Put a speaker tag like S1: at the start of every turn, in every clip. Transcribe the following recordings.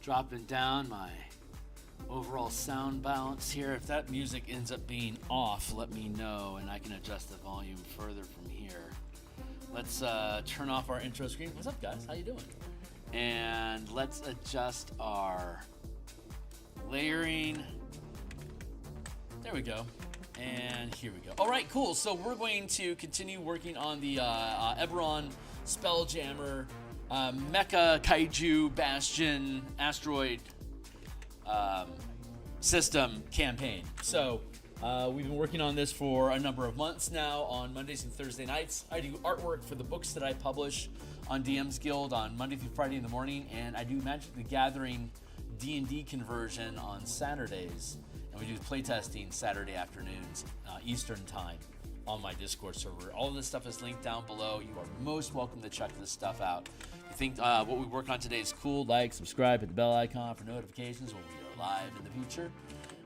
S1: Dropping down my overall sound balance here. If that music ends up being off, let me know and I can adjust the volume further from here. Let's turn off our intro screen. What's up, guys? How you doing? And let's adjust our layering. There we go. And here we go. All right, cool. So we're going to continue working on the Eberron Spelljammer Mecha Kaiju Bastion Asteroid System campaign. So we've been working on this for a number of months now on Mondays and Thursday nights. I do artwork for the books that I publish on DMsGuild on Monday through Friday in the morning, and I do Magic the Gathering D&D conversion on Saturdays, and we do playtesting Saturday afternoons Eastern time on my Discord server. All of this stuff is linked down below. You are most welcome to check this stuff out. If you think what we work on today is cool, like, subscribe, hit the bell icon for notifications when we are live in the future.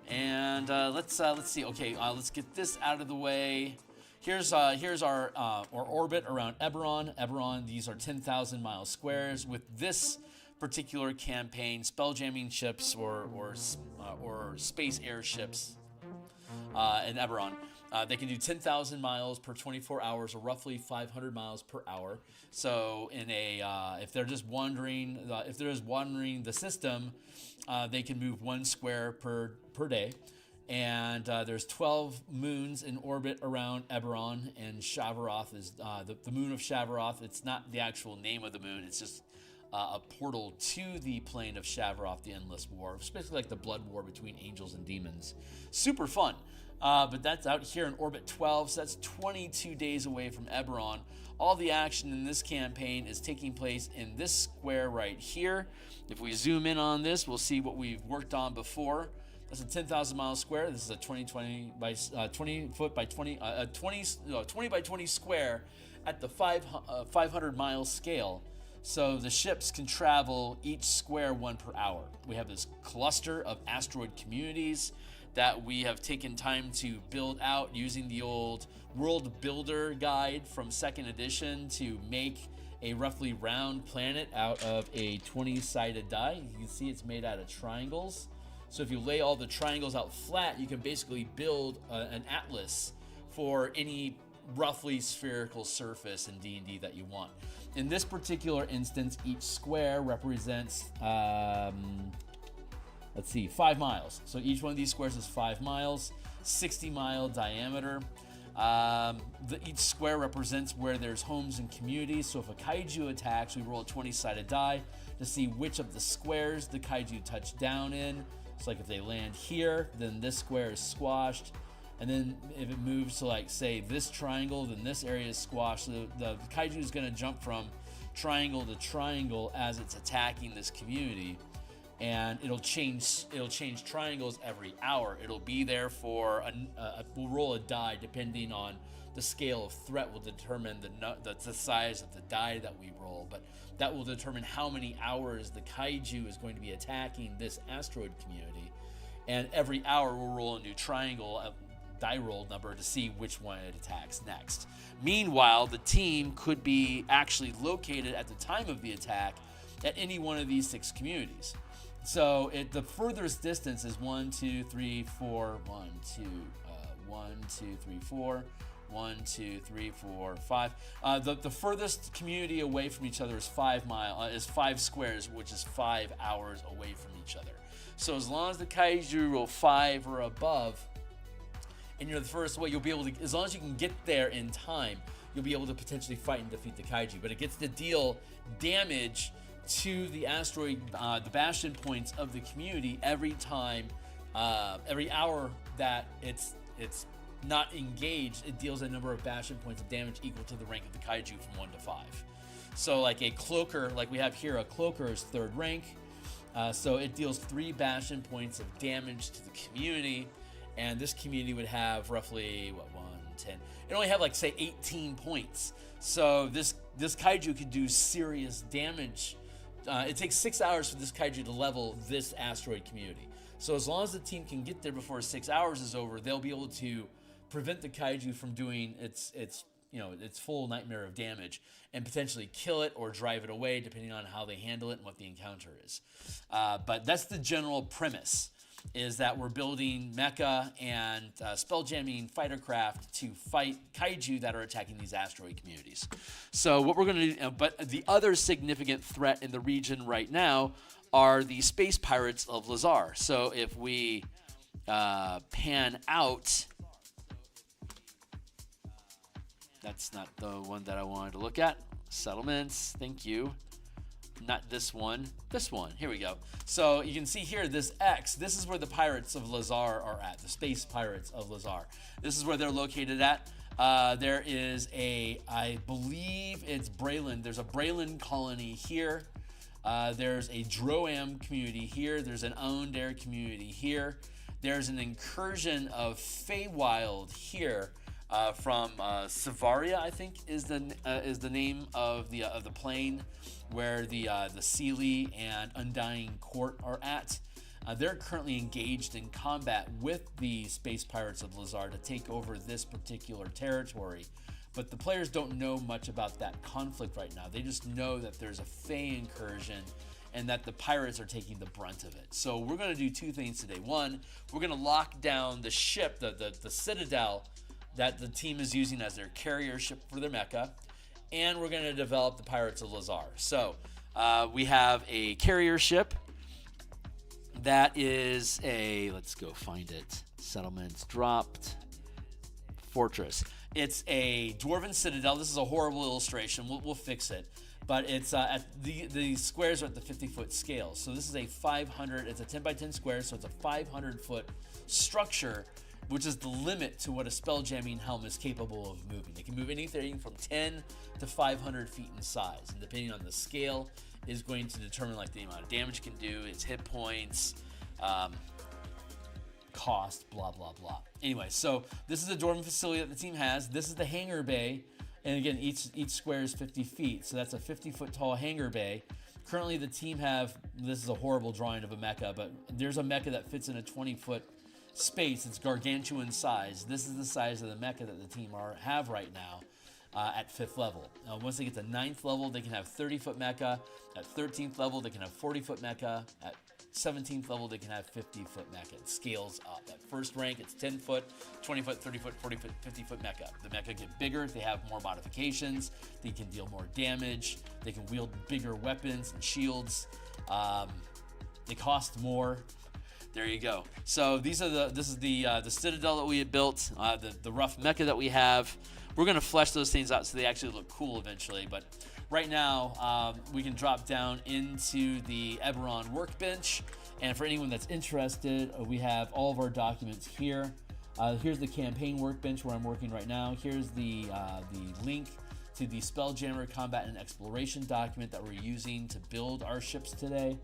S1: And let's see. Okay, let's get this out of the way. Here's our orbit around Eberron. Eberron, these are 10,000 mile squares. With this particular campaign, spelljamming ships or space airships in Eberron, they can do 10,000 miles per 24 hours, or roughly 500 miles per hour. So, if they're just wandering the system, they can move 1 square per day. And there's 12 moons in orbit around Eberron, and Shavaroth is the moon of Shavaroth. It's not the actual name of the moon; it's just a portal to the plane of Shavaroth, the Endless War. It's basically like the blood war between angels and demons. Super fun. But that's out here in orbit 12, so that's 22 days away from Eberron. All the action in this campaign is taking place in this square right here. If we zoom in on this, we'll see what we've worked on before. That's a 10,000 mile square. This is a 20 by 20 by 20 square at the 500 mile scale. So the ships can travel each square 1 per hour. We have this cluster of asteroid communities that we have taken time to build out using the old World Builder guide from 2nd edition to make a roughly round planet out of a 20-sided die. You can see it's made out of triangles. So if you lay all the triangles out flat, you can basically build an atlas for any roughly spherical surface in D&D that you want. In this particular instance, each square represents 5 miles. So each one of these squares is 5 miles, 60-mile diameter. Each square represents where there's homes and communities. So if a kaiju attacks, we roll a 20-sided die to see which of the squares the kaiju touch down in. So like if they land here, then this square is squashed. And then if it moves to like, say, this triangle, then this area is squashed. So the kaiju is going to jump from triangle to triangle as it's attacking this community. And it'll change triangles every hour. It'll be there for, we'll roll a die depending on the scale of threat will determine the size of the die that we roll. But that will determine how many hours the kaiju is going to be attacking this asteroid community. And every hour we'll roll a new triangle, die roll number to see which one it attacks next. Meanwhile, the team could be actually located at the time of the attack at any one of these 6 communities. So the furthest distance is 1, 2, 3, 4, 1, 2, 1, 2, 3, 4, 1, 2, 3, 4, 5. The furthest community away from each other is 5 squares, which is 5 hours away from each other. So as long as the kaiju roll 5 or above, and you're the first away, you'll be able to, as long as you can get there in time, you'll be able to potentially fight and defeat the kaiju. But it gets to deal damage to the asteroid, the bastion points of the community every time, every hour that it's not engaged. It deals a number of bastion points of damage equal to the rank of the kaiju from 1 to 5. So like a cloaker, like we have here, a cloaker is 3rd rank. So it deals 3 bastion points of damage to the community. And this community would have roughly, 10? It only have like, say, 18 points. So this kaiju could do serious damage. It takes 6 hours for this kaiju to level this asteroid community. So as long as the team can get there before 6 hours is over, they'll be able to prevent the kaiju from doing its full nightmare of damage and potentially kill it or drive it away, depending on how they handle it and what the encounter is. But that's the general premise, is that we're building mecha and spelljamming fightercraft to fight kaiju that are attacking these asteroid communities. So what we're going to do, but the other significant threat in the region right now are the space pirates of Lazar. So if we pan out, that's not the one that I wanted to look at. Settlements, thank you. Not this one, this one. Here we go. So you can see here this X. This is where the pirates of Lazar are at, the space pirates of Lazar. This is where they're located at. There is I believe it's Braylon. There's a Braylon colony here. There's a Droam community here. There's an Oundare community here. There's an incursion of Feywild here. From Savaria, I think is the name of the plane where the Seelie and Undying Court are at. They're currently engaged in combat with the space pirates of Lazar to take over this particular territory. But the players don't know much about that conflict right now. They just know that there's a Fey incursion and that the pirates are taking the brunt of it. So we're going to do 2 things today. One, we're going to lock down the ship, the Citadel, that the team is using as their carrier ship for their mecha, and we're going to develop the Pirates of Lazar. So we have a carrier ship that is let's go find it. Settlements dropped. Fortress. It's a dwarven citadel. This is a horrible illustration. We'll fix it. But it's at the squares are at the 50-foot scale. So this is a 500. It's a 10 by 10 square. So it's a 500-foot structure, which is the limit to what a spelljamming helm is capable of moving. It can move anything from 10 to 500 feet in size, and depending on the scale is going to determine like the amount of damage it can do, its hit points, cost, blah, blah, blah. Anyway, so this is the dwarven facility that the team has. This is the hangar bay, and again, each square is 50 feet, so that's a 50-foot tall hangar bay. Currently, the team this is a horrible drawing of a mecha, but there's a mecha that fits in a 20-foot space. It's gargantuan size. This is the size of the mecha that the team have right now at 5th level. Once they get to 9th level, they can have 30-foot mecha. At 13th level, they can have 40-foot mecha. At 17th level, they can have 50-foot mecha. It scales up. At first rank, it's 10-foot, 20-foot, 30-foot, 40-foot, 50-foot mecha. The mecha get bigger. They have more modifications. They can deal more damage. They can wield bigger weapons and shields. They cost more. There you go. So this is the Citadel that we had built, the rough mecha that we have. We're gonna flesh those things out so they actually look cool eventually. But right now, we can drop down into the Eberron Workbench. And for anyone that's interested, we have all of our documents here. Here's the campaign workbench where I'm working right now. Here's the link to the Spelljammer Combat and Exploration document that we're using to build our ships today.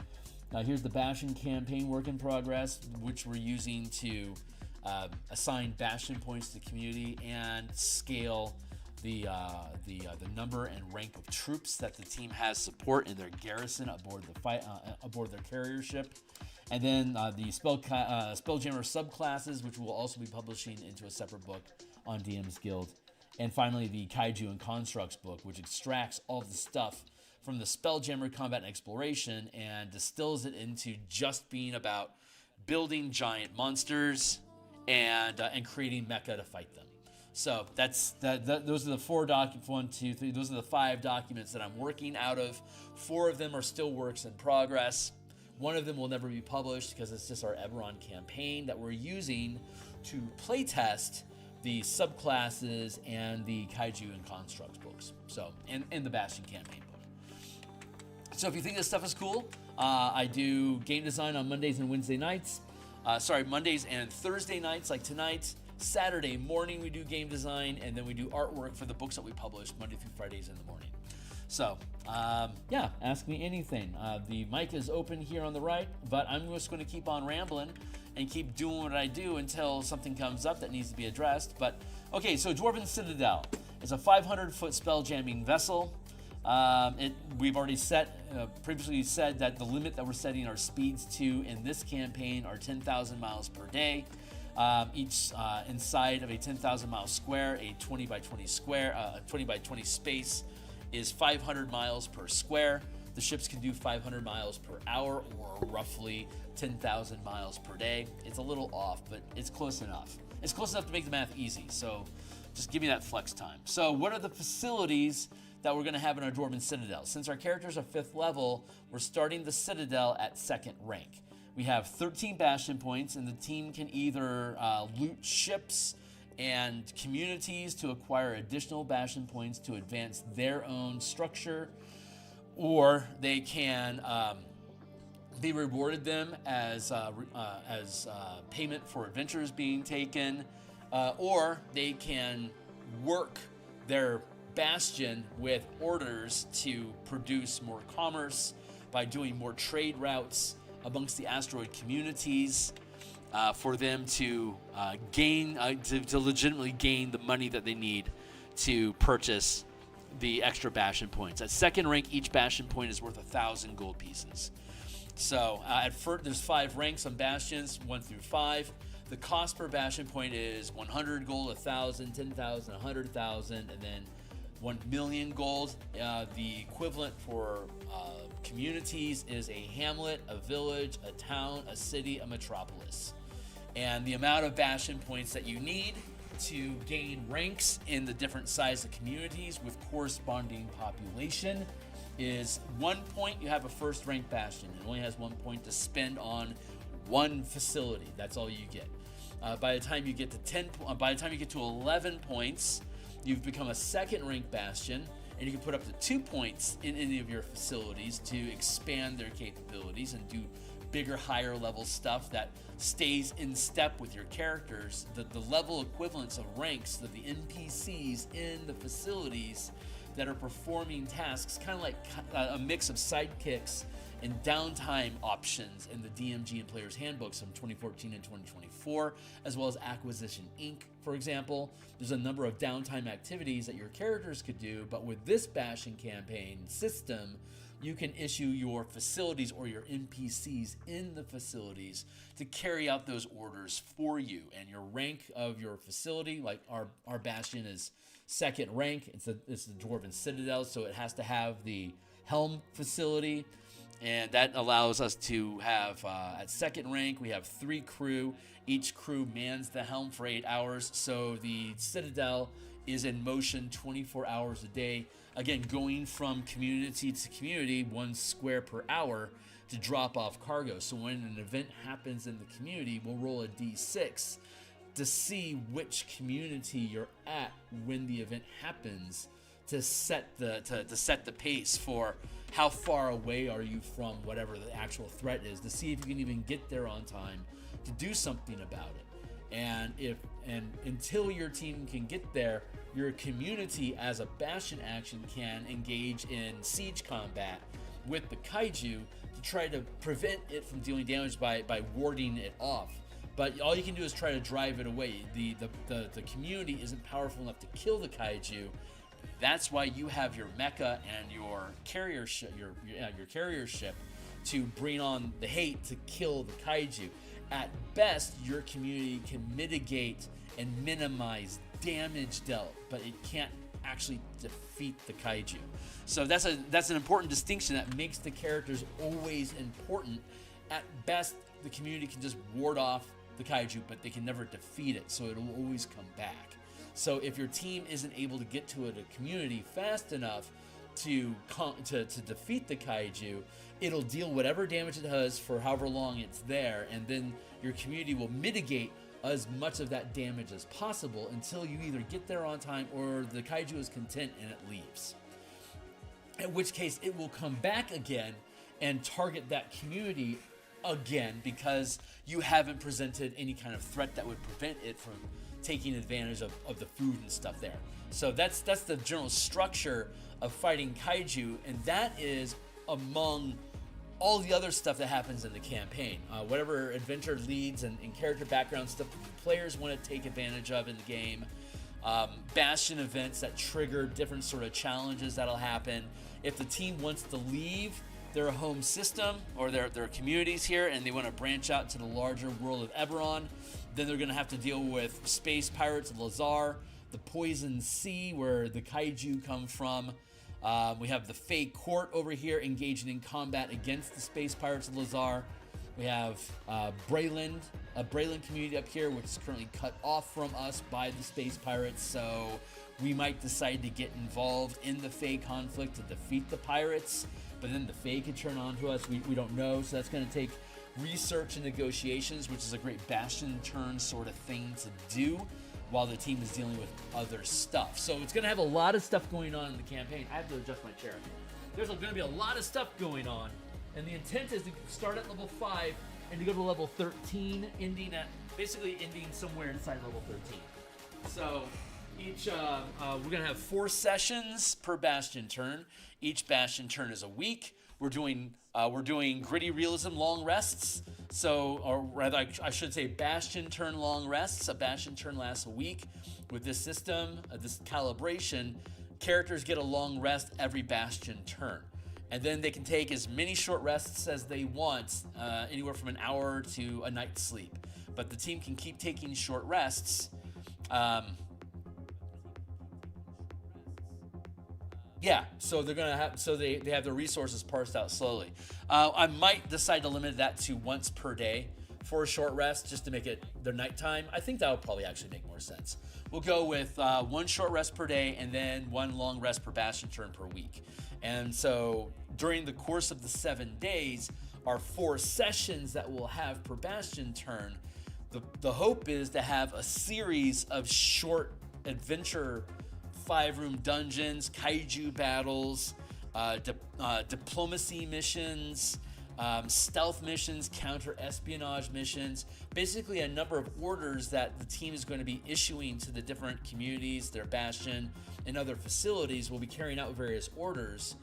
S1: Here's the Bastion Campaign work in progress, which we're using to assign Bastion points to the community and scale the number and rank of troops that the team has support in their garrison aboard their carrier ship. And then the Spelljammer subclasses, which we'll also be publishing into a separate book on DMsGuild. And finally, the Kaiju and Constructs book, which extracts all of the stuff from the Spelljammer Combat and Exploration and distills it into just being about building giant monsters and creating mecha to fight them. So those are the those are the 5 documents that I'm working out of. 4 of them are still works in progress. One of them will never be published because it's just our Eberron campaign that we're using to playtest the subclasses and the Kaiju and Constructs books. So, and the Bastion Campaign book. So if you think this stuff is cool, I do game design on Mondays and Wednesday nights. Mondays and Thursday nights like tonight. Saturday morning we do game design, and then we do artwork for the books that we publish Monday through Fridays in the morning. So, yeah, ask me anything. The mic is open here on the right, but I'm just going to keep on rambling and keep doing what I do until something comes up that needs to be addressed. But, okay, so Dwarven Citadel is a 500-foot spell jamming vessel. We've already previously said that the limit that we're setting our speeds to in this campaign are 10,000 miles per day. Each inside of a 10,000 mile square, a 20 by 20 space is 500 miles per square. The ships can do 500 miles per hour, or roughly 10,000 miles per day. It's a little off, but it's close enough. It's close enough to make the math easy, so just give me that flex time. So what are the facilities that we're going to have in our Dwarven Citadel? Since our characters are 5th level, we're starting the Citadel at 2nd rank. We have 13 Bastion points, and the team can either loot ships and communities to acquire additional Bastion points to advance their own structure, or they can be rewarded them as payment for adventures being taken, or they can work their Bastion with orders to produce more commerce by doing more trade routes amongst the asteroid communities, for them to to legitimately gain the money that they need to purchase the extra Bastion points. At 2nd rank, each Bastion point is worth 1,000 gold pieces. So at first, there's 5 ranks on Bastions, 1 through 5. The cost per Bastion point is 100 gold, 1,000, 10,000, 100,000, and then 1 million gold. The equivalent for communities is a hamlet, a village, a town, a city, a metropolis. And the amount of Bastion points that you need to gain ranks in the different size of communities with corresponding population is 1 point. You have a 1st rank Bastion. It only has 1 point to spend on 1 facility. That's all you get. By the time you get to 11 points, you've become a 2nd rank Bastion, and you can put up to 2 points in any of your facilities to expand their capabilities and do bigger, higher level stuff that stays in step with your characters. The level equivalents of ranks of the NPCs in the facilities that are performing tasks, kind of like a mix of sidekicks and downtime options in the DMG and Player's Handbooks from 2014 and 2024, as well as Acquisition Inc., for example. There's a number of downtime activities that your characters could do, but with this Bastion campaign system, you can issue your facilities or your NPCs in the facilities to carry out those orders for you. And your rank of your facility, like our Bastion is 2nd rank. It's the Dwarven Citadel, so it has to have the Helm facility. And that allows us to have, at 2nd rank, we have 3 crew. Each crew mans the helm for 8 hours. So the Citadel is in motion 24 hours a day. Again, going from community to community, 1 square per hour to drop off cargo. So when an event happens in the community, we'll roll a d6 to see which community you're at when the event happens, to set the pace for how far away are you from whatever the actual threat is, to see if you can even get there on time to do something about it. And until your team can get there, your community as a Bastion action can engage in siege combat with the kaiju to try to prevent it from dealing damage by warding it off. But all you can do is try to drive it away. The community isn't powerful enough to kill the kaiju. That's why you have your mecha and your carrier ship, your carrier ship, to bring on the hate to kill the kaiju. At best, your community can mitigate and minimize damage dealt, but it can't actually defeat the kaiju. So that's an important distinction that makes the characters always important. At best, the community can just ward off the kaiju, but they can never defeat it, so it'll always come back. So if your team isn't able to get to a community fast enough to defeat the kaiju, it'll deal whatever damage it does for however long it's there, and then your community will mitigate as much of that damage as possible until you either get there on time or the kaiju is content and it leaves. In which case it will come back again and target that community again, because you haven't presented any kind of threat that would prevent it from taking advantage of the food and stuff there. So that's the general structure of fighting kaiju, and that is among all the other stuff that happens in the campaign. Whatever adventure leads and character background stuff that the players want to take advantage of in the game. Bastion events that trigger different sort of challenges that'll happen. If the team wants to leave their home system or their communities here and they want to branch out to the larger world of Eberron, then they're going to have to deal with space pirates of Lazar, the Poison Sea where the kaiju come from. We have the Fey Court over here engaging in combat against the space pirates of Lazar. We have Brayland, a Brayland community up here, which is currently cut off from us by the space pirates, so we might decide to get involved in the Fey conflict to defeat the pirates, but then the Fey could turn on to us. We don't know, so that's going to take research and negotiations, which is a great Bastion turn sort of thing to do while the team is dealing with other stuff. So it's going to have a lot of stuff going on in the campaign. I have to adjust my chair. There's going to be a lot of stuff going on, and the intent is to start at level 5 and to go to level 13, ending somewhere inside level 13. So each we're going to have 4 sessions per Bastion turn. Each Bastion turn is a week. We're doing gritty realism long rests. So, or rather, I should say Bastion turn long rests. A Bastion turn lasts a week. With this system, this calibration, characters get a long rest every Bastion turn. And then they can take as many short rests as they want, anywhere from an hour to a night's sleep. But the team can keep taking short rests. Yeah, so they're gonna have, so they have their resources parsed out slowly. I might decide to limit that to once per day for a short rest, just to make it their nighttime. I think that would probably actually make more sense. We'll go with 1 short rest per day and then 1 long rest per Bastion turn per week. And so during the course of the 7 days, our 4 sessions that we'll have per Bastion turn, the hope is to have a series of short adventure 5-room dungeons, kaiju battles, diplomacy missions, stealth missions, counter-espionage missions, basically a number of orders that the team is going to be issuing to the different communities, their Bastion, and other facilities. Will be carrying out various orders,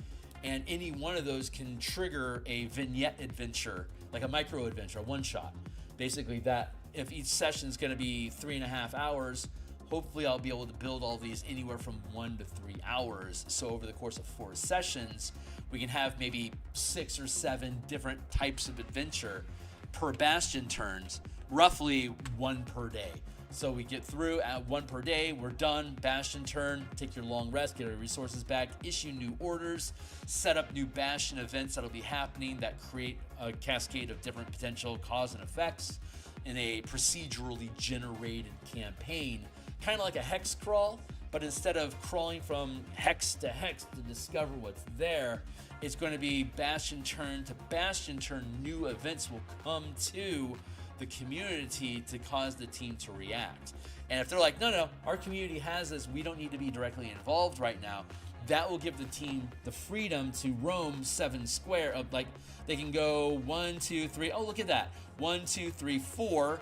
S1: and any one of those can trigger a vignette adventure, like a micro adventure, a one-shot. Basically that, if each session is going to be 3.5 hours, hopefully I'll be able to build all these anywhere from 1 to 3 hours. So over the course of 4 sessions, we can have maybe 6 or 7 different types of adventure per Bastion turns, roughly 1 per day. So we get through at 1 per day, we're done, Bastion turn, take your long rest, get our resources back, issue new orders, set up new Bastion events that'll be happening that create a cascade of different potential cause and effects in a procedurally generated campaign. Kind of like a hex crawl, but instead of crawling from hex to hex to discover what's there, it's going to be bastion turn to bastion turn. New events will come to the community to cause the team to react. And if they're like, no, our community has this, we don't need to be directly involved right now, that will give the team the freedom to roam 7 square of, like, they can go 1, 2, 3. Oh, look at that. 1, 2, 3, 4.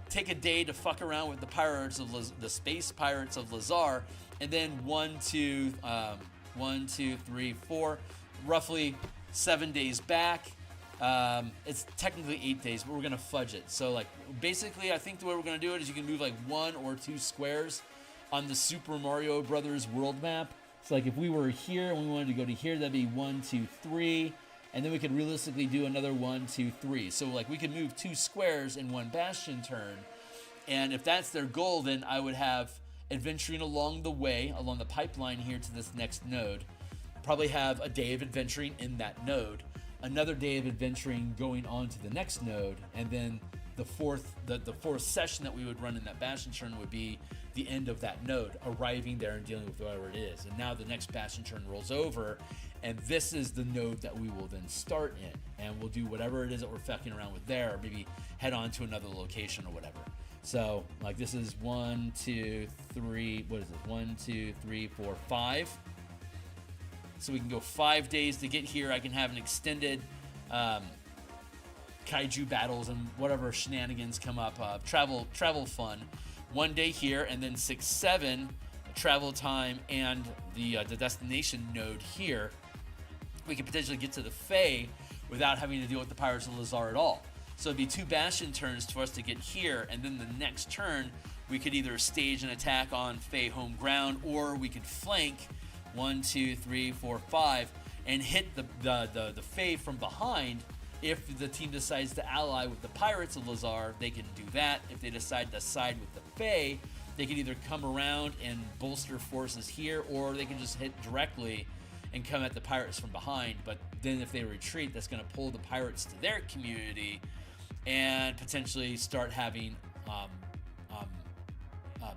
S1: Take a day to fuck around with the space pirates of Lazar, and then 1, 2, 3, 4. Roughly 7 days back. It's technically 8 days, but we're gonna fudge it. So, like, basically, I think the way we're gonna do it is you can move like 1 or 2 squares on the Super Mario Brothers world map. So, like, if we were here and we wanted to go to here, that'd be 1, 2, 3, and then we could realistically do another 1, 2, 3. So, like, we could move 2 squares in 1 bastion turn, and if that's their goal, then I would have adventuring along the way, along the pipeline here to this next node. Probably have a day of adventuring in that node, another day of adventuring going on to the next node, and then the fourth session that we would run in that bastion turn would be the end of that node, arriving there and dealing with whatever it is. And now the next bastion turn rolls over, and this is the node that we will then start in, and we'll do whatever it is that we're fucking around with there, or maybe head on to another location or whatever. So, like, this is 1, 2, 3, what is it? 1, 2, 3, 4, 5. So we can go 5 days to get here. I can have an extended kaiju battles and whatever shenanigans come up. Travel fun. 1 day here, and then 6, 7 travel time and the destination node here. We could potentially get to the Fae without having to deal with the Pirates of Lazar at all. So it'd be 2 bastion turns for us to get here, and then the next turn we could either stage an attack on Fae home ground, or we could flank 1, 2, 3, 4, 5 and hit the Fae from behind. If the team decides to ally with the Pirates of Lazar, they can do that. If they decide to side with the Fae, they can either come around and bolster forces here, or they can just hit directly and come at the Pirates from behind. But then if they retreat, that's going to pull the Pirates to their community and potentially start having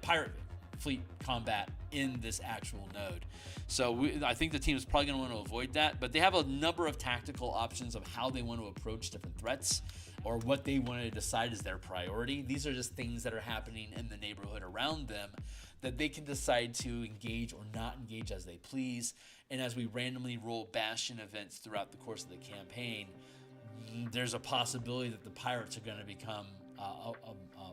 S1: pirate fleet combat in this actual node. So I think the team is probably going to want to avoid that, but they have a number of tactical options of how they want to approach different threats or what they want to decide is their priority. These are just things that are happening in the neighborhood around them that they can decide to engage or not engage as they please. And as we randomly roll bastion events throughout the course of the campaign, there's a possibility that the pirates are going to become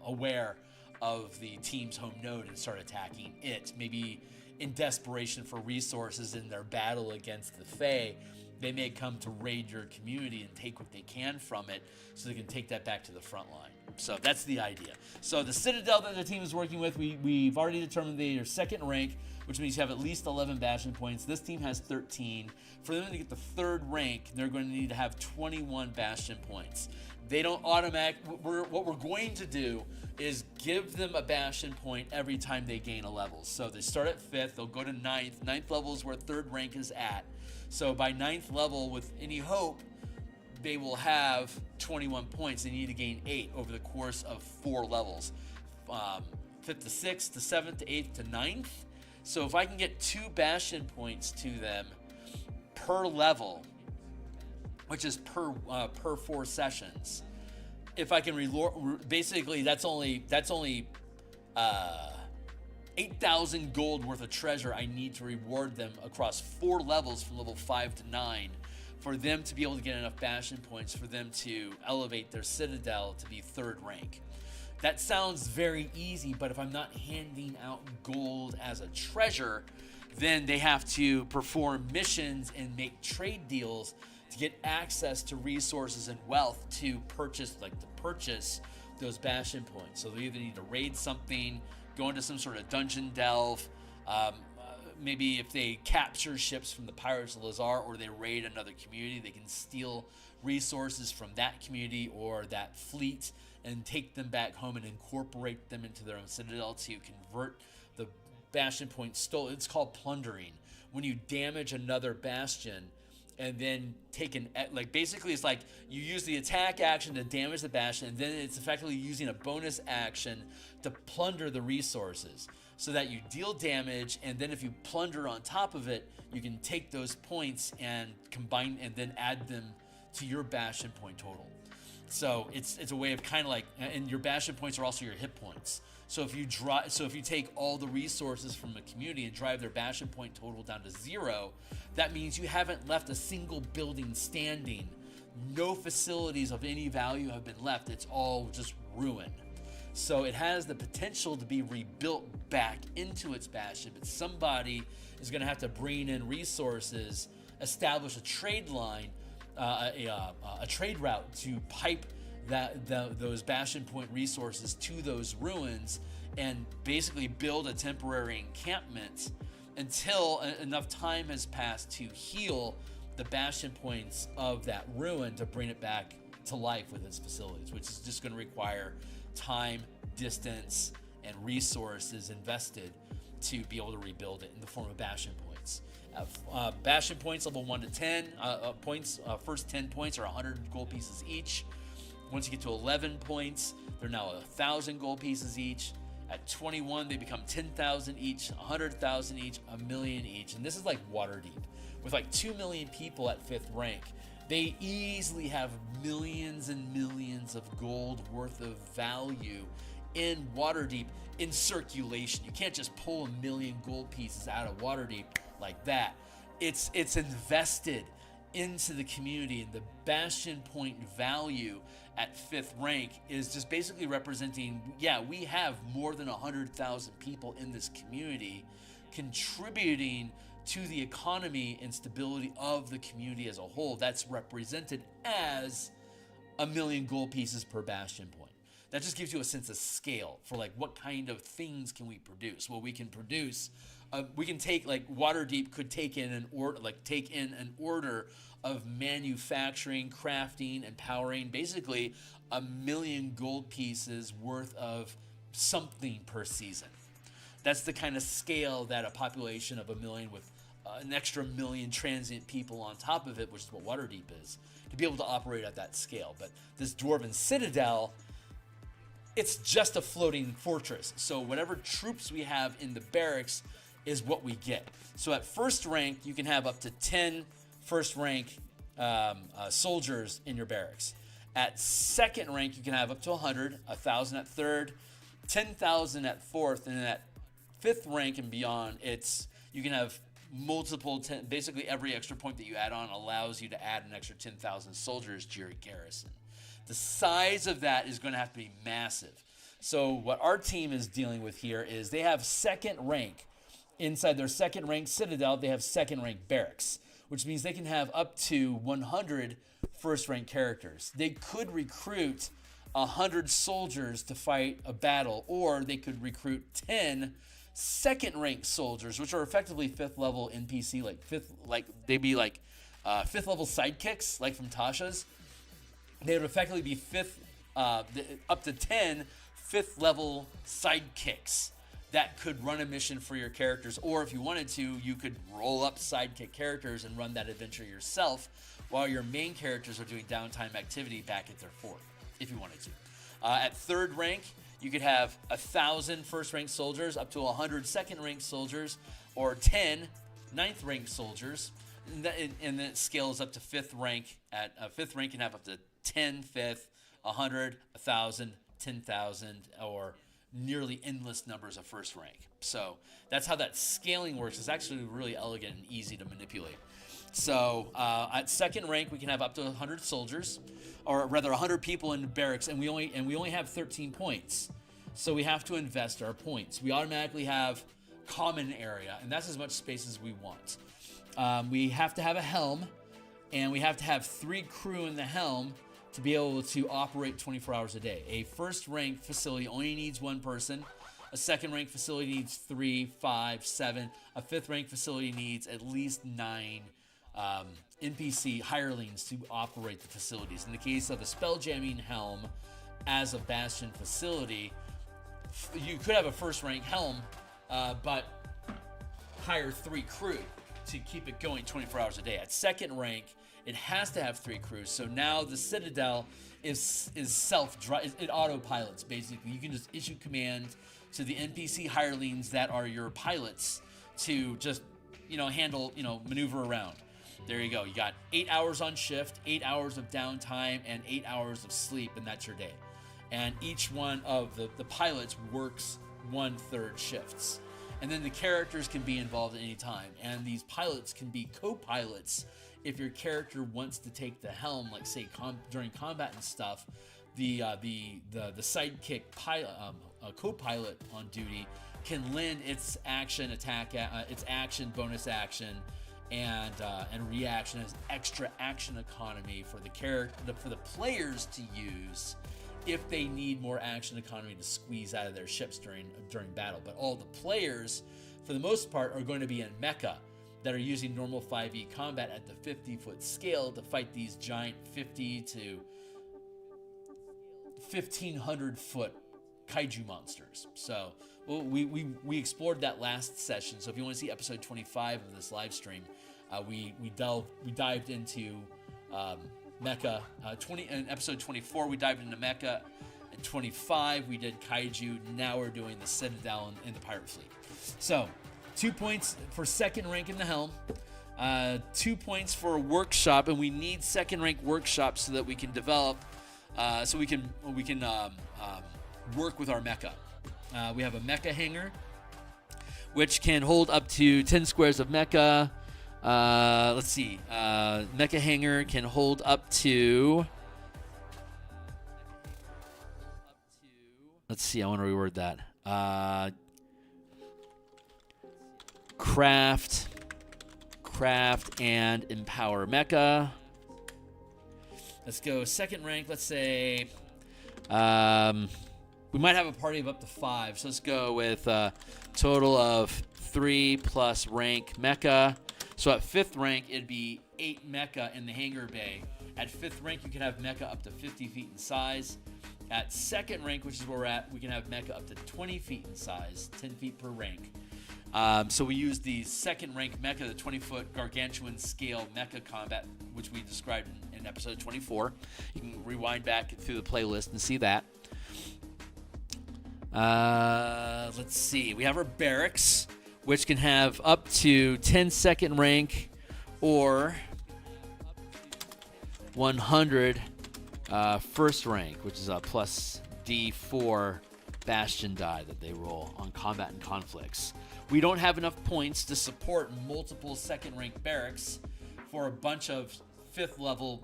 S1: aware of the team's home node and start attacking it. Maybe in desperation for resources in their battle against the Fae, they may come to raid your community and take what they can from it so they can take that back to the front line. So that's the idea. So the Citadel that the team is working with, we've already determined they are second rank, which means you have at least 11 bastion points. This team has 13. For them to get the third rank, they're going to need to have 21 bastion points. They don't what we're going to do is give them a bastion point every time they gain a level. So they start at 5th, they'll go to 9th. 9th level is where third rank is at. So by 9th level, with any hope, they will have 21 points. They need to gain 8 over the course of 4 levels. 5th to 6th to 7th to 8th to 9th. So if I can get 2 bastion points to them per level, which is per 4 sessions, if I can basically that's only 8,000 gold worth of treasure I need to reward them across 4 levels from level 5 to 9 for them to be able to get enough bastion points for them to elevate their Citadel to be third rank. That sounds very easy, but if I'm not handing out gold as a treasure, then they have to perform missions and make trade deals to get access to resources and wealth to purchase those bastion points. So they either need to raid something, go into some sort of dungeon delve, maybe if they capture ships from the Pirates of Lazar or they raid another community, they can steal resources from that community or that fleet and take them back home and incorporate them into their own Citadel to convert the bastion points stolen. It's called plundering. When you damage another bastion and then take basically it's like you use the attack action to damage the bastion, and then it's effectively using a bonus action to plunder the resources. so that you deal damage, and then if you plunder on top of it, you can take those points and combine and then add them to your Bastion point total. So it's a way of kind of like, and your Bastion points are also your hit points. So if you take all the resources from the community and drive their Bastion point total down to 0, that means you haven't left a single building standing. No facilities of any value have been left. It's all just ruin. So it has the potential to be rebuilt back into its Bastion, but somebody is going to have to bring in resources, establish a trade line, a trade route to pipe those Bastion point resources to those ruins, and basically build a temporary encampment until enough time has passed to heal the Bastion points of that ruin to bring it back to life with its facilities, which is just going to require time, distance, and resources invested to be able to rebuild it in the form of Bastion points. Bastion points level 1 to 10 points. First 10 points are 100 gold pieces each. Once you get to 11 points, they're now 1,000 gold pieces each. At 21, they become 10,000 each, 100,000 each, a million each. And this is like Waterdeep. With like 2 million people at 5th rank, they easily have millions and millions of gold worth of value in Waterdeep in circulation. You can't just pull a million gold pieces out of Waterdeep like that. It's invested into the community, and the Bastion point value at 5th rank is just basically representing, yeah, we have more than 100,000 people in this community contributing to the economy and stability of the community as a whole. That's represented as a million gold pieces per Bastion point. That just gives you a sense of scale for like what kind of things can we produce. Well, we can produce, we can take, like Waterdeep could take in an order of manufacturing, crafting, and powering basically a million gold pieces worth of something per season. That's the kind of scale that a population of a million with an extra million transient people on top of it, which is what Waterdeep is, to be able to operate at that scale. But this Dwarven Citadel, it's just a floating fortress. So whatever troops we have in the barracks is what we get. So at 1st rank, you can have up to 10 1st rank soldiers in your barracks. At 2nd rank, you can have up to 100, 1,000 at 3rd, 10,000 at 4th, and then at 5th rank and beyond, you can have multiple, basically every extra point that you add on allows you to add an extra 10,000 soldiers to your garrison. The size of that is going to have to be massive. So what our team is dealing with here is they have 2nd rank. Inside their 2nd rank Citadel, they have 2nd rank barracks, which means they can have up to 100 1st rank characters. They could recruit 100 soldiers to fight a battle, or they could recruit 10 2nd rank soldiers, which are effectively 5th level NPC, they'd be like 5th level sidekicks, like from Tasha's. They would effectively be up to 10 5th level sidekicks that could run a mission for your characters. Or if you wanted to, you could roll up sidekick characters and run that adventure yourself while your main characters are doing downtime activity back at their fort, if you wanted to. At 3rd rank, you could have 1,000 1st rank soldiers, up to 100 2nd rank soldiers, or 10 9th rank soldiers. And then it scales up to 5th rank. At 5th rank, you can have up to 10 5th, 100, 1,000, 10,000, or nearly endless numbers of 1st rank. So that's how that scaling works. It's actually really elegant and easy to manipulate. So at 2nd rank, we can have up to 100 soldiers, or rather 100 people in the barracks, and we only have 13 points. So we have to invest our points. We automatically have common area, and that's as much space as we want. We have to have a helm, and we have to have 3 crew in the helm to be able to operate 24 hours a day. A 1st rank facility only needs 1 person. A 2nd rank facility needs 3, 5, 7. A 5th rank facility needs at least 9 NPC hirelings to operate the facilities. In the case of the Spelljamming Helm, as a Bastion facility, you could have a 1st rank helm, but hire 3 crew to keep it going 24 hours a day. At 2nd rank, it has to have 3 crews. So now the Citadel is self-drive. It autopilots, basically. You can just issue command to the NPC hirelings that are your pilots to just, handle, maneuver around. There you go. You got 8 hours on shift, 8 hours of downtime, and 8 hours of sleep, and that's your day. And each one of the pilots works 1/3 shifts. And then the characters can be involved at any time. And these pilots can be co-pilots if your character wants to take the helm, like say during combat and stuff. The sidekick pilot, co-pilot on duty, can lend its action, its action, bonus action, and reaction as extra action economy for the players to use if they need more action economy to squeeze out of their ships during battle. But all the players, for the most part, are going to be in mecha that are using normal 5e combat at the 50-foot scale to fight these giant 50 to 1,500-foot kaiju monsters. So we explored that last session. So if you want to see episode 25 of this live stream, we dived into mecha. In episode 24 we dived into mecha. In 25 we did kaiju. Now we're doing the Citadel and the pirate fleet. So 2 points for second rank in the helm, 2 points for workshop, and we need second rank workshop so that we can develop, so we can work with our mecha. We have a mecha hanger, which can hold up to 10 squares of mecha. Let's see. Mecha hanger can hold up to. Let's see. I want to reword that. Craft, and empower mecha. Let's go second rank. Let's say we might have a party of up to 5. So let's go with a total of 3 plus rank mecha. So at 5th rank, it'd be 8 mecha in the hangar bay. At 5th rank, you can have mecha up to 50 feet in size. At 2nd rank, which is where we're at, we can have mecha up to 20 feet in size, 10 feet per rank. So we use the 2nd rank mecha, the 20-foot gargantuan scale mecha combat, which we described in episode 24. You can rewind back through the playlist and see that. Let's see. We have our barracks, which can have up to 10 second rank or 100 first rank, which is a plus D4 Bastion die that they roll on combat and conflicts. We don't have enough points to support multiple second rank barracks for a bunch of 5th level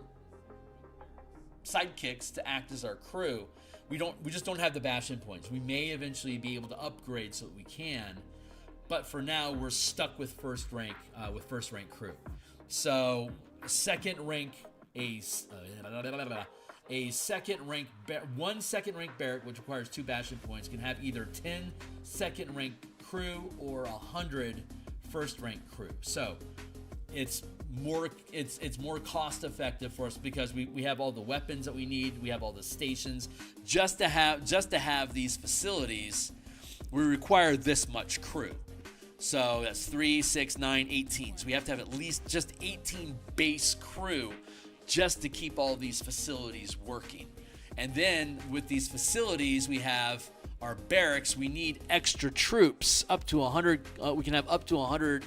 S1: sidekicks to act as our crew. We just don't have the Bastion points. We may eventually be able to upgrade so that we can, but for now we're stuck with first rank crew. So second rank one second rank barrack, which requires 2 Bastion points, can have either 10 second rank crew or 100 first rank crew. So it's more cost effective for us because we have all the weapons that we need, we have all the stations. Just to have these facilities, we require this much crew. So that's 3, 6, 9, 18. So we have to have at least just 18 base crew just to keep all these facilities working. And then with these facilities, we have our barracks. We need extra troops, up to 100. We can have up to 100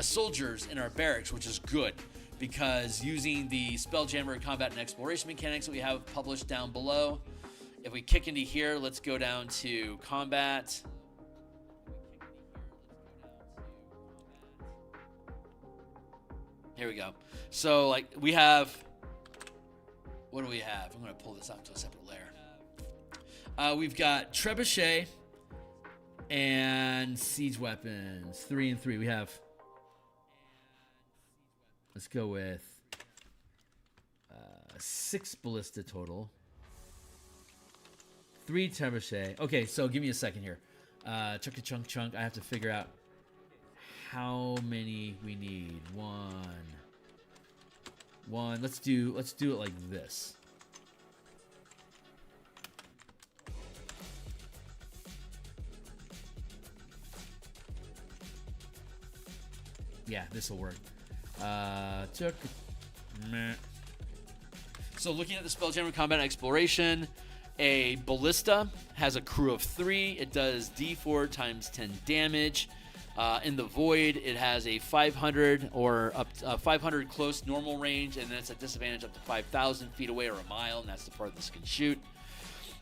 S1: soldiers in our barracks, which is good because using the Spelljammer combat and exploration mechanics that we have published down below, if we kick into here, let's go down to combat. Here we go. So like we have, what do we have? I'm going to pull this out to a separate layer. We've got trebuchet and siege weapons, 3 and 3. We have, let's go with 6 ballista total, 3 trebuchet. Okay, so give me a second here. Chunk. I have to figure out how many we need. One. Let's do it like this. Yeah, this will work. Meh. So looking at the Spelljammer Combat Exploration, a Ballista has a crew of 3. It does D4 times 10 damage. In the Void, it has a 500 or up to 500 close normal range, and then it's a disadvantage up to 5,000 feet away or a mile, and that's the part this can shoot.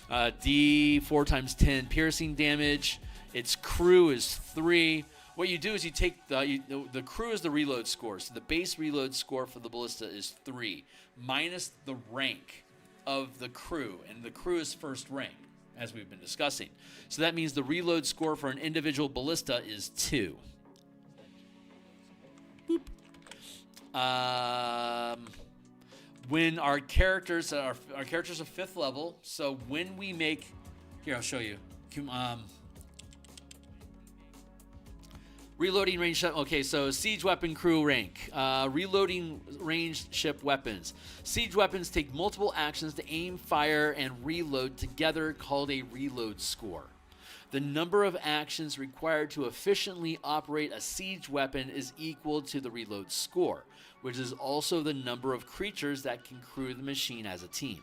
S1: D4 times 10 piercing damage. Its crew is 3. What you do is you take the crew is the reload score. So the base reload score for the Ballista is 3, minus the rank of the crew, and the crew is first rank, as we've been discussing. So that means the reload score for an individual Ballista is 2. Boop. When our characters are 5th level, so when we make, here I'll show you. Reloading range ship. Okay, so siege weapon crew rank. Reloading ranged ship weapons. Siege weapons take multiple actions to aim, fire, and reload together, called a reload score. The number of actions required to efficiently operate a siege weapon is equal to the reload score, which is also the number of creatures that can crew the machine as a team.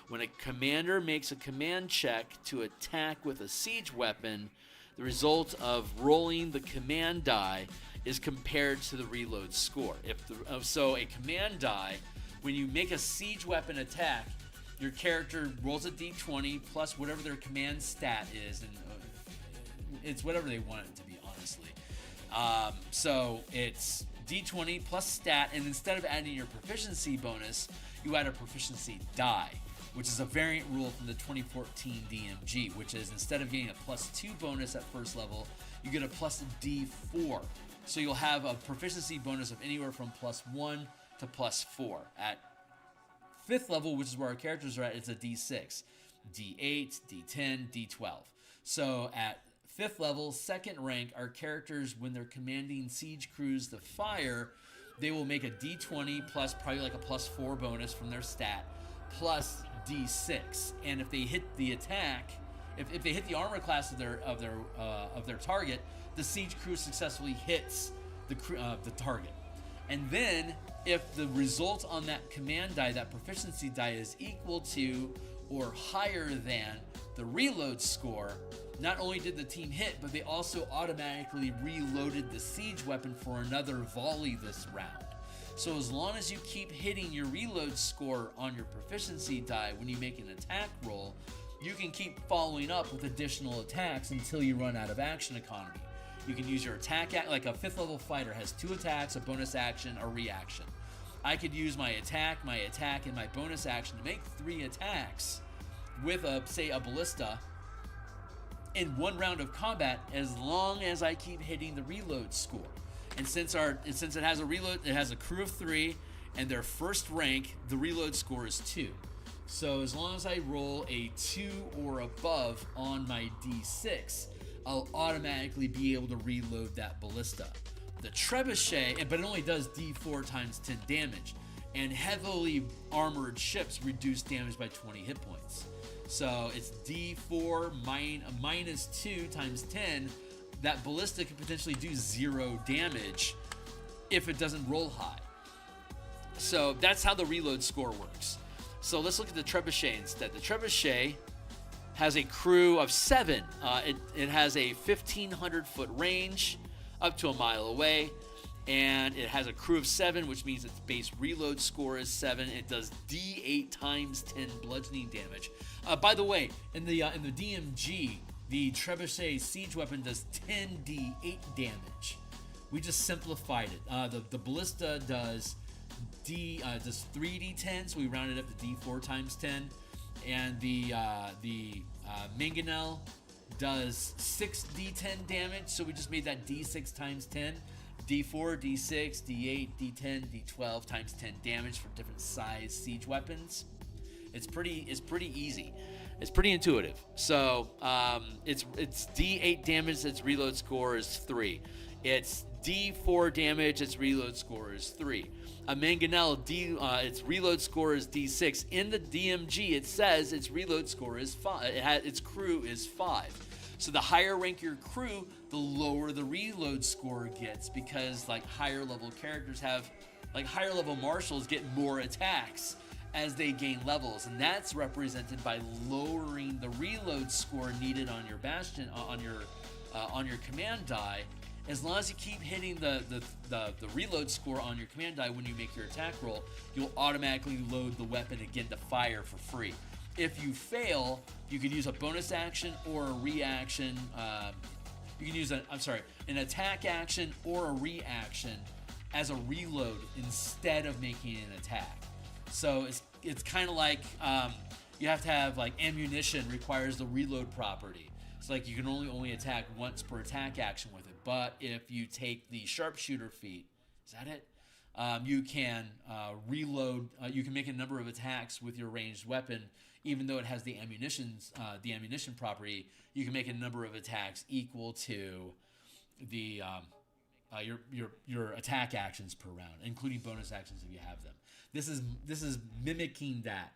S1: When a commander makes a command check to attack with a siege weapon, the result of rolling the command die is compared to the reload score. So a command die, when you make a siege weapon attack, your character rolls a d20 plus whatever their command stat is, and it's whatever they want it to be, honestly. So it's d20 plus stat, and instead of adding your proficiency bonus, you add a proficiency die, which is a variant rule from the 2014 DMG, which is instead of getting a +2 bonus at first level, you get a plus D4. So you'll have a proficiency bonus of anywhere from +1 to +4. At 5th level, which is where our characters are at, it's a D6, D8, D10, D12. So at 5th level, 2nd rank, our characters, when they're commanding siege crews to fire, they will make a D20 plus probably like a +4 bonus from their stat, plus D6, and if they hit the attack, if they hit the armor class of their target, the siege crew successfully hits the target. And then if the result on that command die, that proficiency die, is equal to or higher than the reload score, not only did the team hit, but they also automatically reloaded the siege weapon for another volley this round. So as long as you keep hitting your reload score on your proficiency die when you make an attack roll, you can keep following up with additional attacks until you run out of action economy. You can use your attack, like a 5th level fighter has 2 attacks, a bonus action, a reaction. I could use my attack, and my bonus action to make 3 attacks with say a Ballista in 1 round of combat, as long as I keep hitting the reload score. And since it has a reload, it has a crew of 3, and their first rank, the reload score is 2. So as long as I roll a 2 or above on my D6, I'll automatically be able to reload that Ballista. The Trebuchet, but it only does D4 times 10 damage, and heavily armored ships reduce damage by 20 hit points. So it's D4 minus 2 times 10. That Ballista could potentially do 0 damage if it doesn't roll high. So that's how the reload score works. So let's look at the Trebuchet instead. The Trebuchet has a crew of 7. It has a 1,500 foot range up to a mile away, and it has a crew of 7, which means its base reload score is 7. It does D8 times 10 bludgeoning damage. By the way, in the DMG, the Trebuchet siege weapon does 10d8 damage. We just simplified it. The Ballista does 3d10, so we rounded up to d4 times 10, and the Mangonel does 6d10 damage, so we just made that d6 times 10. D4, D6, D8, D10, D12 times 10 damage for different size siege weapons. It's pretty easy. It's pretty intuitive. So it's D8 damage. Its reload score is 3. It's D4 damage. Its reload score is 3. A Mangonel, its reload score is D6. In the DMG, it says its reload score is 5. Its crew is 5. So the higher rank your crew, the lower the reload score gets, because like higher level characters have Like higher level marshals get more attacks as they gain levels, and that's represented by lowering the reload score needed on your bastion on your command die. As long as you keep hitting the reload score on your command die when you make your attack roll, you'll automatically load the weapon again to fire for free. If you fail, you could use a bonus action or a reaction. You can use an attack action or a reaction as a reload instead of making an attack. So it's kind of like you have to have like ammunition requires the reload property. It's like you can only attack once per attack action with it. But if you take the sharpshooter feat, is that it? You can reload. You can make a number of attacks with your ranged weapon, even though it has the ammunition property. You can make a number of attacks equal to the your attack actions per round, including bonus actions if you have them. This is mimicking that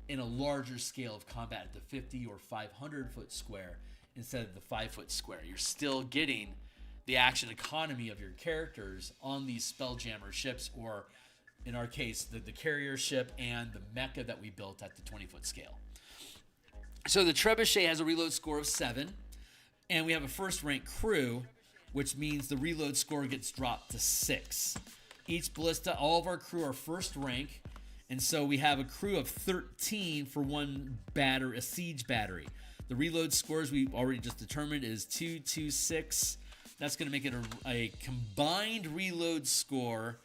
S1: in a larger scale of combat at the 50 or 500 foot square instead of the 5 foot square. You're still getting the action economy of your characters on these Spelljammer ships, or in our case, the carrier ship and the mecha that we built at the 20 foot scale. So the trebuchet has a reload score of 7, and we have a first rank crew, which means the reload score gets dropped to 6. Each ballista, all of our crew are first rank, and so we have a crew of 13 for one a siege battery. The reload scores we already just determined is 2, 2, 6. That's going to make it a combined reload score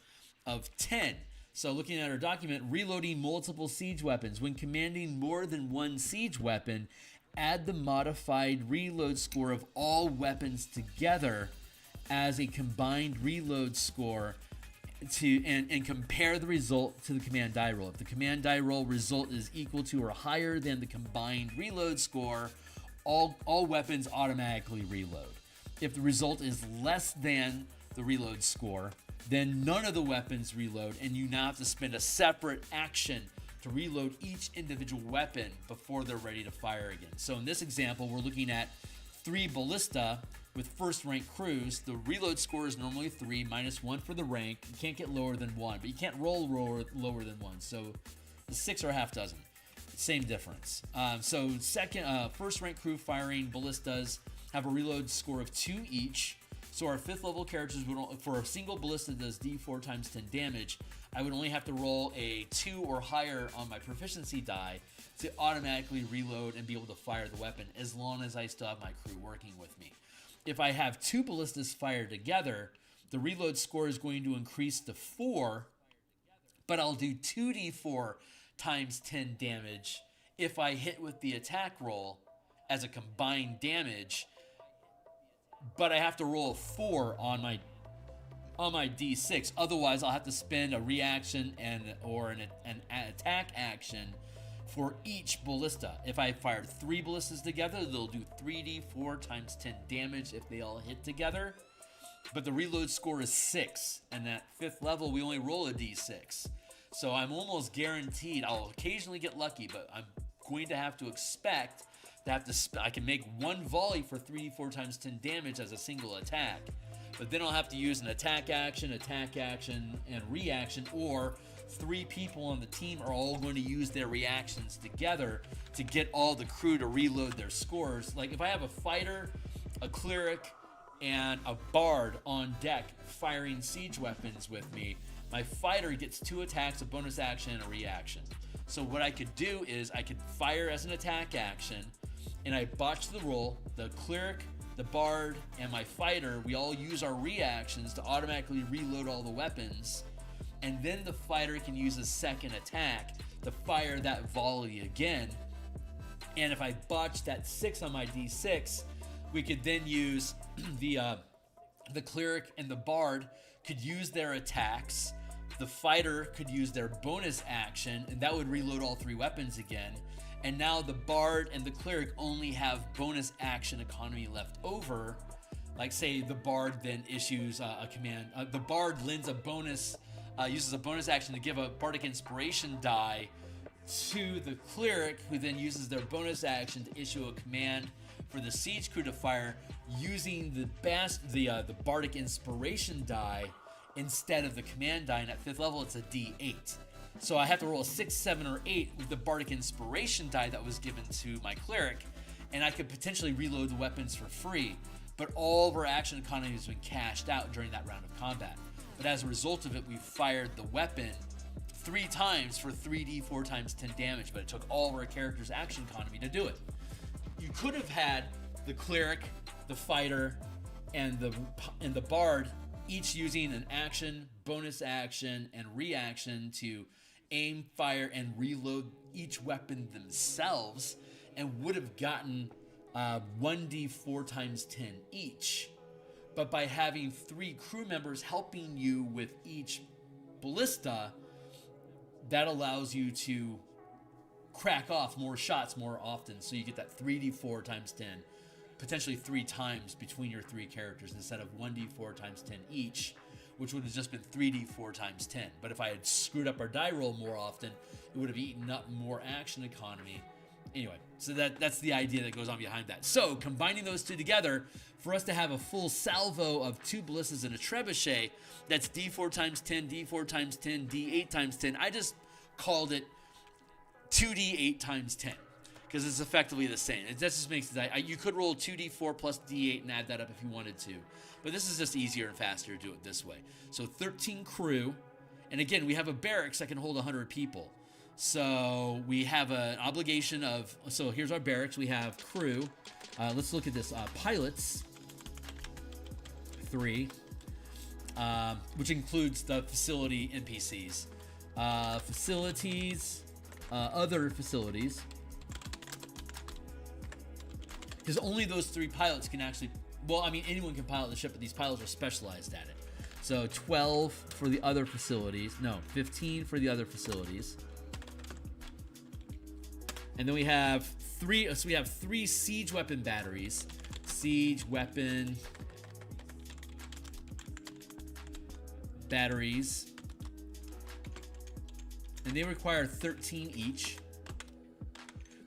S1: of 10. So looking at our document, reloading multiple siege weapons. When commanding more than one siege weapon, add the modified reload score of all weapons together as a combined reload score and compare the result to the command die roll. If the command die roll result is equal to or higher than the combined reload score, all weapons automatically reload. If the result is less than the reload score, then none of the weapons reload, and you now have to spend a separate action to reload each individual weapon before they're ready to fire again. So in this example, we're looking at 3 ballista with first rank crews. The reload score is normally 3 minus 1 for the rank. You can't get lower than 1, but you can't roll lower than 1. So the 6 or a half dozen, same difference. So first rank crew firing ballistas have a reload score of 2 each. So our 5th level characters would, for a single ballista that does d4 times 10 damage, I would only have to roll a 2 or higher on my proficiency die to automatically reload and be able to fire the weapon, as long as I still have my crew working with me. If I have 2 ballistas fired together, the reload score is going to increase to 4, but I'll do 2d4 times 10 damage if I hit with the attack roll as a combined damage, but I have to roll a 4 on my d6. Otherwise, I'll have to spend a reaction or an attack action for each ballista. If I fire 3 ballistas together, they'll do 3d4 times 10 damage if they all hit together. But the reload score is 6, and at 5th level, we only roll a d6. So I'm almost guaranteed. I'll occasionally get lucky, but I'm going to have to expect I can make 1 volley for 3d4 times 10 damage as a single attack, but then I'll have to use an attack action, and reaction, or 3 people on the team are all going to use their reactions together to get all the crew to reload their scores. Like if I have a fighter, a cleric, and a bard on deck firing siege weapons with me, my fighter gets 2 attacks, a bonus action, and a reaction. So what I could do is I could fire as an attack action, and I botch the roll. The cleric, the bard, and my fighter, we all use our reactions to automatically reload all the weapons, and then the fighter can use a second attack to fire that volley again. And if I botch that 6 on my d6, we could then use the cleric and the bard could use their attacks. The fighter could use their bonus action, and that would reload all 3 weapons again. And now the bard and the cleric only have bonus action economy left over. Like say the bard then issues a command. The bard lends a bonus, uses a bonus action to give a bardic inspiration die to the cleric, who then uses their bonus action to issue a command for the siege crew to fire, using the bardic inspiration die instead of the command die. And at 5th level, it's a D8. So I have to roll a 6, 7, or 8 with the Bardic Inspiration die that was given to my cleric, and I could potentially reload the weapons for free, but all of our action economy has been cashed out during that round of combat. But as a result of it, we fired the weapon 3 times for 3d4 times 10 damage, but it took all of our character's action economy to do it. You could have had the cleric, the fighter, and the bard each using an action, bonus action, and reaction to aim, fire, and reload each weapon themselves, and would have gotten 1d4 times 10 each. But by having 3 crew members helping you with each ballista, that allows you to crack off more shots more often. So you get that 3d4 times 10, potentially 3 times between your 3 characters instead of 1d4 times 10 each, which would have just been 3d4 times 10. But if I had screwed up our die roll more often, it would have eaten up more action economy. Anyway, so that's the idea that goes on behind that. So combining those 2 together, for us to have a full salvo of 2 ballistas and a trebuchet, that's d4 times 10, d4 times 10, d8 times 10. I just called it 2d8 times 10 because it's effectively the same. That just makes it, you could roll 2d4 plus d8 and add that up if you wanted to, but this is just easier and faster to do it this way. So 13 crew, and again, we have a barracks that can hold 100 people. So we have an obligation of, so here's our barracks. We have crew. Let's look at this. Pilots, 3, which includes the facility NPCs. Facilities, other facilities. Because only those 3 pilots can actually, well, I mean, anyone can pilot the ship, but these pilots are specialized at it. So 12 for the other facilities. No, 15 for the other facilities. And then we have 3, so we have 3 siege weapon batteries. Siege weapon batteries. And they require 13 each.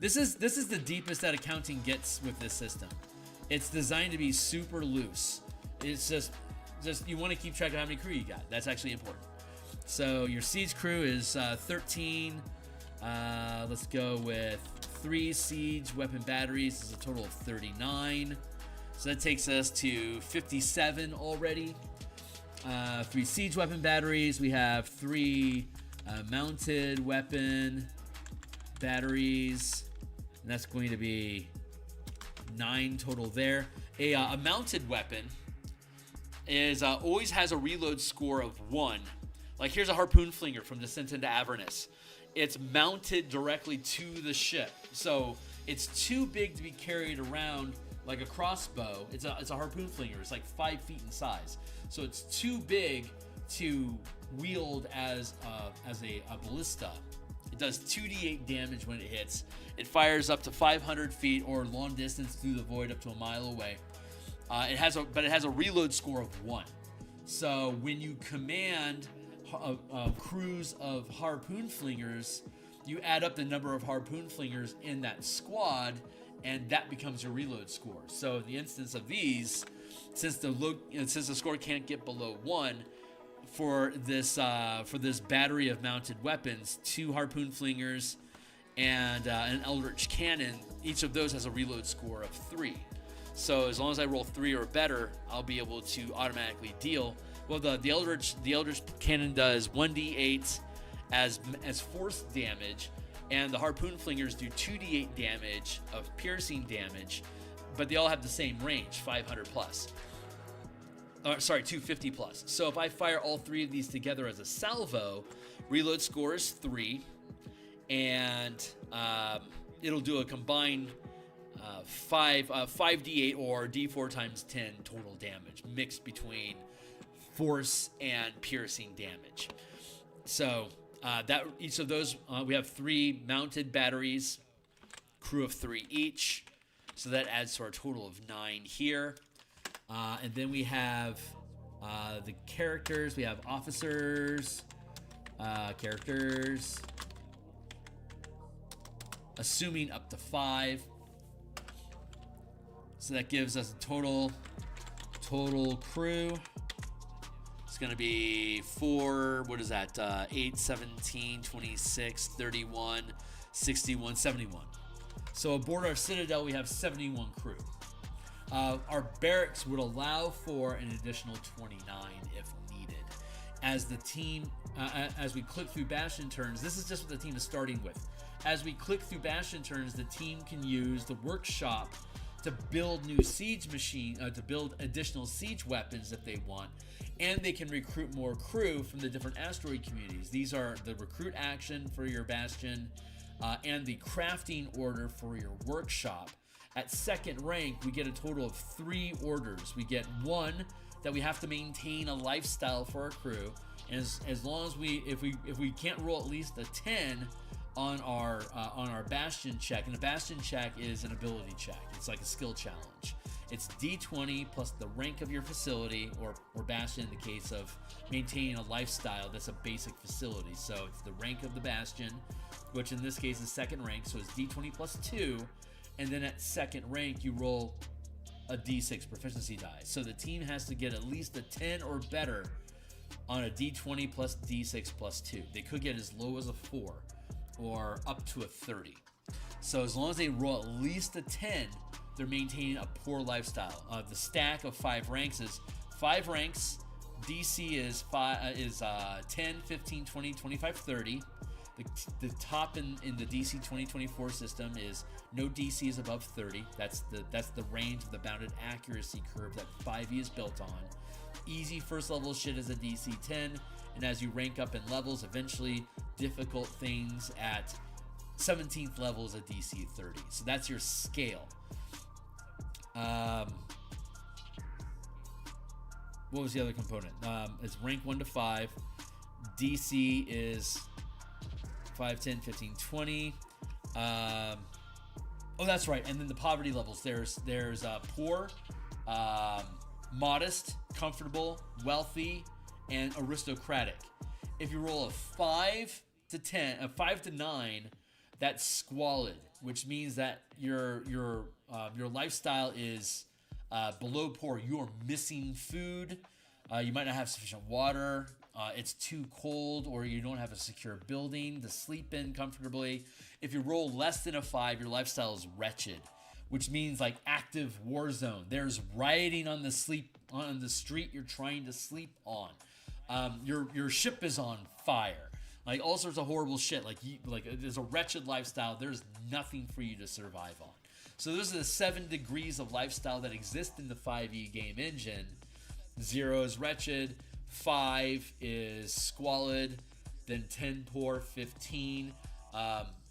S1: This is the deepest that accounting gets with this system. It's designed to be super loose. It's just you want to keep track of how many crew you got. That's actually important. So your siege crew is 13. Let's go with 3 siege weapon batteries. It's a total of 39. So that takes us to 57 already. 3 siege weapon batteries. We have 3 mounted weapon batteries. And that's going to be 9 total there. A mounted weapon is always has a reload score of 1. Like here's a harpoon flinger from Descent into Avernus. It's mounted directly to the ship, so it's too big to be carried around like a crossbow. It's a harpoon flinger. It's like 5 feet in size, so it's too big to wield as a ballista. It does 2d8 damage when it hits. It fires up to 500 feet or long distance through the void up to a mile away. It has a reload score of 1. So when you command crews of harpoon flingers, you add up the number of harpoon flingers in that squad, and that becomes your reload score. So in the instance of these, since the score can't get below 1 for this battery of mounted weapons, 2 harpoon flingers and an eldritch cannon, each of those has a reload score of 3. So as long as I roll 3 or better, I'll be able to automatically deal. Well, the eldritch cannon does 1d8 as force damage, and the harpoon flingers do 2d8 damage of piercing damage, but they all have the same range, 500 plus. 250 plus. So if I fire all 3 of these together as a salvo, reload score is 3, and it'll do a combined 5d8 or d4 times 10 total damage, mixed between force and piercing damage. So that each of those, we have 3 mounted batteries, crew of 3 each. So that adds to our total of 9 here. And then we have the characters. We have officers, characters, assuming up to 5. So that gives us a total crew. It's going to be 4, what is that? 8, 17, 26, 31, 61, 71. So aboard our Citadel, we have 71 crew. Our barracks would allow for an additional 29 if needed. As the team, as we click through Bastion turns, this is just what the team is starting with. As we click through Bastion turns, the team can use the workshop to build new siege to build additional siege weapons if they want, and they can recruit more crew from the different asteroid communities. These are the recruit action for your Bastion, and the crafting order for your workshop. At second rank, we get a total of 3 orders. We get 1 that we have to maintain a lifestyle for our crew, and as long as if we can't roll at least a 10 on our Bastion check, and a Bastion check is an ability check. It's like a skill challenge. It's D20 plus the rank of your facility, or Bastion in the case of maintaining a lifestyle that's a basic facility. So it's the rank of the Bastion, which in this case is second rank, so it's D20 plus 2, and then at second rank you roll a D6 proficiency die. So the team has to get at least a 10 or better on a D20 plus D6 plus 2. They could get as low as a 4 or up to a 30. So as long as they roll at least a 10, they're maintaining a poor lifestyle. The stack of 5 ranks is 5 ranks. DC is 10, 15, 20, 25, 30. The top in the DC 2024 system is no DC is above 30. That's the range of the bounded accuracy curve that 5e is built on. Easy first level shit is a DC 10, and as you rank up in levels, eventually difficult things at 17th level is a DC 30. So that's your scale. What was the other component? It's rank 1 to 5. DC is 5, 10, 15, 20. Oh, that's right. And then the poverty levels. There's poor, modest, comfortable, wealthy, and aristocratic. If you roll a 5 to 10, a 5 to 9, that's squalid, which means that your lifestyle is below poor. You are missing food. You might not have sufficient water. It's too cold, or you don't have a secure building to sleep in comfortably. If you roll less than a 5, your lifestyle is wretched, which means like active war zone. There's rioting on the street you're trying to sleep on. Your ship is on fire. Like all sorts of horrible shit. Like there's a wretched lifestyle. There's nothing for you to survive on. So those are the 7 degrees of lifestyle that exist in the 5e game engine. 0 is wretched. 5 is squalid, then 10 poor, 15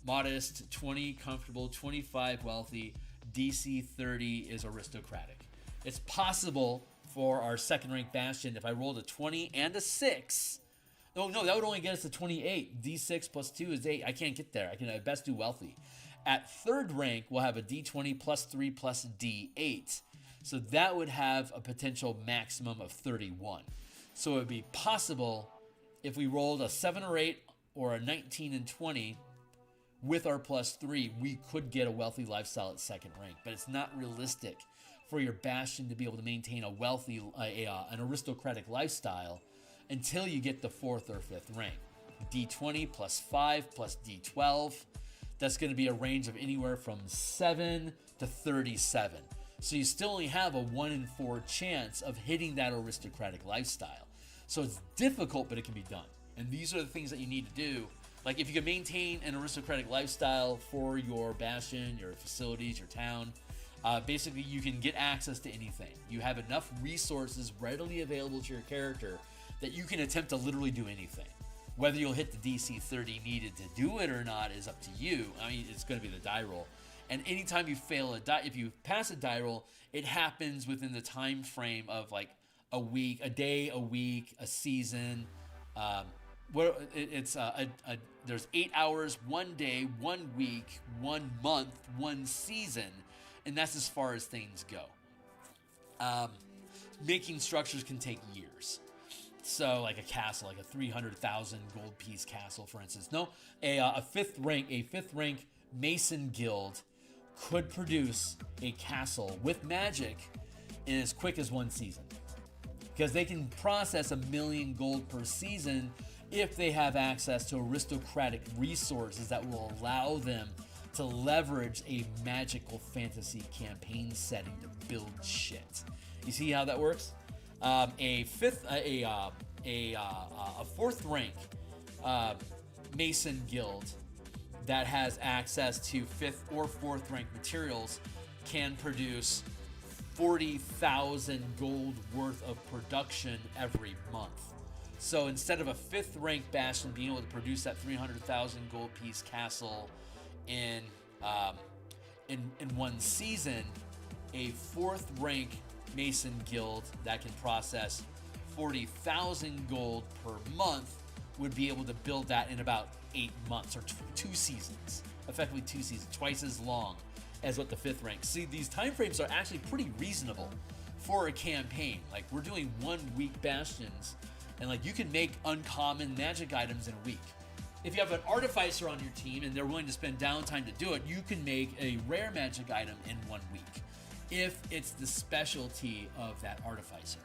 S1: modest, 20 comfortable, 25 wealthy, DC 30 is aristocratic. It's possible for our second rank Bastion, if I rolled a 20 and a 6, no, that would only get us to 28. D6 plus 2 is 8. I can't get there. I can at best do wealthy. At third rank, we'll have a D20 plus 3 plus D8. So that would have a potential maximum of 31. So it would be possible if we rolled a 7 or 8 or a 19 and 20 with our plus 3, we could get a wealthy lifestyle at second rank. But it's not realistic for your Bastion to be able to maintain a wealthy, an aristocratic lifestyle until you get the 4th or 5th rank. D20 plus 5 plus D12. That's going to be a range of anywhere from 7 to 37. So you still only have a 1 in 4 chance of hitting that aristocratic lifestyle. So it's difficult, but it can be done. And these are the things that you need to do. Like if you can maintain an aristocratic lifestyle for your Bastion, your facilities, your town, basically you can get access to anything. You have enough resources readily available to your character that you can attempt to literally do anything. Whether you'll hit the DC 30 needed to do it or not is up to you. I mean, it's going to be the die roll. And anytime you fail if you pass a die roll, it happens within the time frame of like a week, a day, a week, a season. There's 8 hours, 1 day, 1 week, 1 month, 1 season, and that's as far as things go. Making structures can take years. So like a castle, like a 300,000 gold piece castle, for instance. No, a fifth rank Mason guild could produce a castle with magic in as quick as 1 season. because they can process 1 million gold per season if they have access to aristocratic resources that will allow them to leverage a magical fantasy campaign setting to build shit. You see how that works? A fourth rank Mason guild that has access to 5th or 4th rank materials can produce 40,000 gold worth of production every month. So instead of a 5th rank Bastion being able to produce that 300,000 gold piece castle in one season, a 4th rank Mason guild that can process 40,000 gold per month would be able to build that in about 8 months, or 2 seasons, effectively 2 seasons, twice as long as what the 5th rank. See, these time frames are actually pretty reasonable for a campaign. Like, we're doing 1 week Bastions, and like, you can make uncommon magic items in a week. If you have an artificer on your team and they're willing to spend downtime to do it, you can make a rare magic item in 1 week if it's the specialty of that artificer.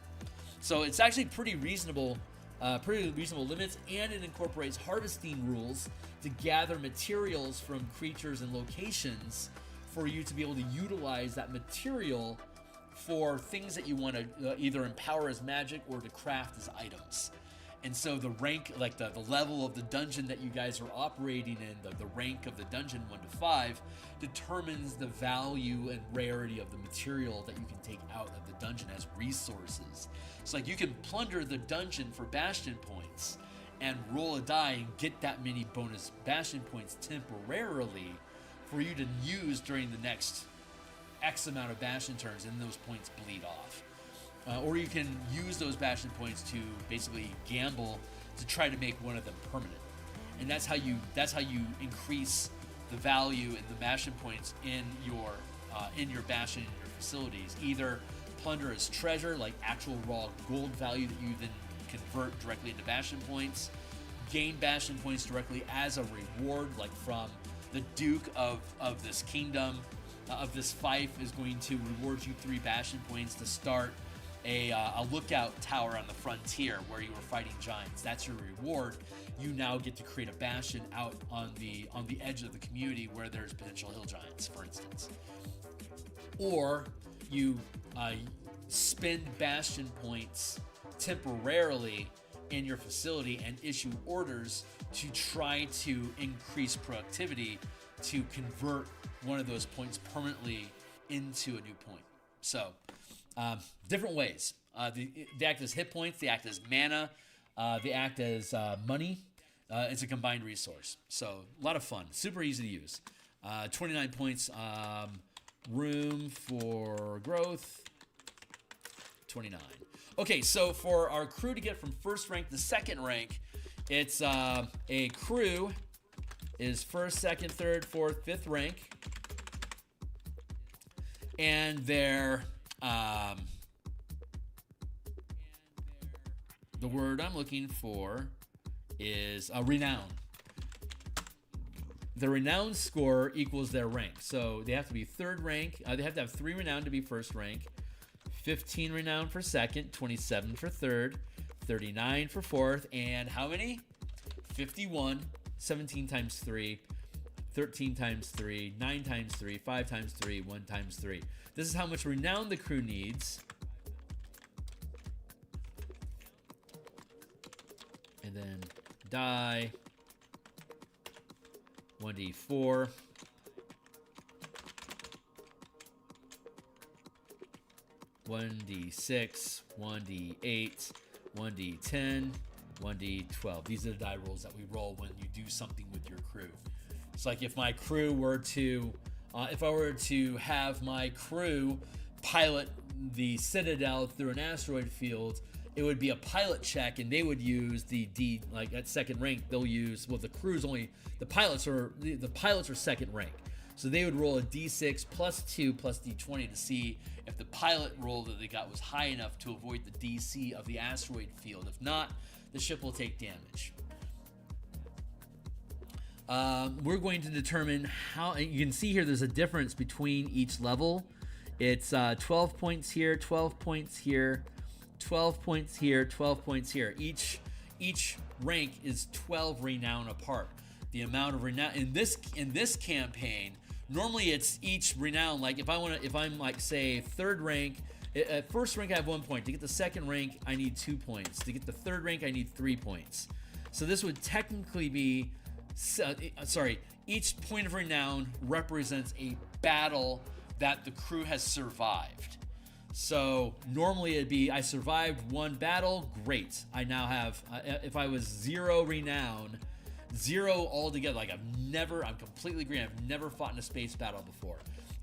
S1: So it's actually pretty reasonable limits, and it incorporates harvesting rules to gather materials from creatures and locations for you to be able to utilize that material for things that you want to either empower as magic or to craft as items. And so the rank, like the level of the dungeon that you guys are operating in, the rank of the dungeon 1 to 5, determines the value and rarity of the material that you can take out of the dungeon as resources. So like, you can plunder the dungeon for Bastion points and roll a die and get that many bonus Bastion points temporarily for you to use during the next X amount of Bastion turns, and those points bleed off. Or you can use those Bastion points to basically gamble to try to make one of them permanent, and that's how you increase the value and the Bastion points in your Bastion, in your facilities. Either plunder as treasure, like actual raw gold value that you then convert directly into Bastion points, gain Bastion points directly as a reward, like from the Duke of this kingdom, of this fief is going to reward you 3 Bastion points to start a lookout tower on the frontier where you were fighting giants. That's your reward. You now get to create a Bastion out on the edge of the community where there's potential hill giants, for instance. Or you spend Bastion points temporarily in your facility and issue orders to try to increase productivity to convert one of those points permanently into a new point. So different ways. They act as hit points, they act as mana, they act as money. It's a combined resource. So a lot of fun, super easy to use. 29 points, room for growth, 29. Okay, so for our crew to get from 1st rank to 2nd rank, it's a crew is 1st, 2nd, 3rd, 4th, 5th rank, and their the word I'm looking for is a renown. The renown score equals their rank, so they have to be 3rd rank. They have to have 3 renown to be 1st rank, 15 renown for 2nd, 27 for 3rd, 39 for 4th, and how many? 51. 17 times 3, 13 times 3, 9 times 3, 5 times 3, 1 times 3. This is how much renown the crew needs. And then die. 1d4. 1d6, 1d8, 1d10, 1d12. These are the die rolls that we roll when you do something with your crew. It's like if my crew were to, if I were to have my crew pilot the Citadel through an asteroid field, it would be a pilot check, and they would use the D, like at 2nd rank, they'll use, well, the crew's only, the pilots are 2nd rank. So they would roll a d6 plus 2 plus d20 to see if the pilot roll that they got was high enough to avoid the DC of the asteroid field. If not, the ship will take damage. We're going to determine how, you can see here there's a difference between each level. It's 12 points here, 12 points here, 12 points here, 12 points here. Each rank is 12 renown apart. The amount of renown in this campaign, normally it's each renown. Like if I'm like say third rank, at first rank I have 1 point. To get the second rank I need 2 points. To get the third rank I need 3 points. So this would technically be, each point of renown represents a battle that the crew has survived. So normally it'd be, I survived 1 battle, great. I now have, if I was 0 renown, 0 altogether, like I'm completely green. I've never fought in a space battle before.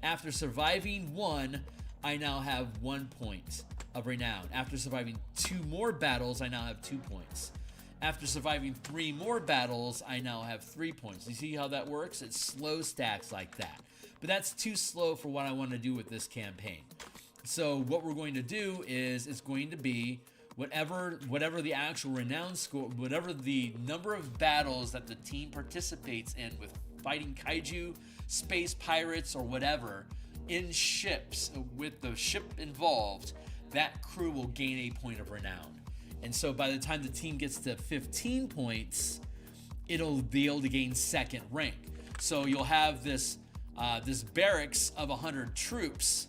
S1: After surviving 1, I now have 1 point of renown. After surviving 2 more battles, I now have 2 points. After surviving 3 more battles, I now have 3 points. You see how that works? It slow stacks like that. But that's too slow for what I want to do with this campaign. So what we're going to do is it's going to be whatever the actual renown score, whatever the number of battles that the team participates in with fighting kaiju, space pirates, or whatever in ships, with the ship involved, that crew will gain a point of renown. And so by the time the team gets to 15 points, it'll be able to gain second rank. So you'll have this barracks of 100 troops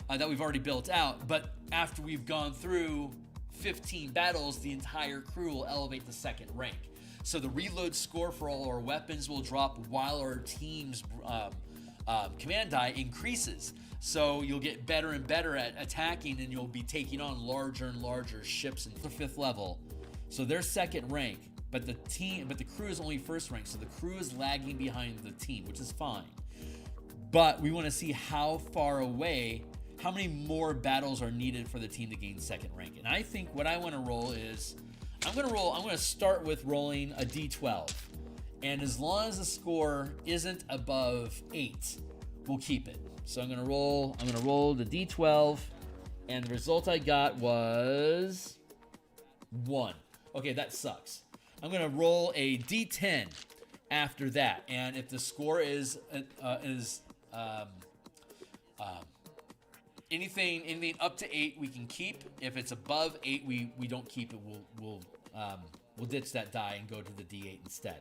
S1: that we've already built out, but after we've gone through 15 battles, the entire crew will elevate to second rank. So the reload score for all our weapons will drop while our team's command die increases. So you'll get better and better at attacking, and you'll be taking on larger and larger ships in the 5th level. So they're second rank, but the crew is only first rank. So the crew is lagging behind the team, which is fine. But we want to see how far away, how many more battles are needed for the team to gain second rank. And I think what I want to roll is, I'm going to start with rolling a d12. And as long as the score isn't above 8, we'll keep it. So I'm going to roll the d12, and the result I got was 1. Okay, that sucks. I'm going to roll a d10 after that, and if the score is anything up to 8 we can keep. If it's above 8, we don't keep it. We'll ditch that die and go to the d8 instead.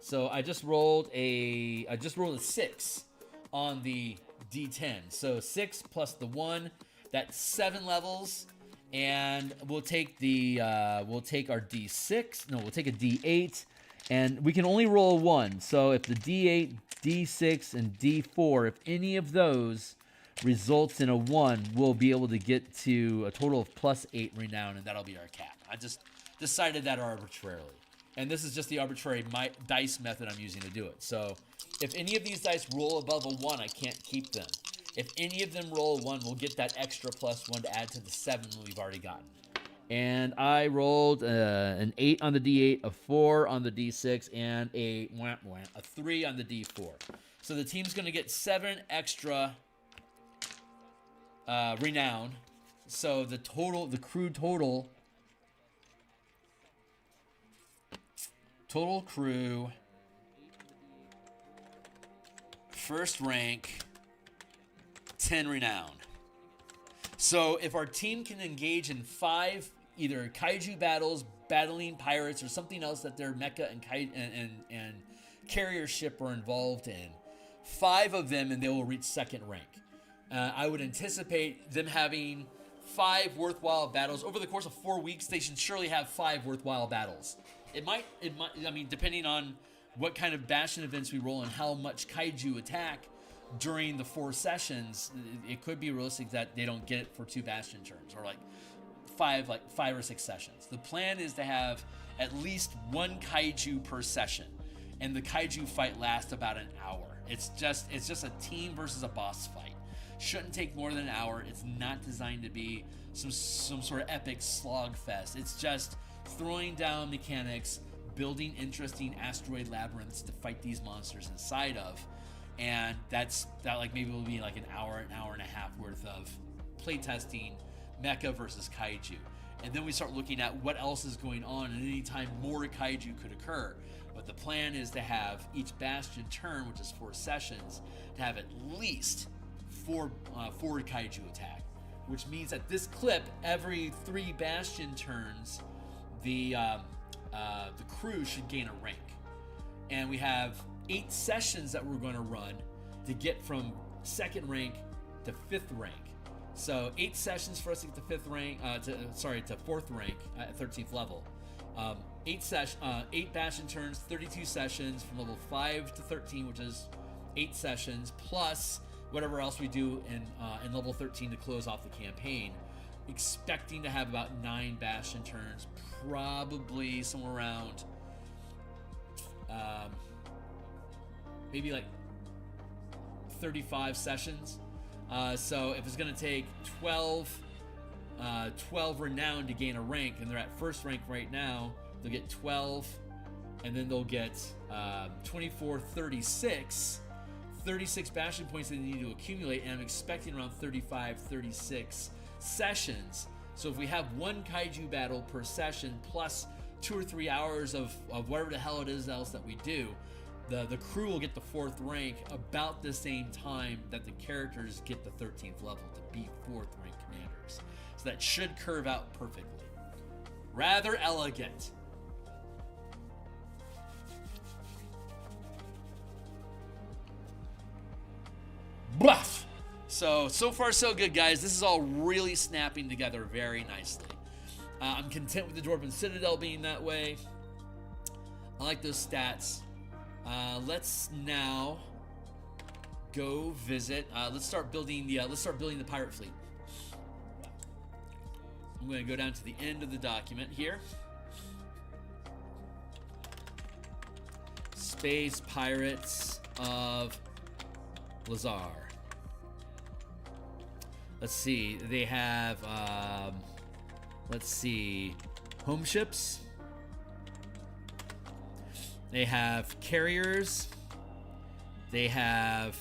S1: So I just rolled a 6 on the d10. So 6 plus the 1, that's 7 levels, and we'll take our d6. No, we'll take a d8, and we can only roll 1. So if the d8, d6, and d4, if any of those results in a 1, we'll be able to get to a total of plus 8 renown, and that'll be our cap. I just decided that arbitrarily. And this is just the arbitrary dice method I'm using to do it. So if any of these dice roll above a 1, I can't keep them. If any of them roll a 1, we'll get that extra plus 1 to add to the 7 we've already gotten. And I rolled an 8 on the d8, a 4 on the d6, and a 3 on the d4. So the team's going to get 7 extra renown. So the crew total crew, first rank, 10 renown. So if our team can engage in 5 either kaiju battles, battling pirates, or something else that their mecha and carrier ship are involved in, 5 of them, and they will reach second rank. I would anticipate them having 5 worthwhile battles over the course of 4 weeks. They should surely have 5 worthwhile battles. It might, I mean, depending on what kind of Bastion events we roll and how much kaiju attack during the 4 sessions, it could be realistic that they don't get it for 2 Bastion turns, or like 5 or 6 sessions. The plan is to have at least 1 kaiju per session, and the kaiju fight lasts about an hour. It's just a team versus a boss fight. Shouldn't take more than an hour. It's not designed to be some sort of epic slog fest. It's just throwing down mechanics, building interesting asteroid labyrinths to fight these monsters inside of, and that like maybe will be like an hour and a half worth of playtesting mecha versus kaiju. And then we start looking at what else is going on, and anytime more kaiju could occur. But the plan is to have each Bastion turn, which is 4 sessions, to have at least 4 kaiju attack. which means at this clip, every 3 Bastion turns, the crew should gain a rank. And we have 8 sessions that we're going to run to get from 2nd rank to 5th rank. So 8 sessions for us to get to 5th rank, to 4th rank at 13th level. 8 Bastion turns, 32 sessions from level 5 to 13, which is 8 sessions, plus whatever else we do in level 13 to close off the campaign. Expecting to have about 9 Bastion turns, probably somewhere around maybe like 35 sessions. So if it's going to take 12 renown to gain a rank, and they're at 1st rank right now, they'll get 12, and then they'll get 24, 36 Bastion points that they need to accumulate, and I'm expecting around 35, 36 sessions. So if we have 1 kaiju battle per session plus 2 or 3 hours of whatever the hell it is else that we do, the crew will get the 4th rank about the same time that the characters get the 13th level to be 4th rank commanders. So that should curve out perfectly. Rather elegant. Bluff. So far so good, guys. This is all really snapping together very nicely. I'm content with the Dwarven Citadel being that way. I like those stats. Let's now go visit. Let's start building the pirate fleet. I'm going to go down to the end of the document here. Space Pirates of Lazar. Let's see. They have home ships. They have carriers. They have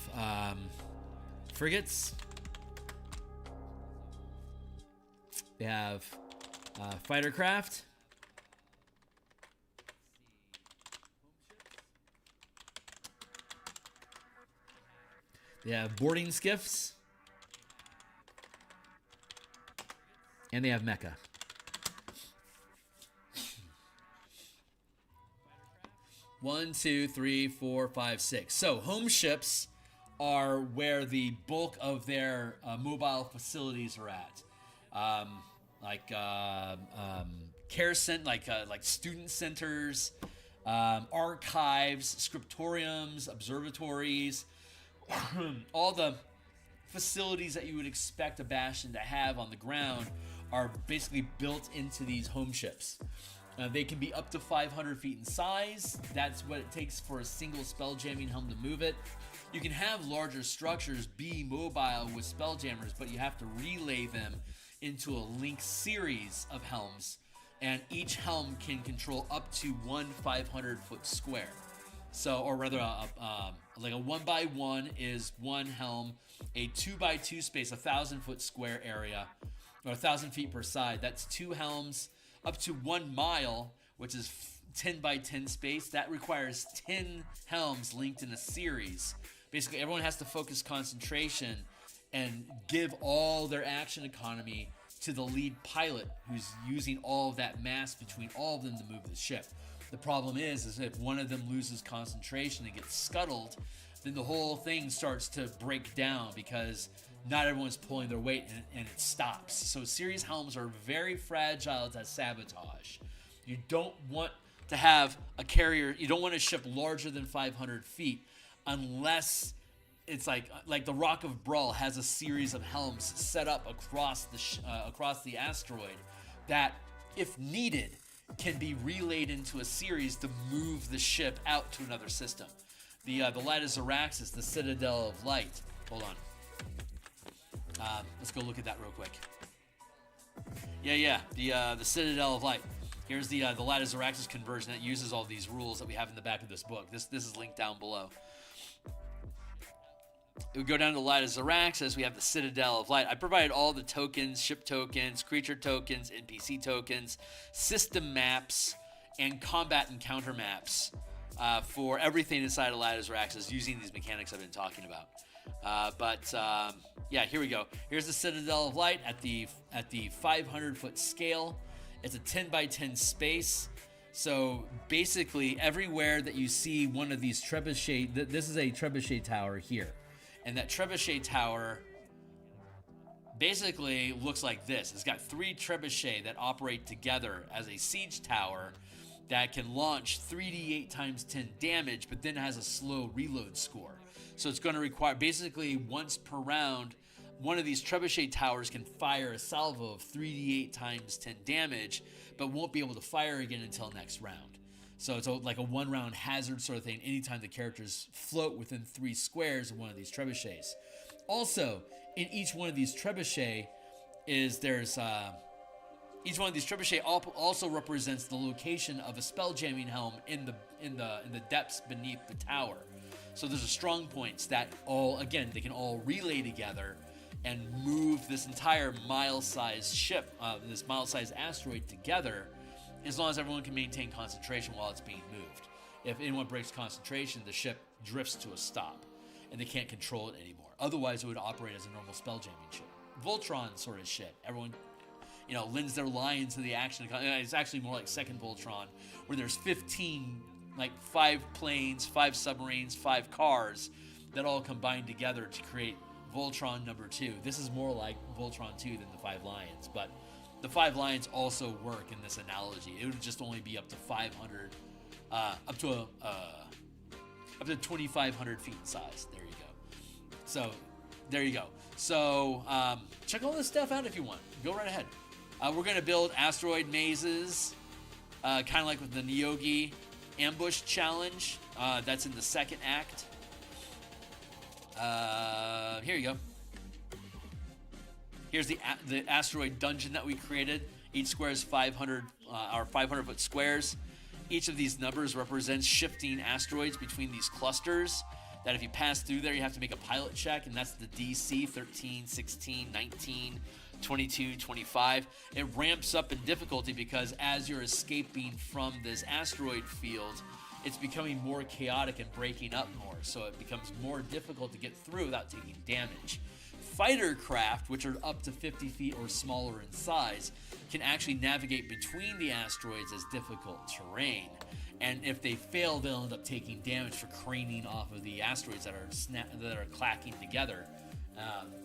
S1: frigates. They have fighter craft. They have boarding skiffs. And they have mecha. One, two, three, four, five, six. So home ships are where the bulk of their mobile facilities are at, like student centers, archives, scriptoriums, observatories, all the facilities that you would expect a Bastion to have on the ground are basically built into these home ships. They can be up to 500 feet in size. That's what it takes for a single spelljamming helm to move it. You can have larger structures be mobile with spelljammers, but you have to relay them into a linked series of helms, and each helm can control up to one 500-foot square. So, or rather, like a 1x1 is one helm. A 2x2 space, 1,000-foot square area, or 1,000 feet per side. That's 2 helms. Up to 1 mile, which is 10 by 10 space, that requires 10 helms linked in a series. Basically, everyone has to focus concentration and give all their action economy to the lead pilot, who's using all of that mass between all of them to move the ship. The problem is if one of them loses concentration and gets scuttled, then the whole thing starts to break down because not everyone's pulling their weight and it stops. So series helms are very fragile to sabotage. You don't want to have a carrier, you don't want a ship larger than 500 feet unless it's like the Rock of Brawl has a series of helms set up across the asteroid that, if needed, can be relayed into a series to move the ship out to another system. The Light of Zaraxis, the Citadel of Light. Hold on. Let's go look at that real quick. The Citadel of Light. Here's the Light of Zaraxis conversion that uses all these rules that we have in the back of this book. This is linked down below. We go down to the Light of Zaraxis. We have the Citadel of Light. I provided all the tokens, ship tokens, creature tokens, NPC tokens, system maps, and combat and counter maps for everything inside of Lattice Raxus using these mechanics I've been talking about. Yeah, here we go. Here's the Citadel of Light at the 500-foot scale. It's a 10 by 10 space. So basically, everywhere that you see one of these trebuchet, this is a trebuchet tower here, and that trebuchet tower basically looks like this. It's got 3 trebuchet that operate together as a siege tower that can launch 3d8 times 10 damage, but then has a slow reload score. So it's going to require, basically once per round, one of these trebuchet towers can fire a salvo of 3d8 times 10 damage, but won't be able to fire again until next round. So it's like a 1-round hazard sort of thing anytime the characters float within 3 squares of one of these trebuchets. Also, in each one of these trebuchet each one of these trebuchet also represents the location of a spell jamming helm in the depths beneath the tower. So there's a strong points that they can all relay together and move this entire mile-sized ship, this mile-sized asteroid together, as long as everyone can maintain concentration while it's being moved. If anyone breaks concentration, the ship drifts to a stop, and they can't control it anymore. Otherwise, it would operate as a normal spell jamming ship. Voltron sort of shit. Everyone, lends their line to the action. It's actually more like Second Voltron, where there's 15, 5 planes, 5 submarines, 5 cars that all combine together to create Voltron number 2. This is more like Voltron 2 than the 5 Lions, but the 5 Lions also work in this analogy. It would just only be up to 500, up to 2,500 feet in size. There you go. So, there you go. So, check all this stuff out if you want. Go right ahead. We're going to build asteroid mazes, kind of like with the Neogi ambush challenge. That's in the second act. Here you go. Here's the asteroid dungeon that we created. Each square is 500 foot squares. Each of these numbers represents shifting asteroids between these clusters that if you pass through there, you have to make a pilot check, and that's the DC 13, 16, 19, 22, 25. It ramps up in difficulty because as you're escaping from this asteroid field, it's becoming more chaotic and breaking up more, so it becomes more difficult to get through without taking damage. Fighter craft, which are up to 50 feet or smaller in size, can actually navigate between the asteroids as difficult terrain. And if they fail, they'll end up taking damage for craning off of the asteroids that are clacking together,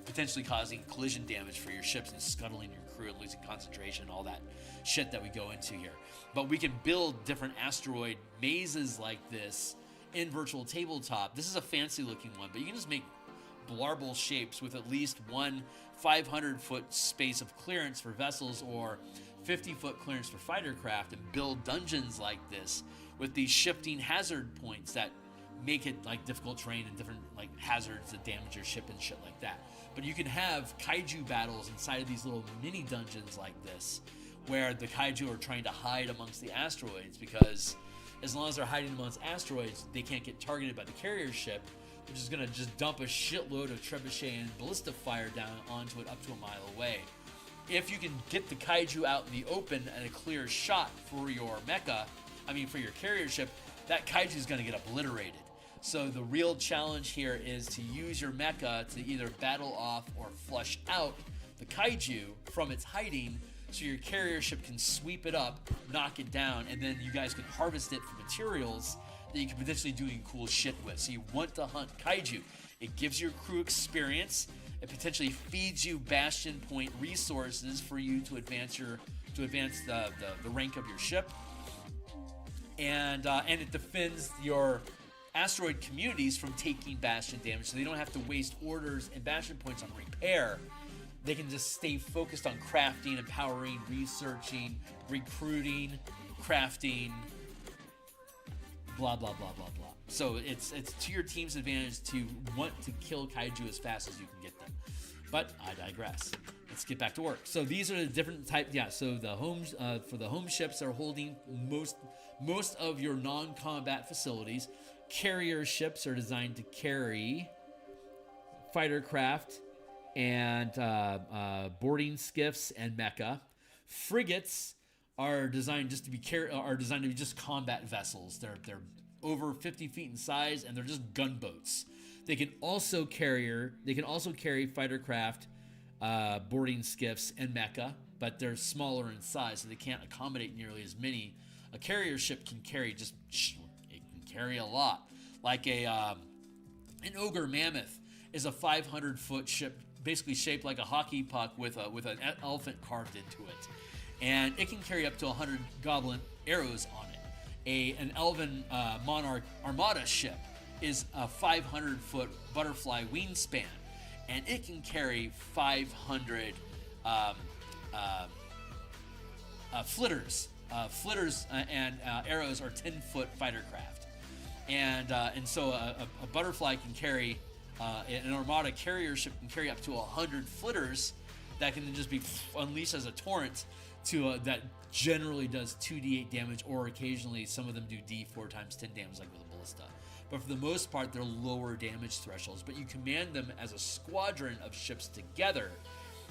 S1: potentially causing collision damage for your ships and scuttling your crew and losing concentration, all that shit that we go into here. But we can build different asteroid mazes like this in Virtual Tabletop. This is a fancy looking one, but you can just make blarble shapes with at least one 500-foot space of clearance for vessels or 50-foot clearance for fighter craft and build dungeons like this with these shifting hazard points that make it like difficult terrain and different like hazards that damage your ship and shit like that. But you can have kaiju battles inside of these little mini dungeons like this where the kaiju are trying to hide amongst the asteroids, because as long as they're hiding amongst asteroids, they can't get targeted by the carrier ship, which is going to just dump a shitload of trebuchet and ballista fire down onto it up to a mile away. If you can get the kaiju out in the open and a clear shot for your for your carrier ship, that kaiju is going to get obliterated. So the real challenge here is to use your mecha to either battle off or flush out the kaiju from its hiding, so your carrier ship can sweep it up, knock it down, and then you guys can harvest it for materials that you can potentially do cool shit with. So you want to hunt kaiju. It gives your crew experience. It potentially feeds you Bastion point resources for you to advance the rank of your ship, and it defends your asteroid communities from taking Bastion damage, so they don't have to waste orders and Bastion points on repair. They can just stay focused on crafting, empowering, researching, recruiting, crafting, blah blah blah blah blah. So it's to your team's advantage to want to kill kaiju as fast as you can get them. But I digress. Let's get back to work. So these are the different type. Yeah. So the homes for the home ships are holding most of your non-combat facilities. Carrier ships are designed to carry fighter craft and boarding skiffs and mecha. Frigates are designed just to be just combat vessels. They're over 50 feet in size, and they're just gunboats. They can also carry fighter craft, boarding skiffs, and mecha, but they're smaller in size, so they can't accommodate nearly as many. A carrier ship can carry it can carry a lot. Like an ogre mammoth is a 500-foot ship, basically shaped like a hockey puck with an elephant carved into it, and it can carry up to 100 goblin arrows on it. An elven monarch armada ship is a 500-foot butterfly wingspan, and it can carry 500 flitters. Flitters and arrows are 10-foot fighter craft, and so a butterfly can carry an armada carrier ship can carry up to 100 flitters that can then just be unleashed as a torrent to that generally does 2d8 damage, or occasionally some of them do d4 times 10 damage, like with a ballista. But for the most part, they're lower damage thresholds. But you command them as a squadron of ships together.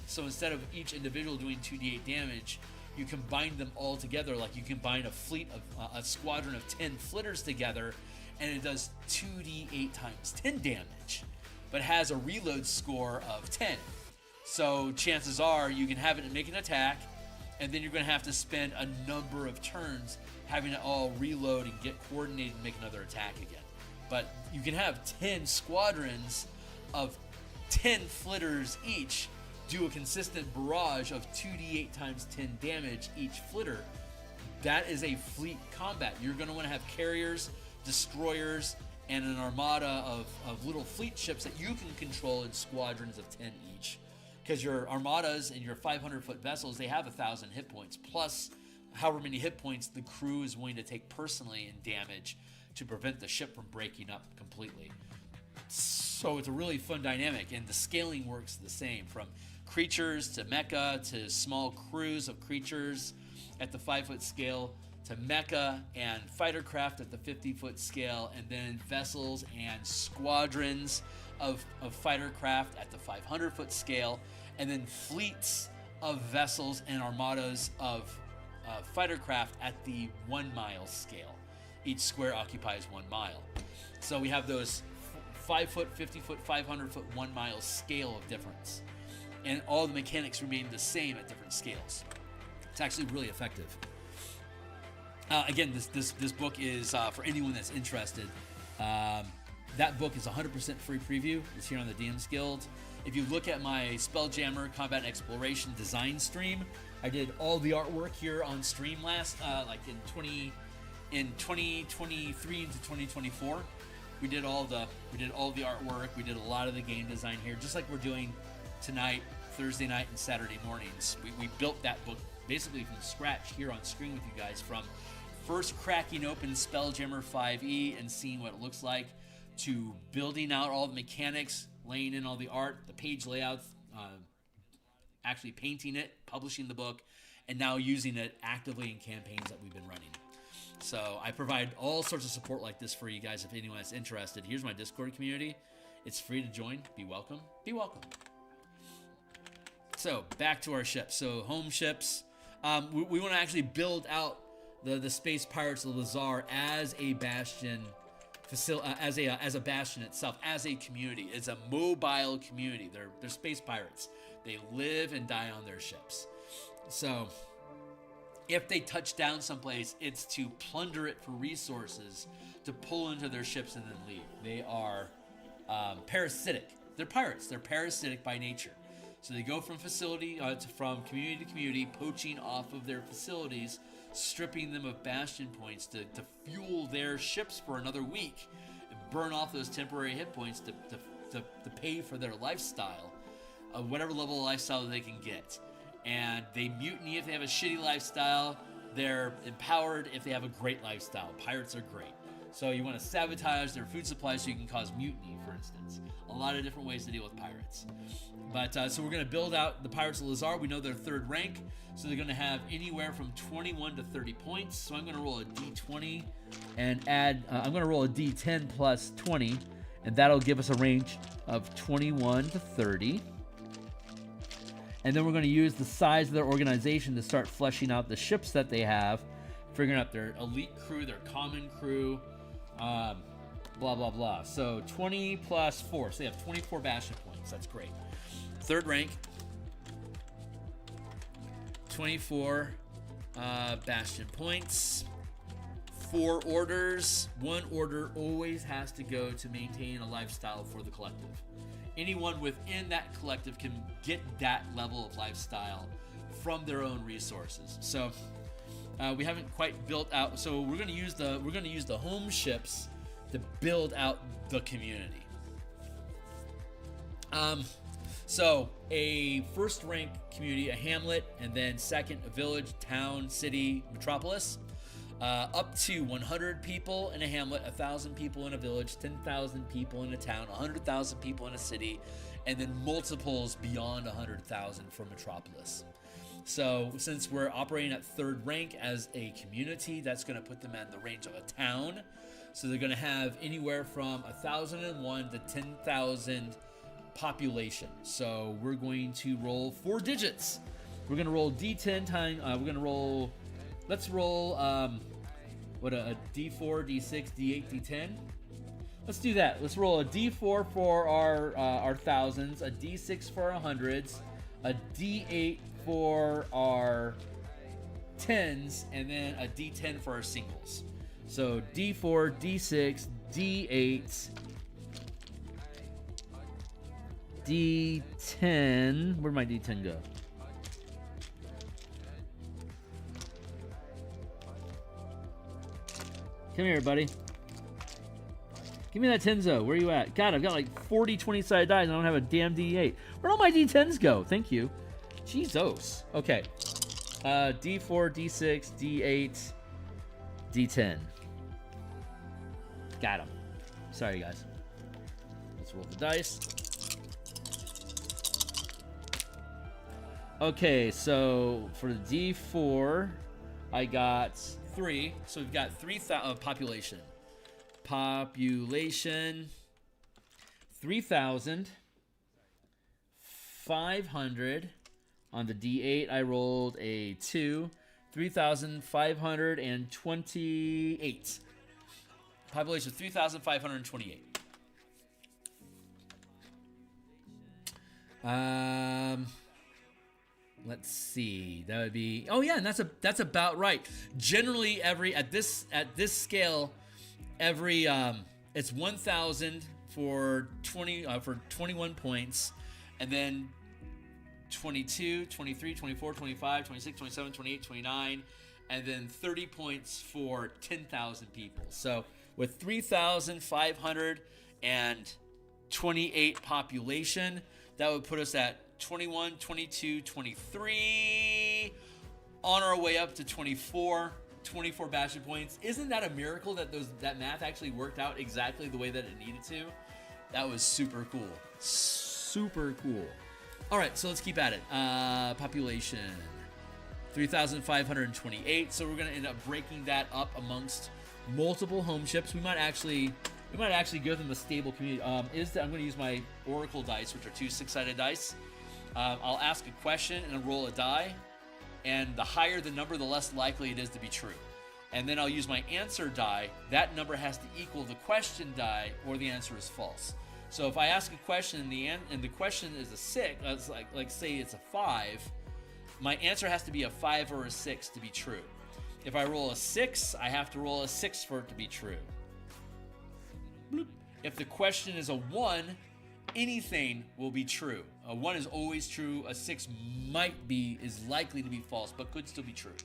S1: So instead of each individual doing 2d8 damage, you combine them all together. Like you combine a squadron of 10 flitters together, and it does 2d8 times 10 damage, but has a reload score of 10. So chances are you can have it make an attack, and then you're going to have to spend a number of turns having it all reload and get coordinated and make another attack again. But you can have 10 squadrons of 10 flitters each do a consistent barrage of 2d8 times 10 damage each flitter. That is a fleet combat. You're going to want to have carriers, destroyers, and an armada of little fleet ships that you can control in squadrons of 10 each. Because your armadas and your 500-foot vessels, they have 1,000 hit points, plus however many hit points the crew is willing to take personally in damage to prevent the ship from breaking up completely. So it's a really fun dynamic, and the scaling works the same, from creatures to mecha to small crews of creatures at the 5-foot scale, to mecha and fighter craft at the 50-foot scale, and then vessels and squadrons of fighter craft at the 500-foot scale, and then fleets of vessels and armadas of fighter craft at the 1 mile scale. Each square occupies 1 mile. So we have those 5-foot, 50-foot, 500-foot, 1 mile scale of difference. And all the mechanics remain the same at different scales. It's actually really effective. Again, this book is for anyone that's interested. That book is 100% free preview. It's here on the DMsGuild. If you look at my Spelljammer Combat and Exploration design stream, I did all the artwork here on stream last, in 2023 into 2024. We did all the artwork. We did a lot of the game design here, just like we're doing tonight, Thursday night, and Saturday mornings. We built that book basically from scratch here on screen with you guys, from first cracking open Spelljammer 5e and seeing what it looks like, to building out all the mechanics, laying in all the art, the page layouts, actually painting it, publishing the book, and now using it actively in campaigns that we've been running. So I provide all sorts of support like this for you guys if anyone is interested. Here's my Discord community. It's free to join. Be welcome. Be welcome. So back to our ships. So home ships. We want to actually build out the Space Pirates of Lazar as a bastion as a bastion itself, as a community. It's a mobile community. They're space pirates. They live and die on their ships. So if they touch down someplace, it's to plunder it for resources, to pull into their ships and then leave. They are parasitic. They're pirates. They're parasitic by nature. So they go from from community to community, poaching off of their facilities, stripping them of bastion points to fuel their ships for another week, and burn off those temporary hit points to pay for their lifestyle, whatever level of lifestyle they can get. And they mutiny if they have a shitty lifestyle. They're empowered if they have a great lifestyle. Pirates are great. So you want to sabotage their food supply so you can cause mutiny, for instance. A lot of different ways to deal with pirates. But so we're going to build out the Pirates of Lazar. We know they're 3rd rank, so they're going to have anywhere from 21 to 30 points. So I'm going to roll a d20 and add, I'm going to roll a d10 plus 20, and that'll give us a range of 21 to 30. And then we're going to use the size of their organization to start fleshing out the ships that they have, figuring out their elite crew, their common crew, blah, blah, blah. So 20 plus 4. So they have 24 Bastion points. That's great. Third rank. 24 Bastion points. 4 orders. 1 order always has to go to maintain a lifestyle for the collective. Anyone within that collective can get that level of lifestyle from their own resources. So we haven't quite built out. So we're going to use the home ships to build out the community. So a first rank community, a hamlet, and then second a village, town, city, metropolis. Up to 100 people in a hamlet, 1,000 people in a village, 10,000 people in a town, 100,000 people in a city, and then multiples beyond 100,000 for metropolis. So since we're operating at third rank as a community, that's going to put them in the range of a town. So they're going to have anywhere from 1,001 to 10,000 population. So we're going to roll 4 digits. We're going to roll D10 times. We're going to roll. Let's roll. What a D4, D6, D8, D10. Let's do that. Let's roll a D4 for our thousands, a D6 for our hundreds, a D8 for our tens, and then a D10 for our singles. So D4, D6, D8, D10. Where'd my D10 go? Come here, buddy. Give me that Tenzo. Where are you at? God, I've got like 40 20-sided dice and I don't have a damn D8. Where'd all my D10s go? Thank you. Jesus. Okay. D4, D6, D8, D10. Got him. Sorry, guys. Let's roll the dice. Okay, so for the D4, I got 3. So we've got 3,000 population. Population 3,500. On the D8, I rolled a 2. 3,528. Population 3,528. Let's see. That would be. Oh yeah, and that's about right. Generally, at this scale, every it's 1,000 for 21 points, and then 22, 23, 24, 25, 26, 27, 28, 29, and then 30 points for 10,000 people. So with 3,528 population, that would put us at 21, 22, 23, on our way up to 24 Bastion points. Isn't that a miracle that that math actually worked out exactly the way that it needed to? That was super cool. Super cool. All right, so let's keep at it. Population 3,528. So we're gonna end up breaking that up amongst multiple home ships. We might actually give them a stable community. I'm gonna use my Oracle dice, which are 2 6-sided dice. I'll ask a question and roll a die, and the higher the number, the less likely it is to be true. And then I'll use my answer die. That number has to equal the question die, or the answer is false. So if I ask a question and the question is a 6, like say it's a 5, my answer has to be a 5 or a 6 to be true. If I roll a 6, I have to roll a 6 for it to be true. Bloop. If the question is a 1, anything will be true. A 1 is always true. A 6 is likely to be false, but could still be true.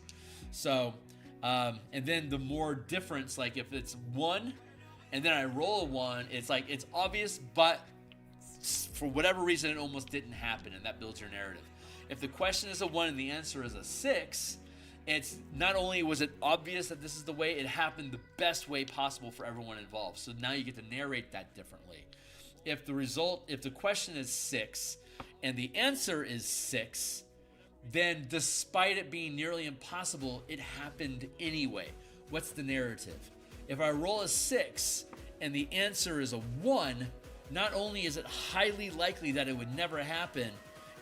S1: So, and then the more difference, like if it's 1, and then I roll a 1, it's like it's obvious, but for whatever reason, it almost didn't happen, and that builds your narrative. If the question is a 1 and the answer is a 6, it's not only was it obvious that this is the way, it happened the best way possible for everyone involved. So now you get to narrate that differently. If the question is 6 and the answer is 6, then despite it being nearly impossible, it happened anyway. What's the narrative? If I roll a 6 and the answer is a 1, not only is it highly likely that it would never happen,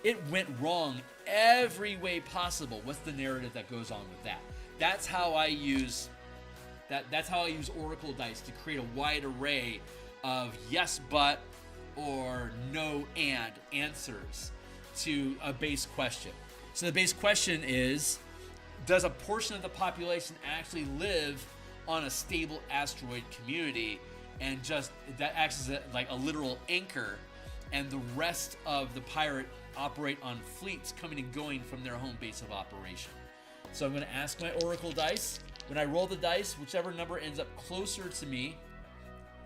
S1: it went wrong every way possible. What's the narrative that goes on with that? That's how I use That's how I use Oracle dice, to create a wide array of yes, but, or no, and answers to a base question. So the base question is, does a portion of the population actually live on a stable asteroid community, and just that acts as like a literal anchor, and the rest of the pirate operate on fleets coming and going from their home base of operation? So I'm going to ask my Oracle dice. When I roll the dice, whichever number ends up closer to me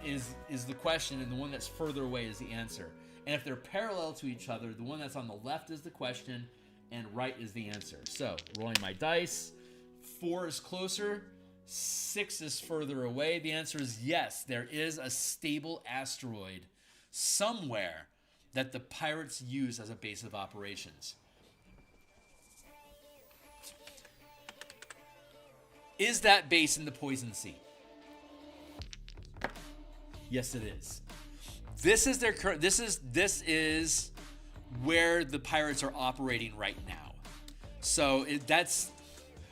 S1: is the question, and the one that's further away is the answer. And if they're parallel to each other, the one that's on the left is the question, and right is the answer. So, rolling my dice. 4 is closer. 6 is further away. The answer is yes. There is a stable asteroid somewhere that the pirates use as a base of operations. Is that base in the Poison Sea? Yes, it is. This is their current. This is where the pirates are operating right now. So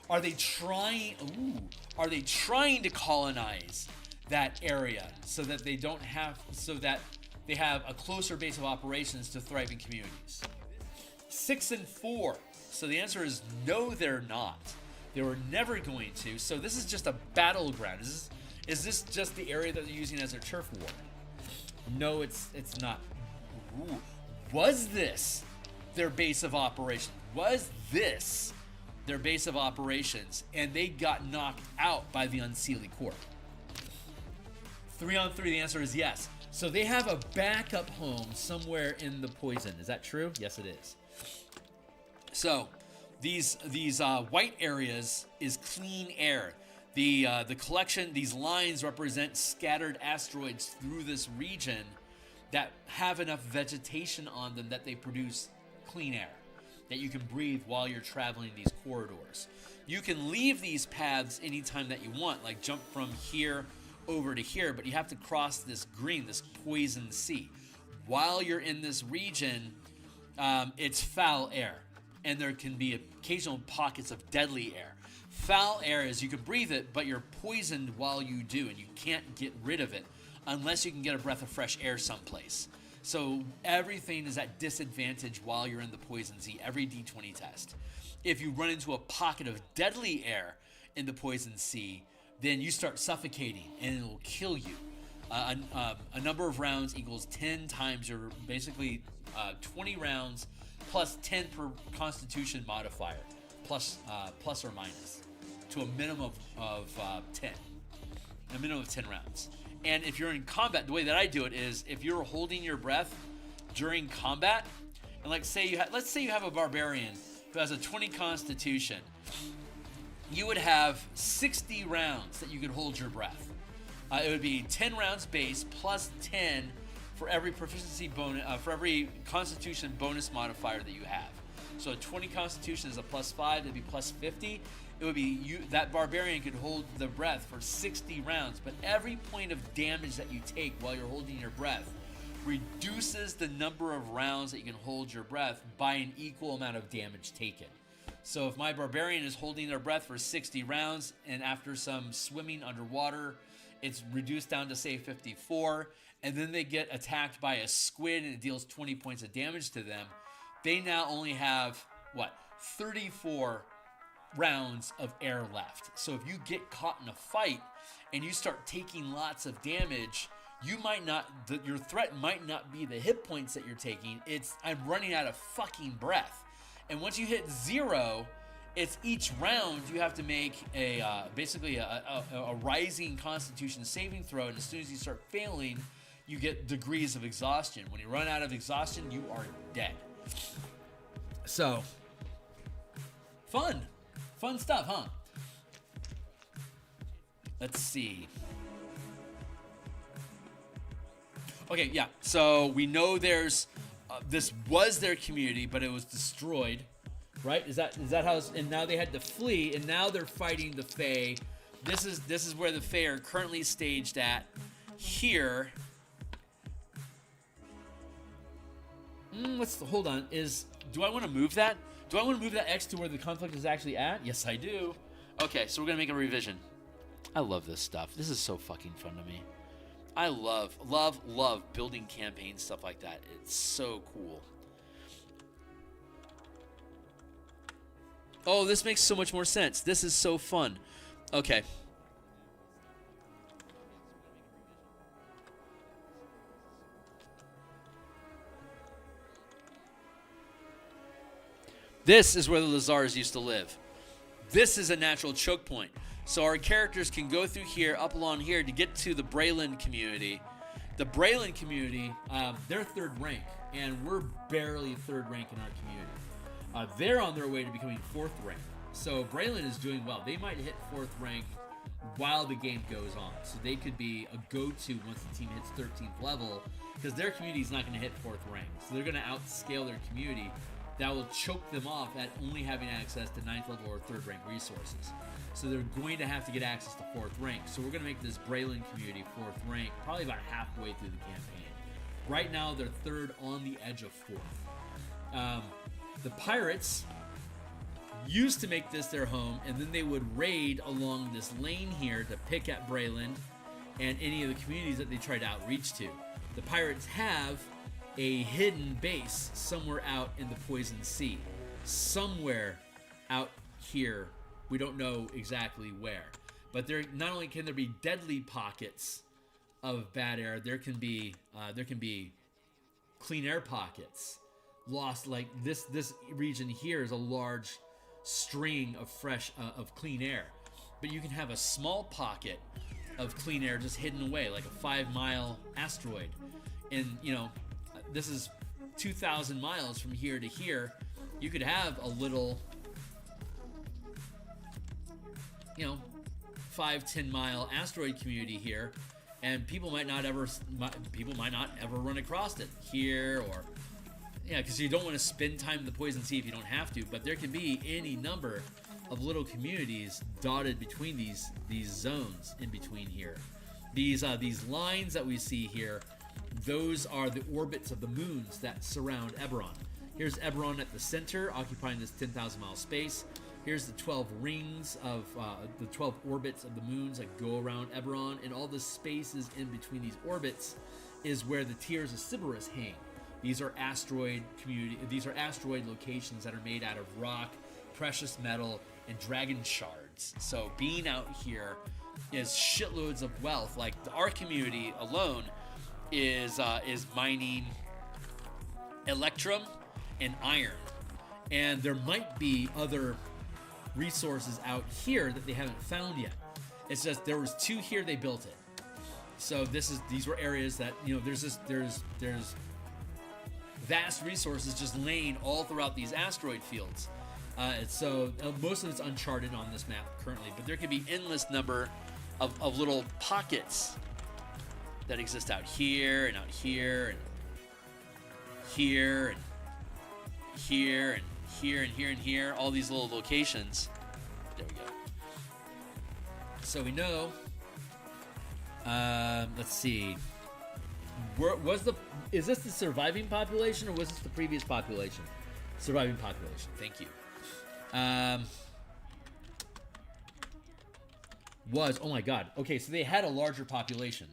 S1: are they trying to colonize that area so that they have a closer base of operations to thriving communities? 6 and 4. So the answer is no, they're not. They were never going to. So this is just a battleground. Is this just the area that they're using as their turf war? No, it's not. Ooh. Was this their base of operations? Was this their base of operations? And they got knocked out by the Unseelie Corp. 3 on 3, the answer is yes. So they have a backup home somewhere in the poison. Is that true? Yes, it is. So these white areas is clean air. The collection, these lines represent scattered asteroids through this region that have enough vegetation on them that they produce clean air that you can breathe while you're traveling these corridors. You can leave these paths anytime that you want, like jump from here over to here, but you have to cross this poison sea. While you're in this region, it's foul air, and there can be occasional pockets of deadly air. Foul air is you can breathe it, but you're poisoned while you do, and you can't get rid of it unless you can get a breath of fresh air someplace. So everything is at disadvantage while you're in the poison sea, every D20 test. If you run into a pocket of deadly air in the poison sea, then you start suffocating, and it'll kill you. A number of rounds equals 10 times your, basically 20 rounds plus 10 per constitution modifier, plus or minus, to a minimum of 10. A minimum of 10 rounds. And if you're in combat, the way that I do it is, if you're holding your breath during combat, and let's say you have a barbarian who has a 20 constitution, you would have 60 rounds that you could hold your breath. It would be 10 rounds base plus 10 for every proficiency bonus, for every constitution bonus modifier that you have. So 20 constitution is a plus 5, it'd be plus 50. It would be that barbarian could hold the breath for 60 rounds, but every point of damage that you take while you're holding your breath reduces the number of rounds that you can hold your breath by an equal amount of damage taken. So if my barbarian is holding their breath for 60 rounds, and after some swimming underwater, it's reduced down to say 54, and then they get attacked by a squid and it deals 20 points of damage to them, they now only have, 34 rounds of air left. So if you get caught in a fight and you start taking lots of damage, your threat might not be the hit points that you're taking, it's I'm running out of fucking breath. And once you hit 0, it's each round you have to make basically a rising constitution saving throw, and as soon as you start failing, you get degrees of exhaustion. When you run out of exhaustion, you are dead. So, fun stuff, huh? Let's see. Okay, yeah, so we know there's this was their community, but it was destroyed, right? Is that how? And now they had to flee, and now they're fighting the Fae. This is where the Fae are currently staged at. Here. Hold on. Do I want to move that? Do I want to move that X to where the conflict is actually at? Yes, I do. Okay, so we're gonna make a revision. I love this stuff. This is so fucking fun to me. I love building campaigns, stuff like that. It's so cool. Oh, this makes so much more sense. This is so fun. Okay. This is where the Lazars used to live. This is a natural choke point. So our characters can go through here, up along here, to get to the Brayland community. The Brayland community, they're third rank, and we're barely third rank in our community. They're on their way to becoming fourth rank. So Brayland is doing well. They might hit fourth rank while the game goes on. So they could be a go-to once the team hits 13th level, because their community is not going to hit fourth rank. So they're going to outscale their community. That will choke them off at only having access to 9th level or 3rd rank resources. So they're going to have to get access to 4th rank. So we're going to make this Brayland community 4th rank, probably about halfway through the campaign. Right now, they're 3rd on the edge of 4th. The pirates used to make this their home, and then they would raid along this lane here to pick at Brayland and any of the communities that they tried to outreach to. The pirates have a hidden base somewhere out in the Poison Sea. Somewhere out here. We don't know exactly where. But there, not only can there be deadly pockets of bad air, there can be clean air pockets. Lost, like this region here is a large string of fresh of clean air. But you can have a small pocket of clean air just hidden away, like a 5-mile asteroid. And, you know, this is 2,000 miles from here to here. You could have a little, you know, 5-10 mile asteroid community here, and people might not ever run across it here, or because you don't want to spend time in the Poison Sea if you don't have to. But there can be any number of little communities dotted between these zones in between here. These lines that we see here, those are the orbits of the moons that surround Eberron. Here's Eberron at the center, occupying this 10,000 mile space. Here's the 12 rings of the 12 orbits of the moons that go around Eberron, and all the spaces in between these orbits is where the Tears of Sybaris hang. These are asteroid locations that are made out of rock, precious metal, and dragon shards. So being out here is shitloads of wealth. Like our community alone is mining electrum and iron, and there might be other resources out here that they haven't found yet. It's just there was 2 here, they built it. So these were areas that, you know, there's vast resources just laying all throughout these asteroid fields. So most of it's uncharted on this map currently, but there could be endless number of little pockets that exist out here and out here and here and here and here and here and here, all these little locations. There we go. So we know, let's see, is this the surviving population, or was this the previous population? Surviving population, thank you. Oh my god, okay, so they had a larger population.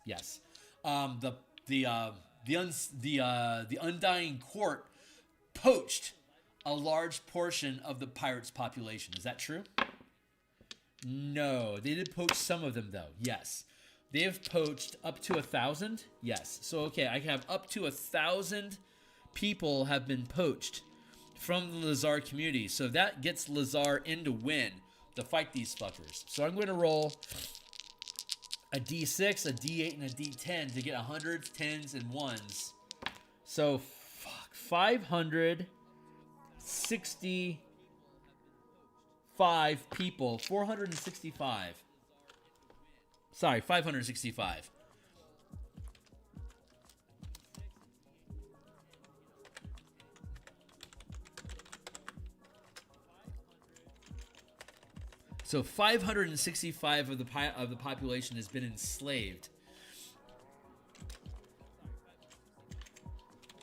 S1: Yes. The Undying Court poached a large portion of the pirates' population. Is that true? No, they did poach some of them, though. Yes. They have poached up to 1,000. Yes. So, okay, I have up to 1,000 people have been poached from the Lazar community. So that gets Lazar into win to fight these fuckers. So I'm going to roll a D6, a D8, and a D10 to get 100s, 10s, and 1s. So, 565 people. 465. Sorry, 565. So 565 of the population has been enslaved.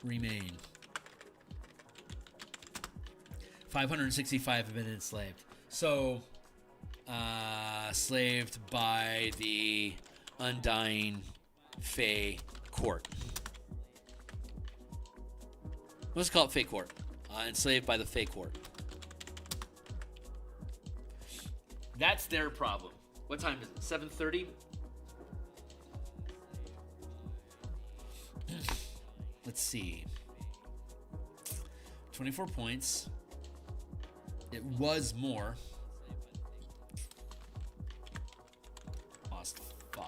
S1: Remain. 565 have been enslaved. So Slaved by the Undying Fey Court. Let's call it Fey Court. Enslaved by the Fey Court. That's their problem. What time is it? 7:30? Let's see. 24 points. It was more. Lost 5.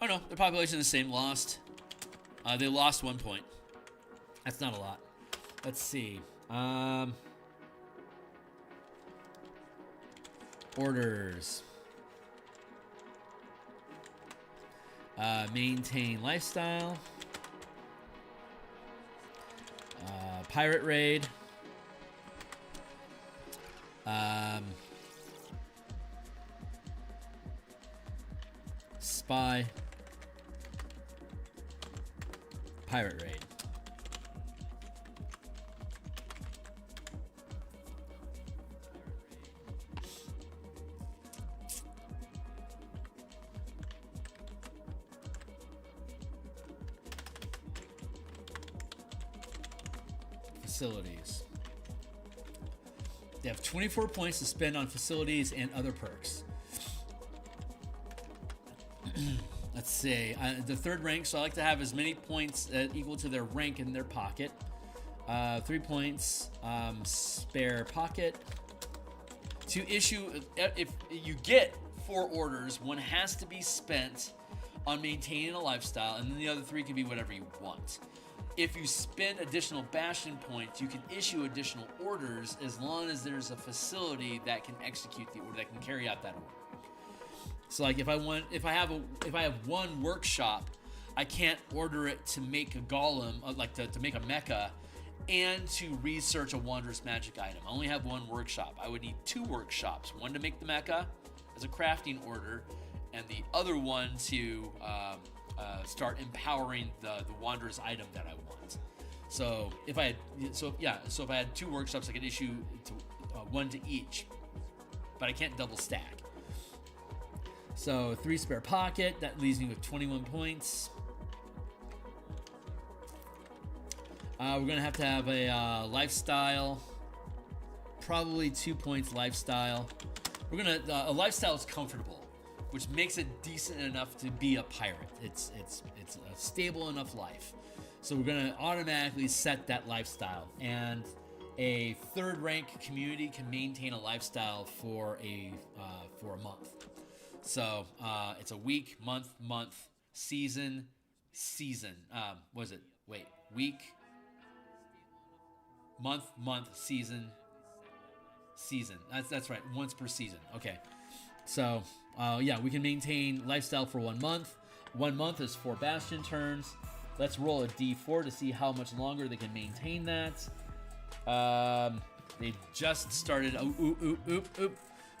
S1: Oh no, their population is the same. Lost. They lost 1 point. That's not a lot. Let's see. Orders. Maintain lifestyle. Pirate raid. Spy. Pirate raid. Facilities. They have 24 points to spend on facilities and other perks. Let's see. The third rank, so I like to have as many points equal to their rank in their pocket. 3 points, spare pocket. To issue, if you get 4 orders, one has to be spent on maintaining a lifestyle, and then the other 3 can be whatever you want. If you spend additional Bastion points, you can issue additional orders as long as there's a facility that can execute the order, that can carry out that order. So, like, if I have one workshop, I can't order it to make a golem, like to make a mecha, and to research a wondrous magic item. I only have one workshop. I would need 2 workshops: one to make the mecha as a crafting order, and the other one to start empowering the wondrous item that I want. So if I had 2 workshops, I could issue one to each, but I can't double stack. So 3 spare pocket, that leaves me with 21 points. We're gonna have to have a lifestyle, probably 2 points lifestyle. A lifestyle is comfortable, which makes it decent enough to be a pirate. It's a stable enough life. So we're gonna automatically set that lifestyle, and a 3rd rank community can maintain a lifestyle for a month. So it's a week, month, season. What is it? Wait, week, month, season. That's right. Once per season. Okay. So we can maintain lifestyle for 1 month. 1 month is 4 Bastion turns. Let's roll a d4 to see how much longer they can maintain that. They just started.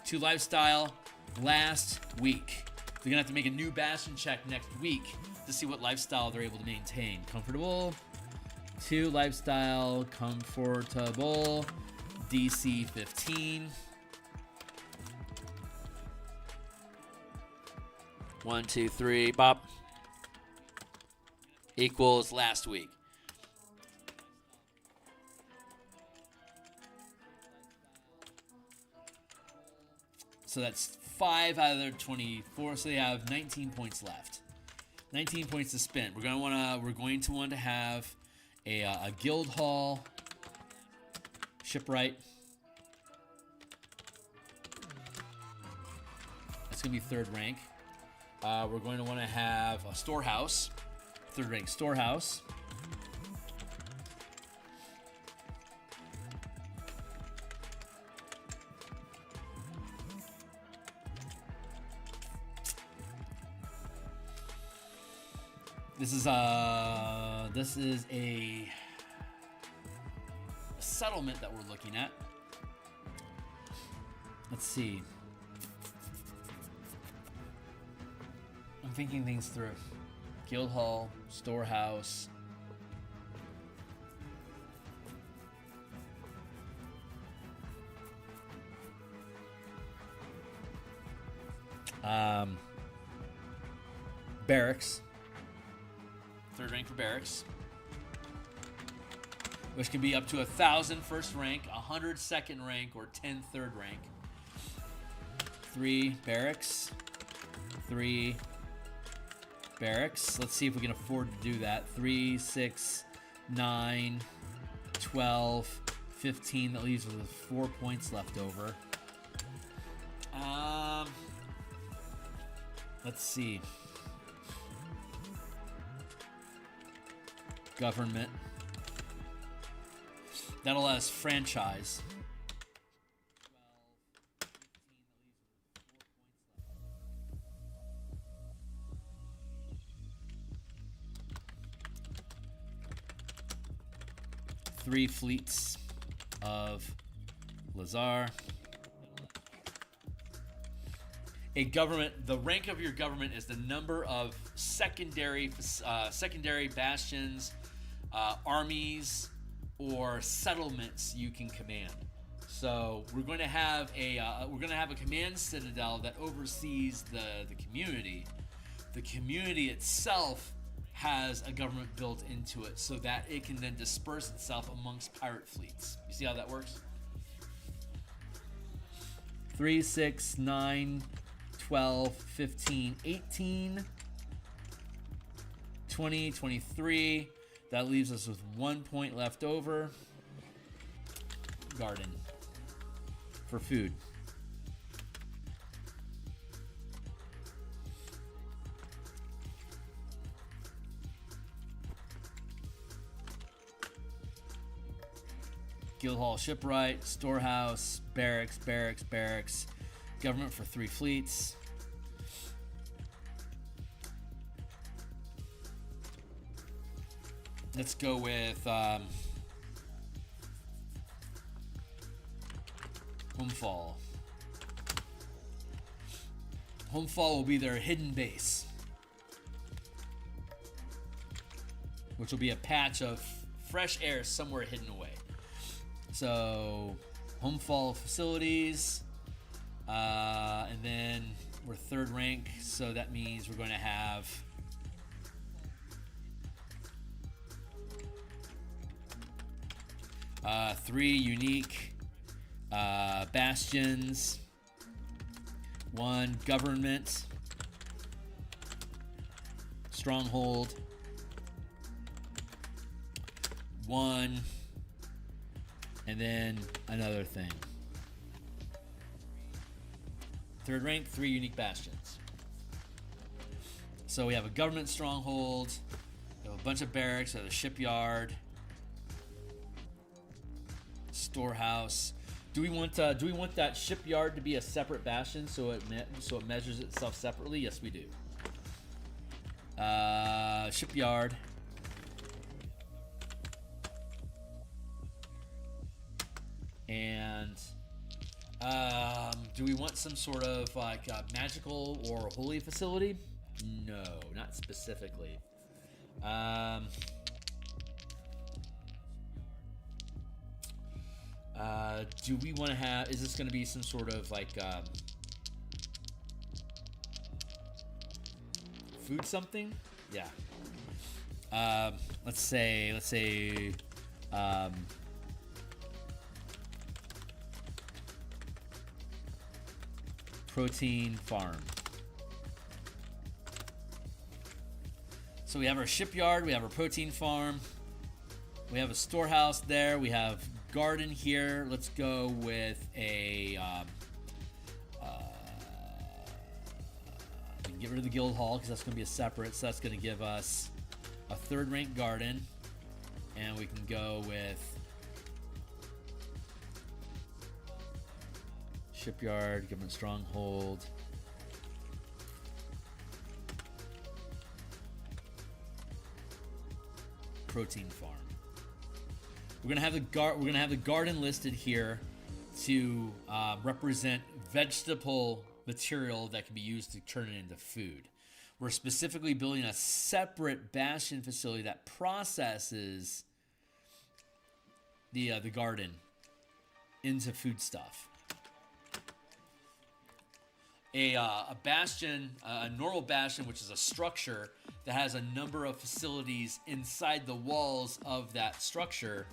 S1: 2 lifestyle last week. They're gonna have to make a new Bastion check next week to see what lifestyle they're able to maintain. Comfortable. 2 lifestyle, comfortable. DC 15. 1, 2, 3, bop. Equals last week. So that's 5 out of their 24. So they have 19 points left. 19 points to spend. We're going to want to have a guild hall, shipwright. That's going to be 3rd rank. We're going to want to have a storehouse, 3rd rank storehouse. This is a settlement that we're looking at. Let's see. I'm thinking things through. Guild hall, storehouse. Barracks. 3rd rank for barracks. Which can be up to 1,000 first rank, 100 second rank, or 10 third rank. 3 barracks. 3 barracks. Let's see if we can afford to do that. 3, 6, 9, 12, 15. That leaves us with 4 points left over. Let's see. Government. That'll let us franchise. 3 fleets of Lazar. A government, the rank of your government is the number of secondary bastions, armies, or settlements you can command. So we're going to have a command citadel that oversees the community. The community itself has a government built into it so that it can then disperse itself amongst pirate fleets. You see how that works? 3, 6, 9, 12, 15, 18, 20, 23. That leaves us with 1 point left over. Garden for food. Guildhall Shipwright, Storehouse, Barracks, Barracks, Barracks. Government for 3 fleets. Let's go with Homefall. Homefall will be their hidden base, which will be a patch of fresh air somewhere hidden away. So, Homefall facilities, and then we're 3rd rank, so that means we're going to have three unique bastions, 1 government stronghold, 1, and then another thing. 3rd rank, 3 unique bastions. So we have a government stronghold, we have a bunch of barracks, we have a shipyard, storehouse. Do we want that shipyard to be a separate bastion so it measures itself separately? Yes, we do. Shipyard. And do we want some sort of like magical or holy facility? No, not specifically. Do we want to have, is this going to be some sort of like food something? Yeah. Let's say protein farm. So we have our shipyard, we have our protein farm, we have a storehouse there, we have garden here. Let's go with a we can get rid of the guild hall because that's going to be a separate, so that's going to give us a 3rd rank garden, and we can go with shipyard, government stronghold, protein farm. We're gonna have the garden listed here to represent vegetable material that can be used to turn it into food. We're specifically building a separate bastion facility that processes the garden into food stuff. a bastion, a normal bastion, which is a structure that has a number of facilities inside the walls of that structure.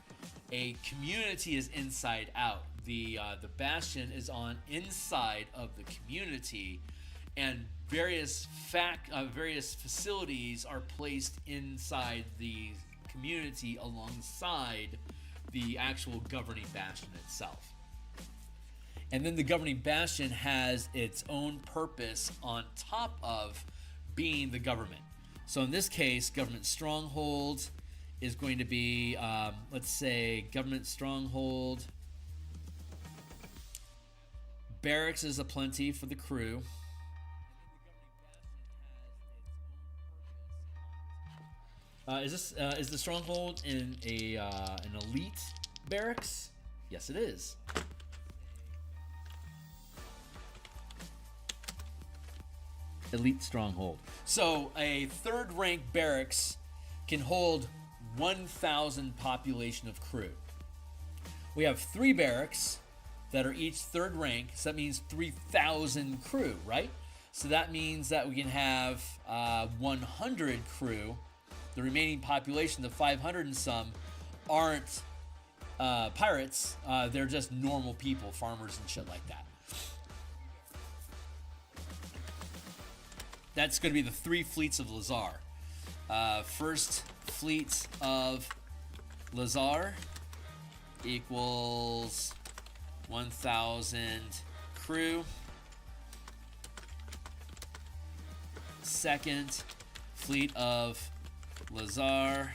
S1: A community is inside out. The bastion is on inside of the community, and various facilities are placed inside the community alongside the actual governing bastion itself. And then the governing bastion has its own purpose on top of being the government. So in this case, government stronghold is going to be, let's say, government stronghold. Barracks is aplenty for the crew. Is the stronghold in an elite barracks? Yes, it is. Elite stronghold. So a third rank barracks can hold 1,000 population of crew. We have 3 barracks that are each third rank, so that means 3,000 crew, right? So that means that we can have 100 crew. The remaining population, the 500 and some, aren't pirates. They're just normal people, farmers and shit like that. That's going to be the 3 fleets of Lazar. First fleet of Lazar equals 1,000 crew. Second fleet of Lazar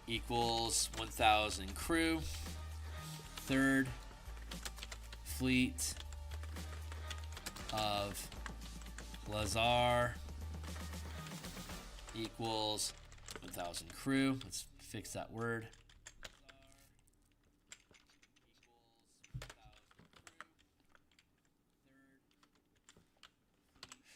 S1: equals 1,000 crew. Third fleet of Lazar equals 1,000 crew. Let's fix that word.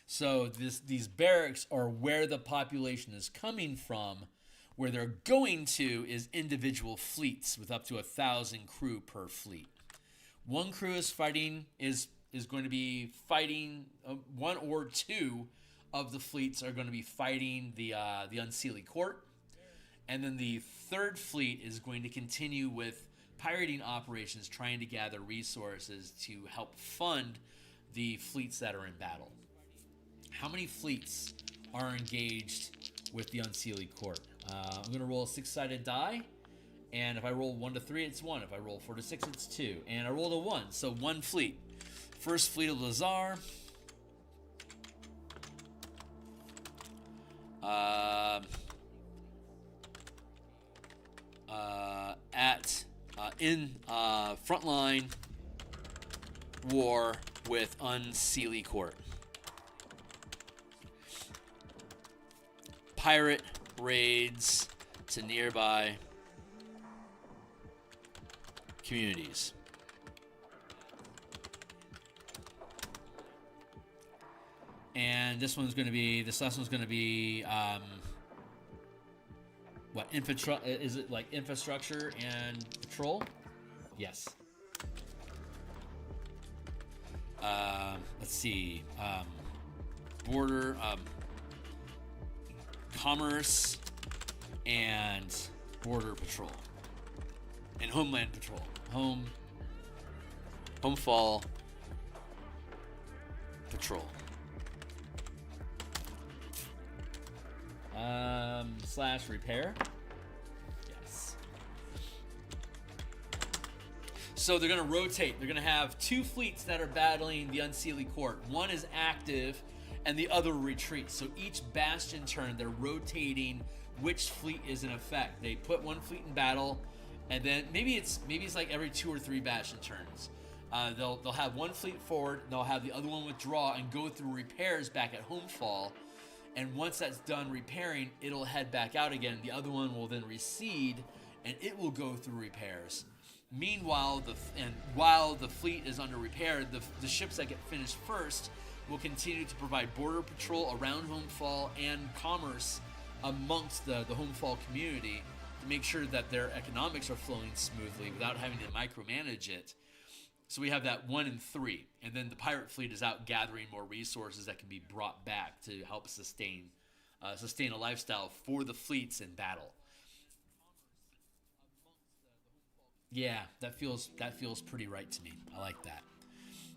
S1: So these barracks are where the population is coming from. Where they're going to is individual fleets with up to 1,000 crew per fleet. One crew is fighting is going to be fighting. 1 or 2 of the fleets are going to be fighting the Unseelie Court, and then the third fleet is going to continue with pirating operations, trying to gather resources to help fund the fleets that are in battle. How many fleets are engaged with the Unseelie Court? I'm going to roll a 6-sided die, and if I roll 1 to 3, it's 1. If I roll 4 to 6, it's 2. And I rolled a 1, so 1 fleet. First fleet of Lazar. In frontline war with Unseelie Court. Pirate raids to nearby communities. And this last one's going to be, what, is it like infrastructure and patrol? Yes. Let's see, border, commerce and border patrol and homeland patrol. Homefall patrol. Slash repair. Yes. So they're going to rotate. They're going to have 2 fleets that are battling the Unseelie Court. One is active and the other retreats. So each bastion turn, they're rotating which fleet is in effect. They put 1 fleet in battle, and then maybe it's like every 2 or 3 bastion turns. They'll have 1 fleet forward, they'll have the other one withdraw and go through repairs back at Homefall. And once that's done repairing, it'll head back out again. The other one will then recede, and it will go through repairs. Meanwhile, while the fleet is under repair, the ships that get finished first will continue to provide border patrol around Homefall and commerce amongst the Homefall community to make sure that their economics are flowing smoothly without having to micromanage it. So we have that 1 and 3, and then the pirate fleet is out gathering more resources that can be brought back to help sustain a lifestyle for the fleets in battle. Yeah, that feels pretty right to me. I like that.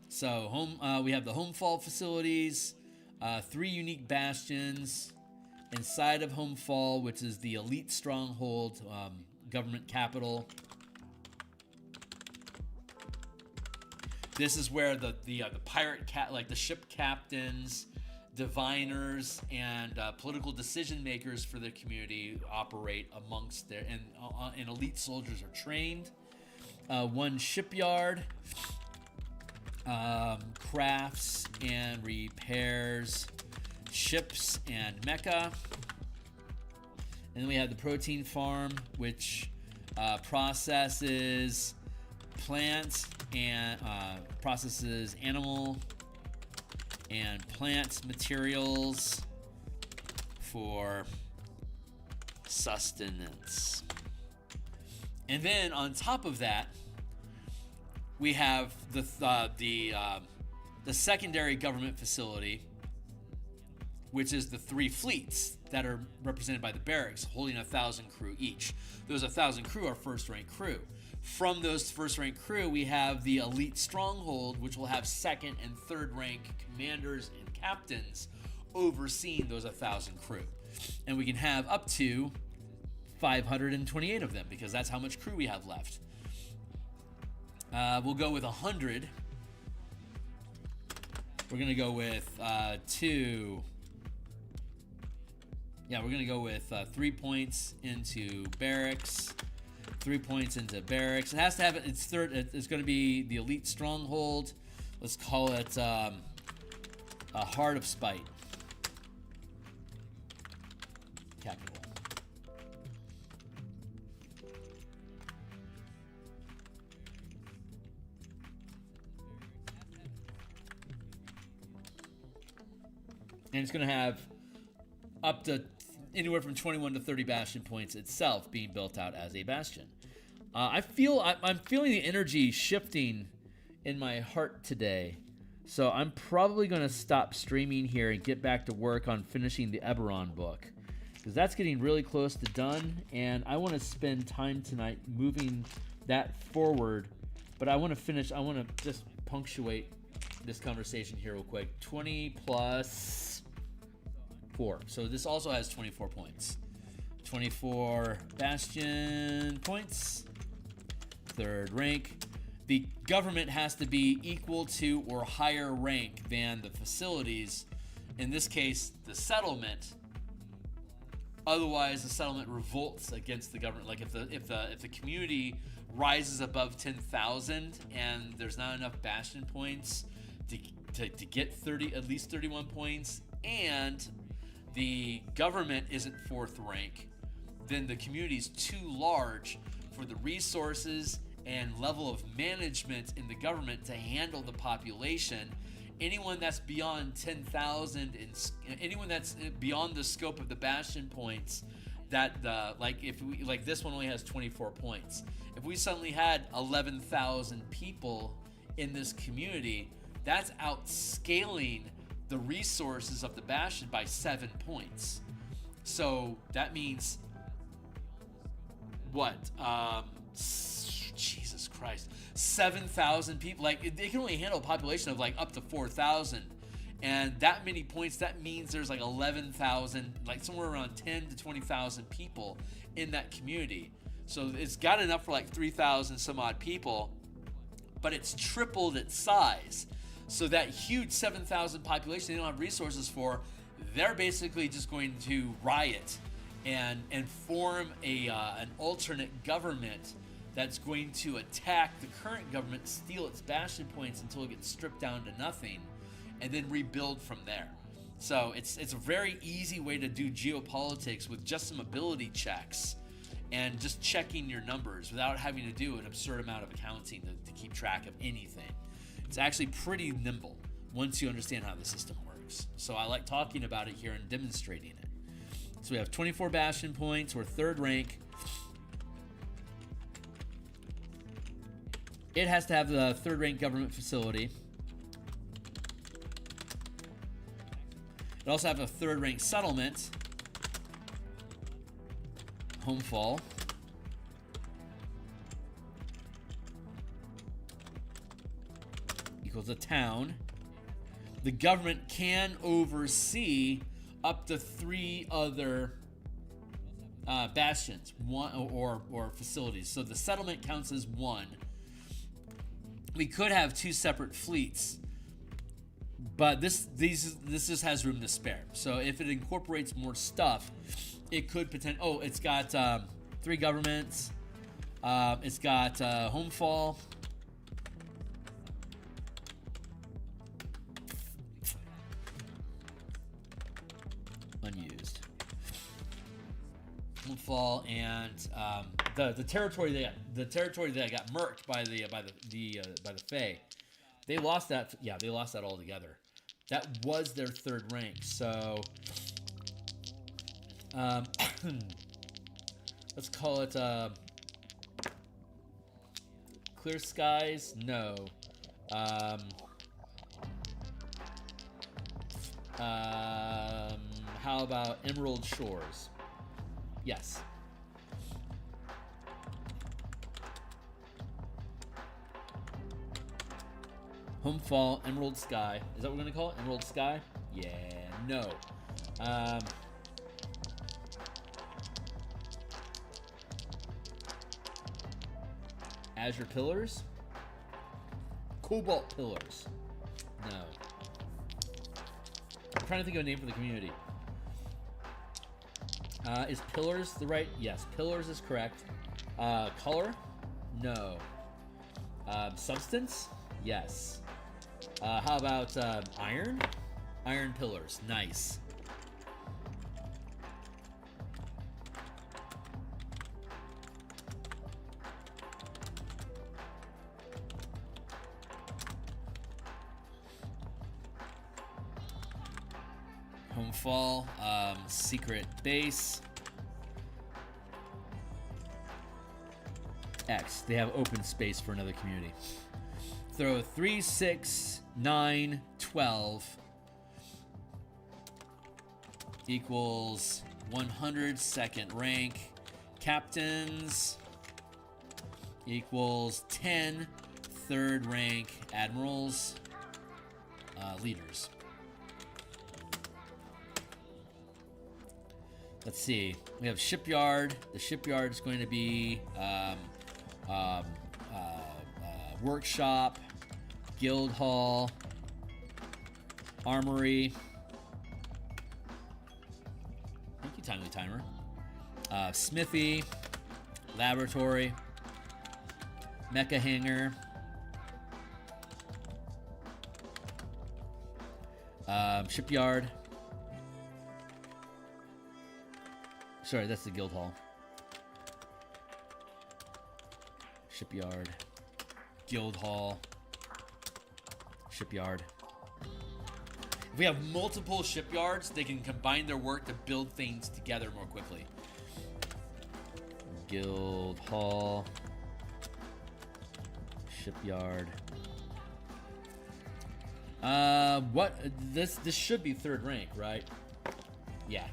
S1: So we have the Homefall facilities, 3 unique bastions inside of Homefall, which is the elite stronghold, government capital. This is where the pirate like the ship captains, diviners, and political decision makers for the community operate amongst their and elite soldiers are trained. 1 shipyard, crafts and repairs ships and mecha. And then we have the protein farm, which processes plants and processes animal and plant materials for sustenance. And then on top of that, we have the secondary government facility, which is the 3 fleets that are represented by the barracks, holding 1,000 crew each. Those 1,000 crew are first-rank crew. From those first-rank crew, we have the elite stronghold, which will have second and third-rank commanders and captains overseeing those 1,000 crew. And we can have up to 528 of them, because that's how much crew we have left. We'll go with 100. We're going to go with 2. Yeah, we're going to go with 3 points into barracks. 3 points into barracks. It has to have it. It's third. It's going to be the elite stronghold. Let's call it a Heart of Spite. Capital. And it's going to have up to anywhere from 21 to 30 bastion points itself being built out as a bastion. I'm feeling the energy shifting in my heart today. So I'm probably going to stop streaming here and get back to work on finishing the Eberron book, because that's getting really close to done, and I want to spend time tonight moving that forward. But I want to just punctuate this conversation here real quick. 20 plus 4. So this also has 24 points. 24 bastion points. Third rank. The government has to be equal to or higher rank than the facilities. In this case, the settlement. Otherwise, the settlement revolts against the government. Like if the community rises above 10,000 and there's not enough bastion points to get at least 31 points, and the government isn't 4th rank, then the community is too large for the resources and level of management in the government to handle the population. Anyone that's beyond 10,000 and anyone that's beyond the scope of the bastion points, that like this one only has 24 points. If we suddenly had 11,000 people in this community, that's outscaling the resources of the bastion by 7 points. So that means what? Jesus Christ, 7,000 people. Like they can only handle a population of like up to 4,000, and that many points. That means there's like 11,000, like somewhere around 10 to 20,000 people in that community. So it's got enough for like 3,000 some odd people, but it's tripled its size. So that huge 7,000 population they don't have resources for, they're basically just going to riot and form an alternate government that's going to attack the current government, steal its bastion points until it gets stripped down to nothing, and then rebuild from there. So it's a very easy way to do geopolitics with just some ability checks and just checking your numbers without having to do an absurd amount of accounting to keep track of anything. It's actually pretty nimble once you understand how the system works. So I like talking about it here and demonstrating it. So we have 24 bastion points. We're 3rd rank. It has to have the 3rd rank government facility. It also have a 3rd rank settlement. Homefall. Equals a town. The government can oversee up to 3 other bastions, one or facilities. So the settlement counts as 1. We could have 2 separate fleets, but this just has room to spare. So if it incorporates more stuff, it could potentially. Oh, it's got 3 governments. It's got Homefall. Unused. Homefall and the territory that got murked by the Fae. They lost that. Yeah, they lost that altogether. That was their 3rd rank. So let's call it Clear Skies. No. How about Emerald Shores? Yes. Homefall, Emerald Sky. Is that what we're going to call it? Emerald Sky? Yeah, no. Azure Pillars? Cobalt Pillars? No. I'm trying to think of a name for the community. Is Pillars the right? Yes, Pillars is correct. Color? No. Substance? Yes. How about Iron? Iron Pillars. Nice. Homefall, Secret Base. X. They have open space for another community. Throw 3, 6, 9, 12 equals 100 2nd rank. Captains equals 10 3rd rank admirals. Leaders. Let's see. We have Shipyard. The Shipyard is going to be Workshop, Guild Hall, Armory. Thank you, Timely Timer. Smithy, Laboratory, Mecha Hangar, Shipyard. Sorry, that's the Guild Hall. Shipyard. Guild Hall. Shipyard. If we have multiple shipyards, they can combine their work to build things together more quickly. Guild Hall. Shipyard. What? This should be 3rd rank, right? Yeah.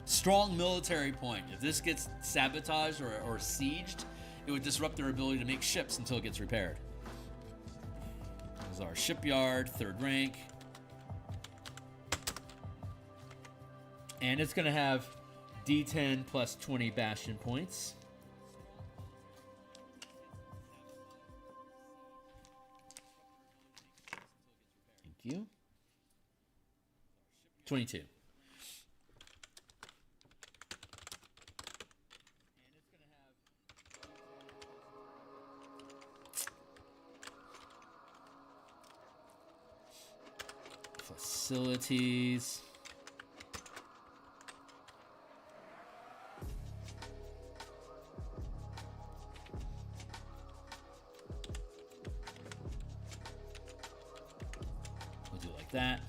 S1: Strong military point. If this gets sabotaged or sieged, it would disrupt their ability to make ships until it gets repaired. This is our Shipyard, 3rd rank. And it's going to have D10 plus 20 Bastion points. Thank you. 22. Facilities. We'll do like that.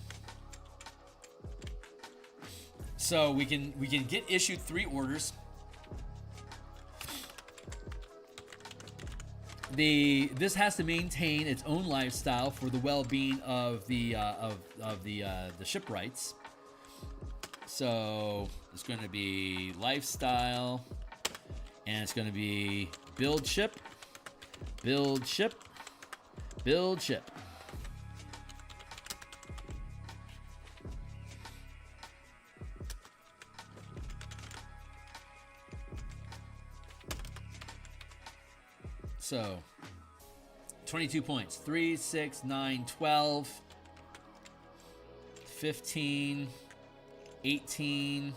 S1: So we can get issued 3 orders. This has to maintain its own lifestyle for the well-being of the shipwrights. So it's going to be lifestyle, and it's going to be build ship, build ship, build ship. So 22 points. 3, 6, 9, 12, 15, 18,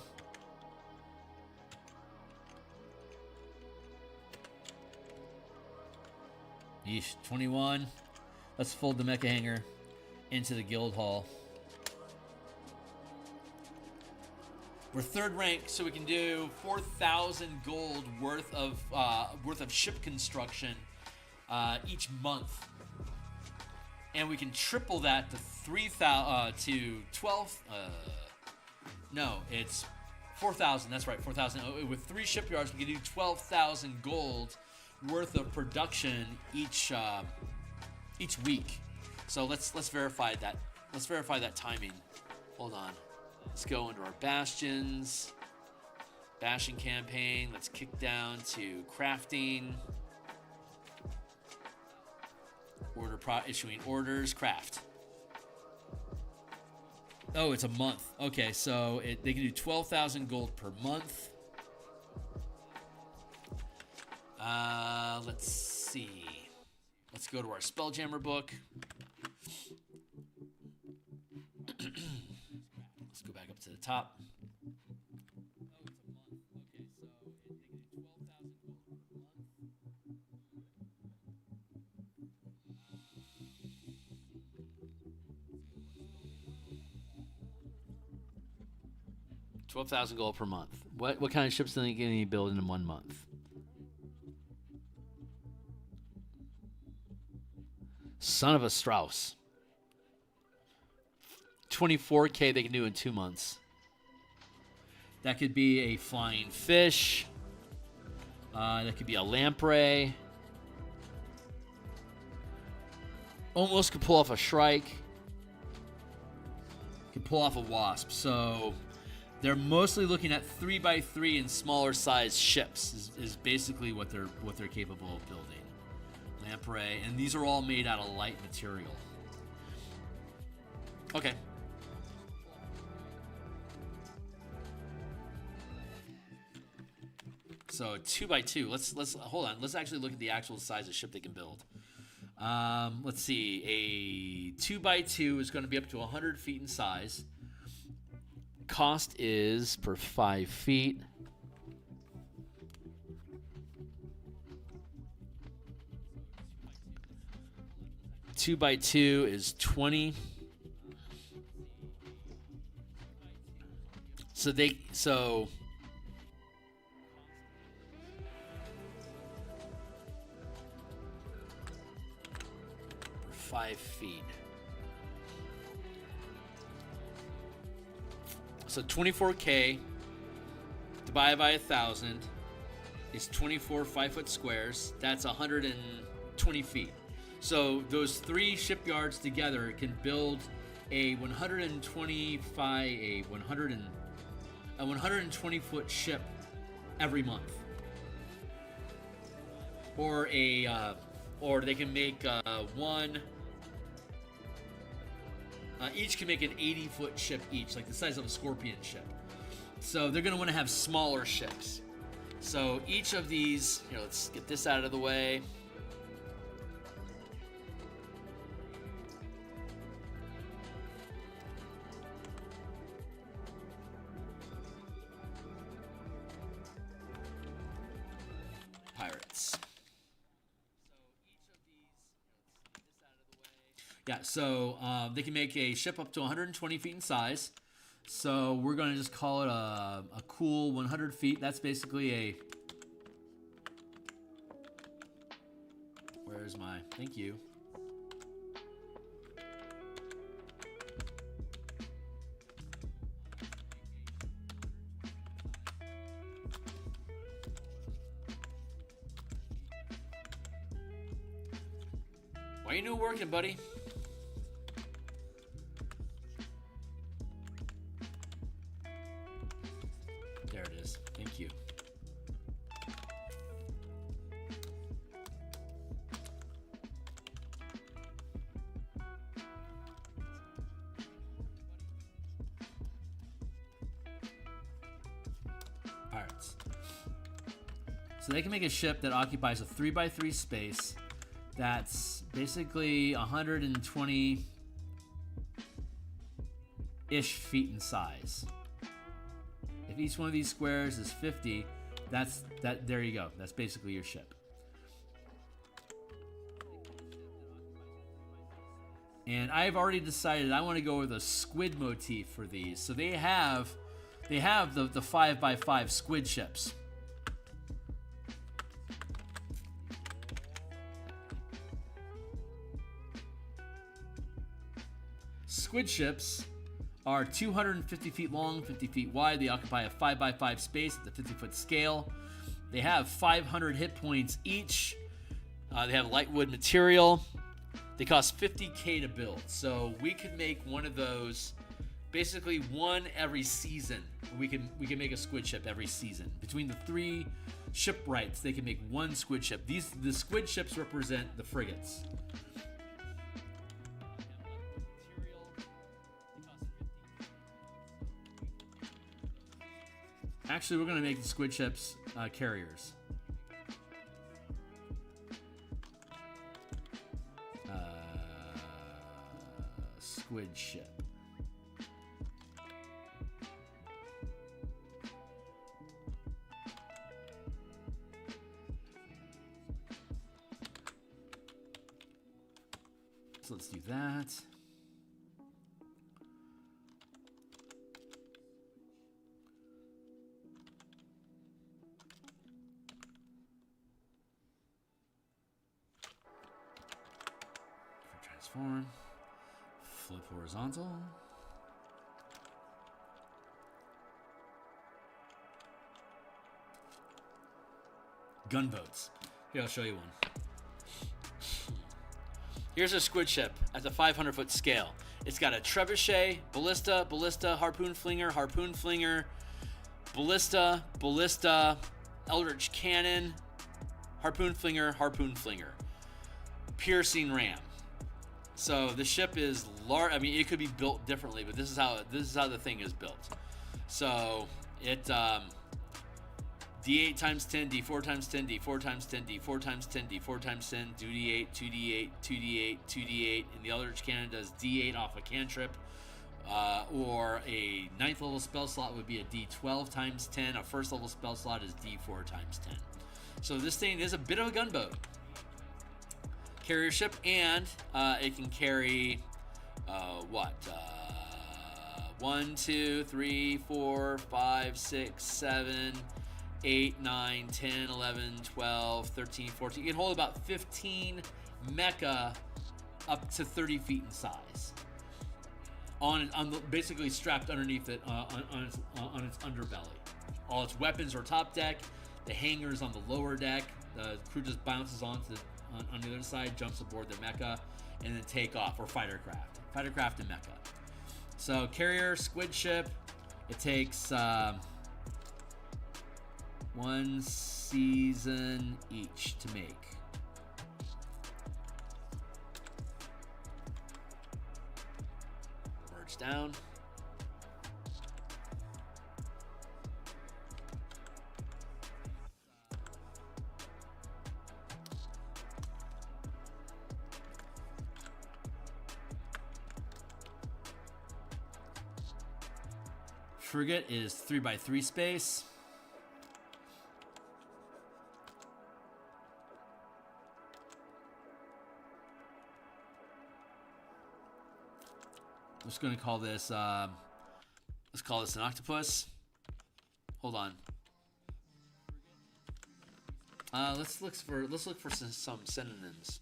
S1: 21. Let's fold the mecha hanger into the guild hall. We're 3rd rank, so we can do 4,000 gold worth of ship construction each month, and we can triple that to 3,000 to 12. No, it's 4,000. That's right, 4,000. With 3 shipyards, we can do 12,000 gold worth of production each week. So let's verify that. Let's verify that timing. Hold on. Let's go into our bastions. Bastion campaign. Let's kick down to crafting. Issuing orders. Craft. Oh, it's a month. Okay, so they can do 12,000 gold per month. Let's see. Let's go to our Spelljammer book. Let's go back up to the top. $12,000 gold per month. What kind of ships do they get any build in 1 month? Son of a Strauss. 24K they can do in 2 months. That could be a flying fish. That could be a lamprey. Almost could pull off a shrike. Could pull off a wasp. So they're mostly looking at 3x3 and smaller sized ships is basically what they're capable of building. Lamprey, and these are all made out of light material. Okay. So 2x2. Let's hold on. Let's actually look at the actual size of ship they can build. Let's see. A 2x2 is going to be up to 100 feet in size. Cost is per 5 feet. Two by two is 20. So for 5 feet. So 24K divided by 1,000 is 24 5-foot squares. That's 120 feet. So those 3 shipyards together can build a 120 foot ship every month, or they can make one. Each can make an 80-foot ship each, like the size of a scorpion ship. So they're going to want to have smaller ships. So each of these, here, let's get this out of the way. Pirates. Yeah, so they can make a ship up to 120 feet in size. So we're going to just call it a cool 100 feet. That's basically a... Where's my... Thank you. Why you new working, buddy? There it is. Thank you. All right. So they can make a ship that occupies a 3x3 space that's basically 120-ish feet in size. If each one of these squares is 50, there you go. That's basically your ship. And I've already decided I want to go with a squid motif for these. So they have the 5x5 squid ships. Squid ships are 250 feet long, 50 feet wide. They occupy a 5x5 space at the 50-foot scale. They have 500 hit points each. They have light wood material. They cost 50K to build. So we could make one of those, basically one every season. We can make a squid ship every season. Between the 3 shipwrights, they can make one squid ship. The squid ships represent the frigates. Actually, we're going to make the squid ships carriers. Squid ship. So let's do that. Transform. Flip horizontal. Gunboats. Here, I'll show you one. Here's a squid ship at the 500-foot scale. It's got a trebuchet, ballista, ballista, harpoon flinger, ballista, eldritch cannon, harpoon flinger, piercing ram. So the ship is large. I mean, it could be built differently, but this is how the thing is built. So it D8 times 10, D4 times 10, D4 times 10, D4 times 10, D4 times 10, 2D8, 2D8, 2D8, 2D8, and the Eldritch Cannon does D8 off a cantrip. Or a 9th level spell slot would be a D12 times 10. A 1st level spell slot is D4 times 10. So this thing is a bit of a gunboat. Carrier ship, and it can carry 1, 2, 3, 4, 5, 6, 7, 8, 9, 10, 11, 12, 13, 14. You can hold about 15 mecha up to 30 feet in size. Basically strapped underneath it on its underbelly. All its weapons are top deck. The hangar's on the lower deck. The crew just bounces on the other side, jumps aboard the mecha, and then take off, or fighter craft and mecha. So carrier, squid ship, it takes 1 season each to make. Merge down. Frigate is 3x3 space. I'm just going to call this, let's call this an octopus. Hold on. Let's look for some synonyms.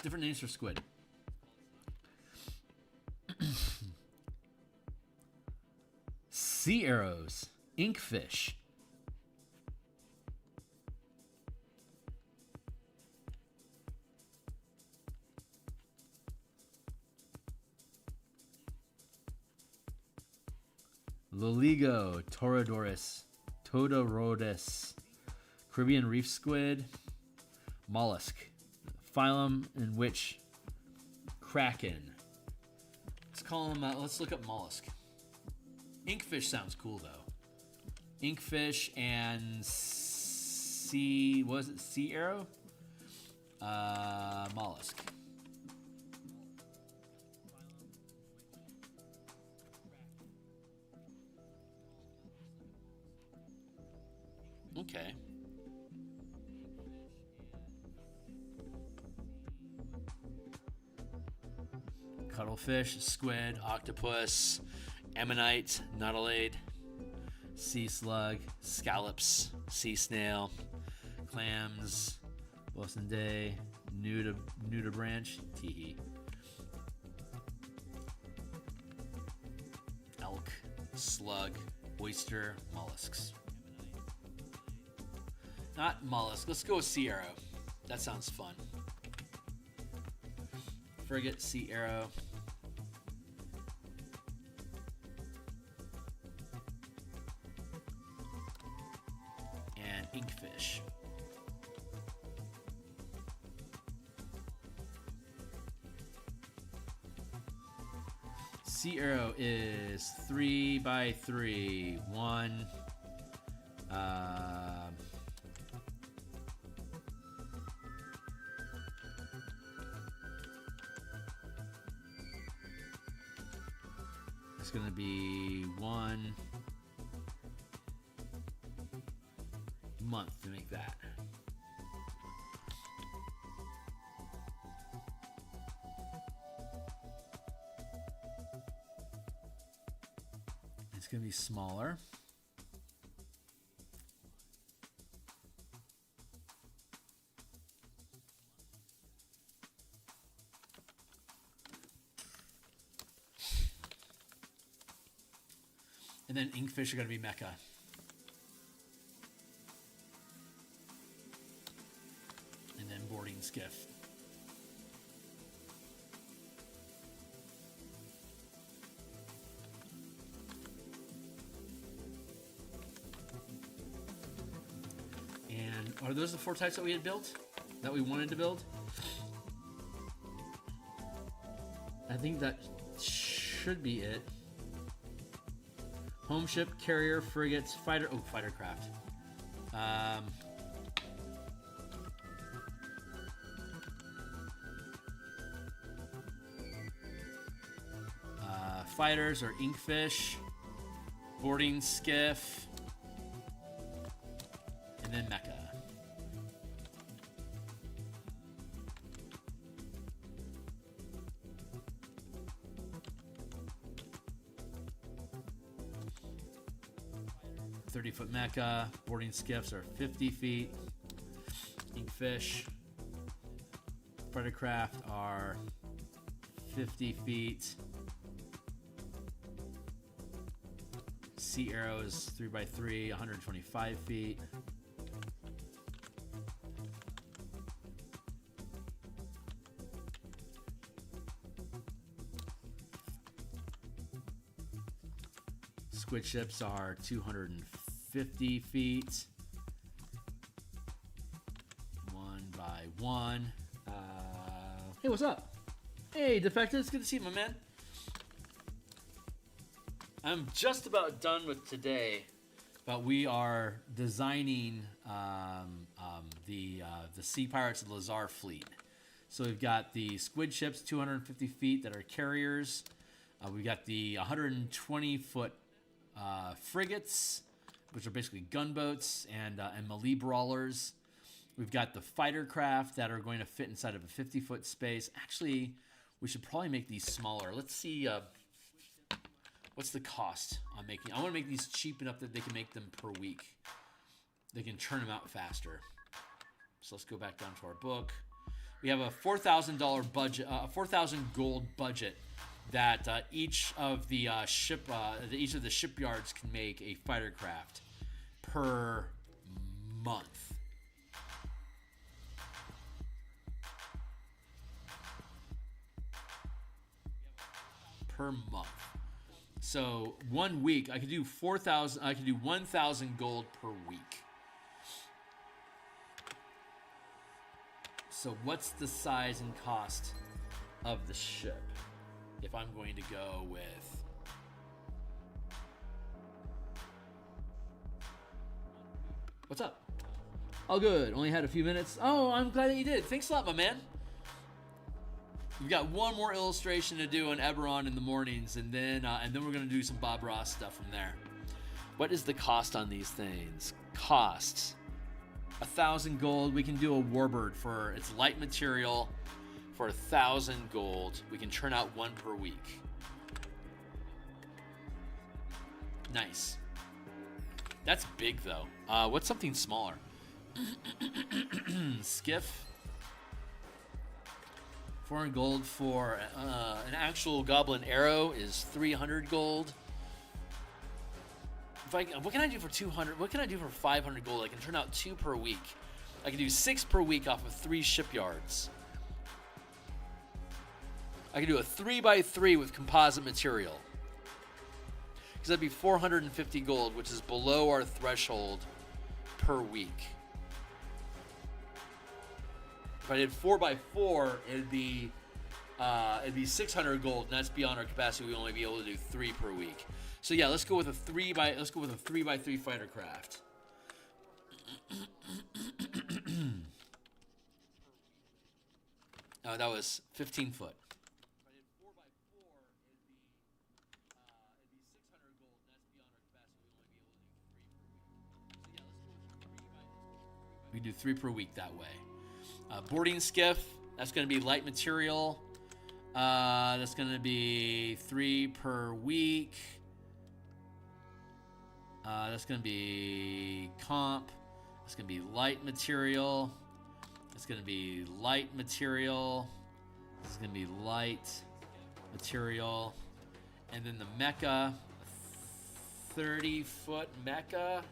S1: Different names for squid. Sea arrows. Inkfish. Loligo, Todorodes, Caribbean reef squid, mollusk, phylum in which kraken. Let's call him. Let's look up mollusk. Inkfish sounds cool though. Inkfish and sea. Was it sea arrow? Mollusk. Okay. Cuttlefish, squid, octopus, ammonite, nautilade, sea slug, scallops, sea snail, clams, Wilson Day, nudibranch, teehee, elk, slug, oyster, mollusks. Not mollusk. Let's go with sea arrow. That sounds fun. Frigate, sea arrow. And inkfish. Sea arrow is 3x3. 1. It's going to be 1 month to make that. It's going to be smaller. And then inkfish are going to be mecha. And then boarding skiff. And are those the 4 types that we had built? That we wanted to build? I think that should be it. Home ship, carrier, frigates, fighter. Oh, fighter craft. Fighters are inkfish, boarding skiff, and then mecha. .30-foot mecha. Boarding skiffs are 50 feet. Inkfish. Fightercraft are 50 feet. Sea arrows 3x3, 125 feet. Squid ships are 250 feet. 1x1. Hey, what's up? Hey, Defective, it's good to see you, my man. I'm just about done with today, but we are designing the Sea Pirates of Lazar fleet. So we've got the squid ships, 250 feet, that are carriers. We've got the 120-foot frigates, which are basically gunboats, and melee brawlers. We've got the fighter craft that are going to fit inside of a 50-foot space. Actually, we should probably make these smaller. Let's see what's the cost on making. I want to make these cheap enough that they can make them per week. They can churn them out faster. So let's go back down to our book. We have a $4,000 budget, 4,000 gold budget that each of the shipyards can make a fighter craft per month. Per month. So 1 week I could do 4,000. I could do 1,000 gold per week. So what's the size and cost of the ship if I'm going to go with what's up? Oh, good. Only had a few minutes. Oh, I'm glad that you did. Thanks a lot, my man. We've got one more illustration to do on Eberron in the mornings, and then we're going to do some Bob Ross stuff from there. What is the cost on these things? Costs 1,000 gold. We can do a warbird for its light material for 1,000 gold. We can churn out one per week. Nice. That's big though. What's something smaller? Skiff. 400 gold for an actual goblin arrow is 300 gold. What can I do for 200? What can I do for 500 gold? I can turn out 2 per week. I can do 6 per week off of 3 shipyards. I can do a 3x3 with composite material. Because that'd be 450 gold, which is below our threshold per week. If I did 4x4, it'd be 600 gold, and that's beyond our capacity. We only be able to do 3 per week. So yeah, let's go with a 3x3 fighter craft. Oh, that was 15 foot. We do 3 per week that way. Boarding skiff, that's going to be light material. That's going to be 3 per week. That's going to be comp. That's going to be light material. That's going to be light material. This is going to be light material. And then the mecha, 30-foot mecha.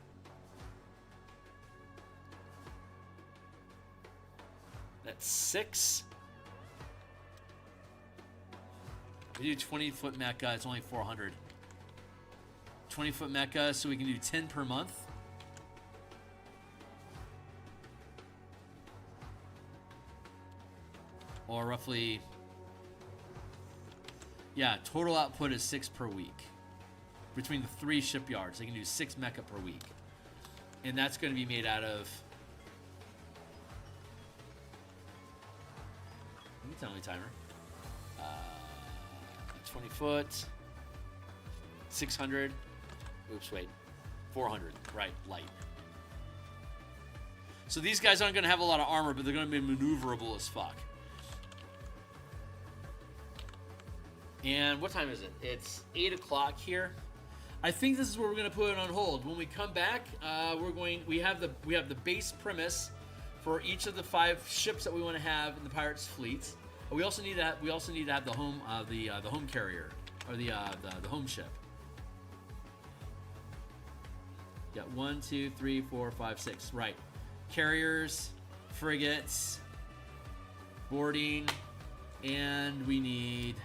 S1: That's 6. We do 20-foot mecha. It's only 400. 20-foot mecha, so we can do 10 per month. Or roughly, yeah, total output is 6 per week. Between the 3 shipyards, they can do 6 mecha per week. And that's going to be made out of, you can tell me timer. 20 foot, 600. Oops, wait. 400. Right, light. So these guys aren't going to have a lot of armor, but they're going to be maneuverable as fuck. And what time is it? It's 8 o'clock here. I think this is where we're going to put it on hold. When we come back, we have the base premise for each of the 5 ships that we want to have in the Pirates fleet. We also need to have the home carrier, or the home ship. Yeah, 1, 2, 3, 4, 5, 6. Right, carriers, frigates, boarding, and we need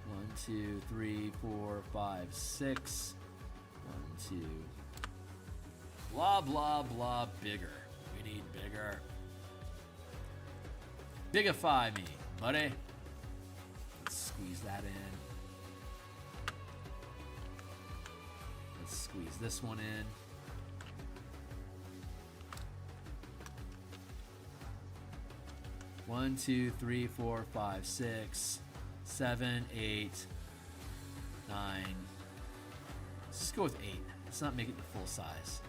S1: 1, 2, 3, 4, 5, 6. 1, 2. Blah blah blah. Bigger. We need bigger. Bigify me, buddy. Let's squeeze that in. Let's squeeze this one in. One, 2, 3, 4, 5, 6, 7, 8, 9. Let's just go with 8. Let's not make it the full size.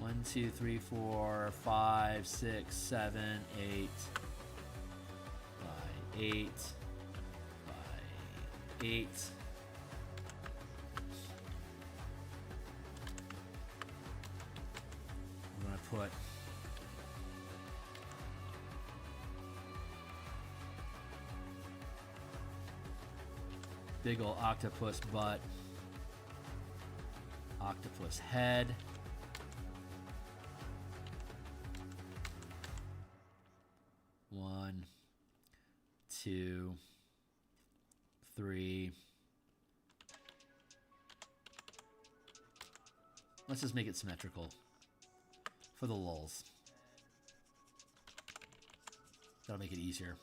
S1: 1, 2, 3, 4, 5, 6, 7, 8. By 8. By 8. I'm going to put Big ol' octopus butt. Octopus head. One, two, three. Let's just make it symmetrical for the lulz. That'll make it easier.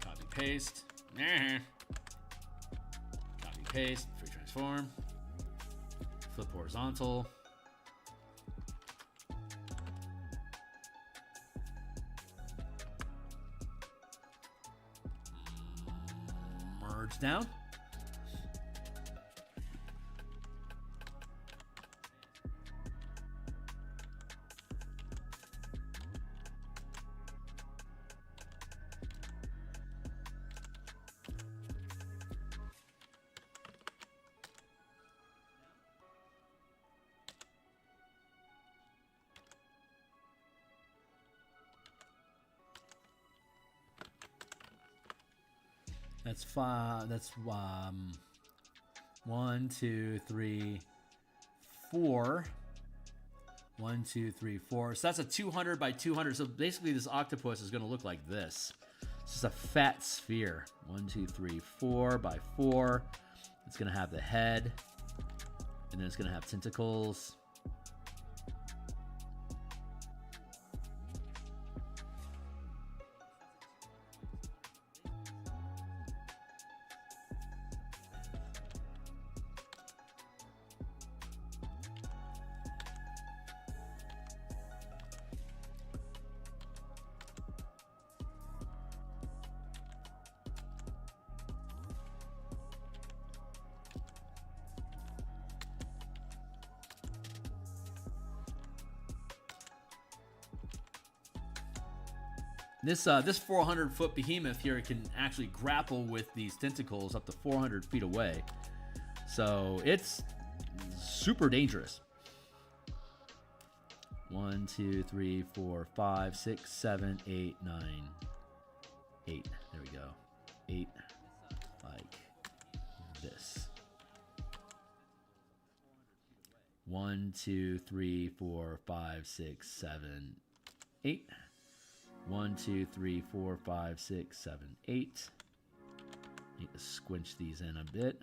S1: Copy paste. Copy paste. Free transform. Flip horizontal. Merge down. That's 5. That's 1, 2, 3, 4. 1, 2, 3, 4. So that's a 200 by 200. So basically, this octopus is going to look like this. It's just a fat sphere. 1, 2, 3, 4 by 4. It's going to have the head, and then it's going to have tentacles. This 400-foot behemoth here can actually grapple with these tentacles up to 400 feet away. So it's super dangerous. 1, 2, 3, 4, 5, 6, 7, 8, 9, 8. There we go. 8, like this. 1, 2, 3, 4, 5, 6, 7, 8. 1, 2, 3, 4, 5, 6, 7, 8. Need to squinch these in a bit.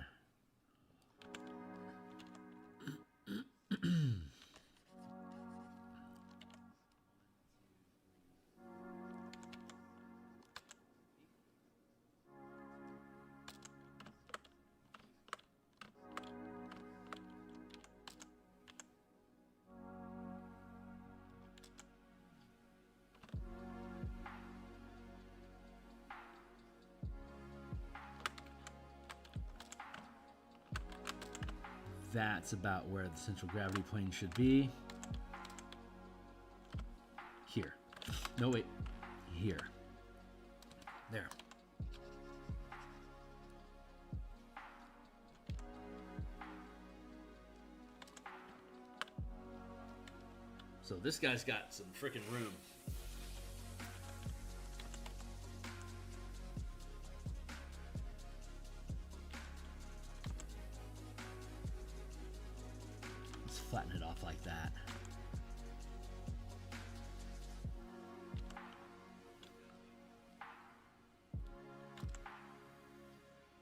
S1: That's about where the central gravity plane should be. Here. No, wait. Here. There. So this guy's got some freaking room. Flatten it off like that.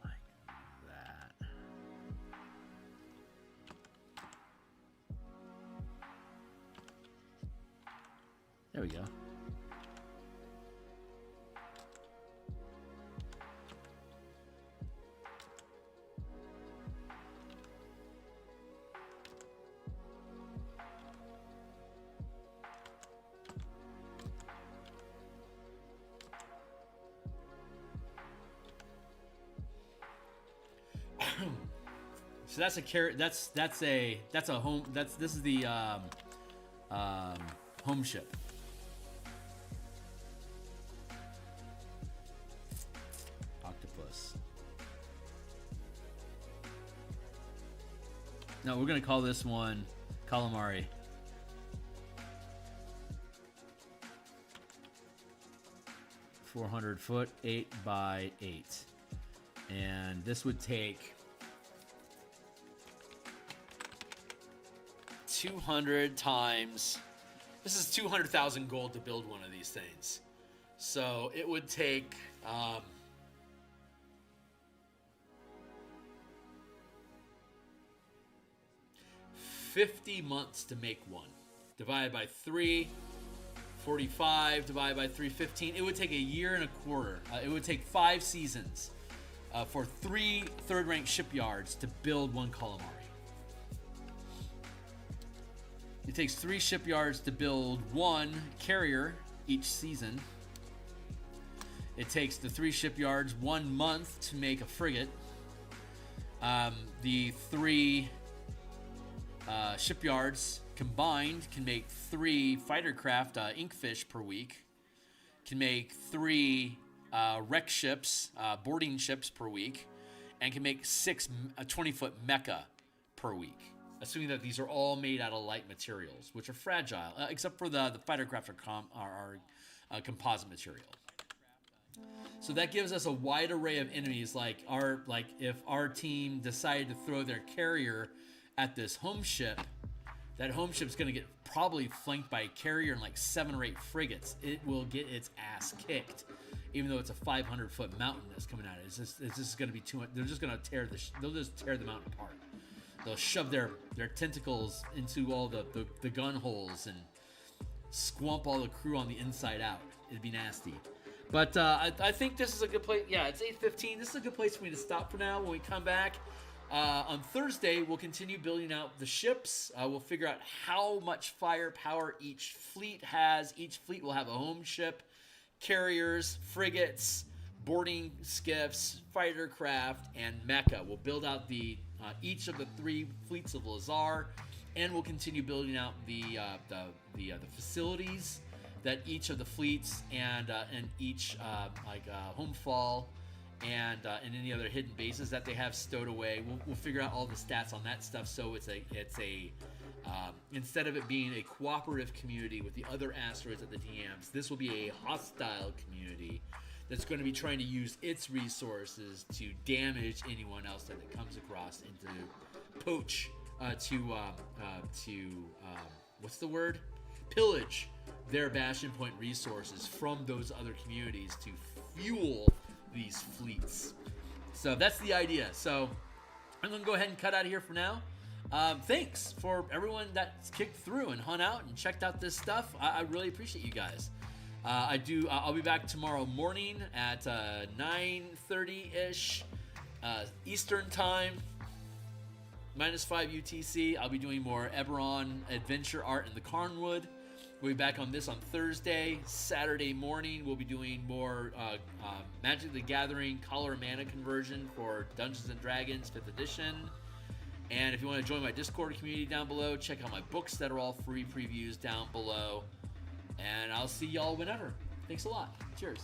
S1: Like that. There we go. So that's a carrot. That's a home. This is the home ship. Octopus. No, we're gonna call this one calamari. 400 foot, 8 by 8. And this would take 200 times. This is 200,000 gold to build one of these things. So it would take 50 months to make one. Divided by 3, 45, divided by 3, 15. It would take a year and a quarter. It would take 5 seasons for 3 third-rank shipyards to build one calamari. It takes 3 shipyards to build 1 carrier each season. It takes the 3 shipyards 1 month to make a frigate. The 3 shipyards combined can make 3 fighter craft inkfish per week. Can make 3 wreck ships, boarding ships per week, and can make 6 20-foot mecha per week. Assuming that these are all made out of light materials, which are fragile, except for the fighter craft are composite material. So that gives us a wide array of enemies. Like if our team decided to throw their carrier at this home ship, that home ship's going to get probably flanked by a carrier and like 7 or 8 frigates. It will get its ass kicked, even though it's a 500-foot mountain that's coming at it. It's just going to be too much. They're just going to they'll just tear the mountain apart. They'll shove their tentacles into all the gun holes and squamp all the crew on the inside out. It'd be nasty. But I think this is a good place. Yeah, it's 8:15. This is a good place for me to stop for now. When we come back on Thursday, we'll continue building out the ships. We'll figure out how much firepower each fleet has. Each fleet will have a home ship, carriers, frigates, boarding skiffs, fighter craft, and mecha. We'll build out each of the 3 fleets of Lazar, and we'll continue building out the facilities that each of the fleets and each Homefall and any other hidden bases that they have stowed away. We'll figure out all the stats on that stuff. So it's a instead of it being a cooperative community with the other asteroids at the DMs, this will be a hostile community that's going to be trying to use its resources to damage anyone else that it comes across and to poach, what's the word? Pillage their Bastion Point resources from those other communities to fuel these fleets. So that's the idea. So I'm going to go ahead and cut out of here for now. Thanks for everyone that's kicked through and hung out and checked out this stuff. I really appreciate you guys. I'll be back tomorrow morning at 9:30-ish Eastern Time, -5 UTC. I'll be doing more Eberron adventure art in the Carnwood. We'll be back on this on Thursday. Saturday morning, we'll be doing more Magic the Gathering Color Mana conversion for Dungeons & Dragons 5th edition. And if you want to join my Discord community down below, check out my books that are all free previews down below. And I'll see y'all whenever. Thanks a lot. Cheers.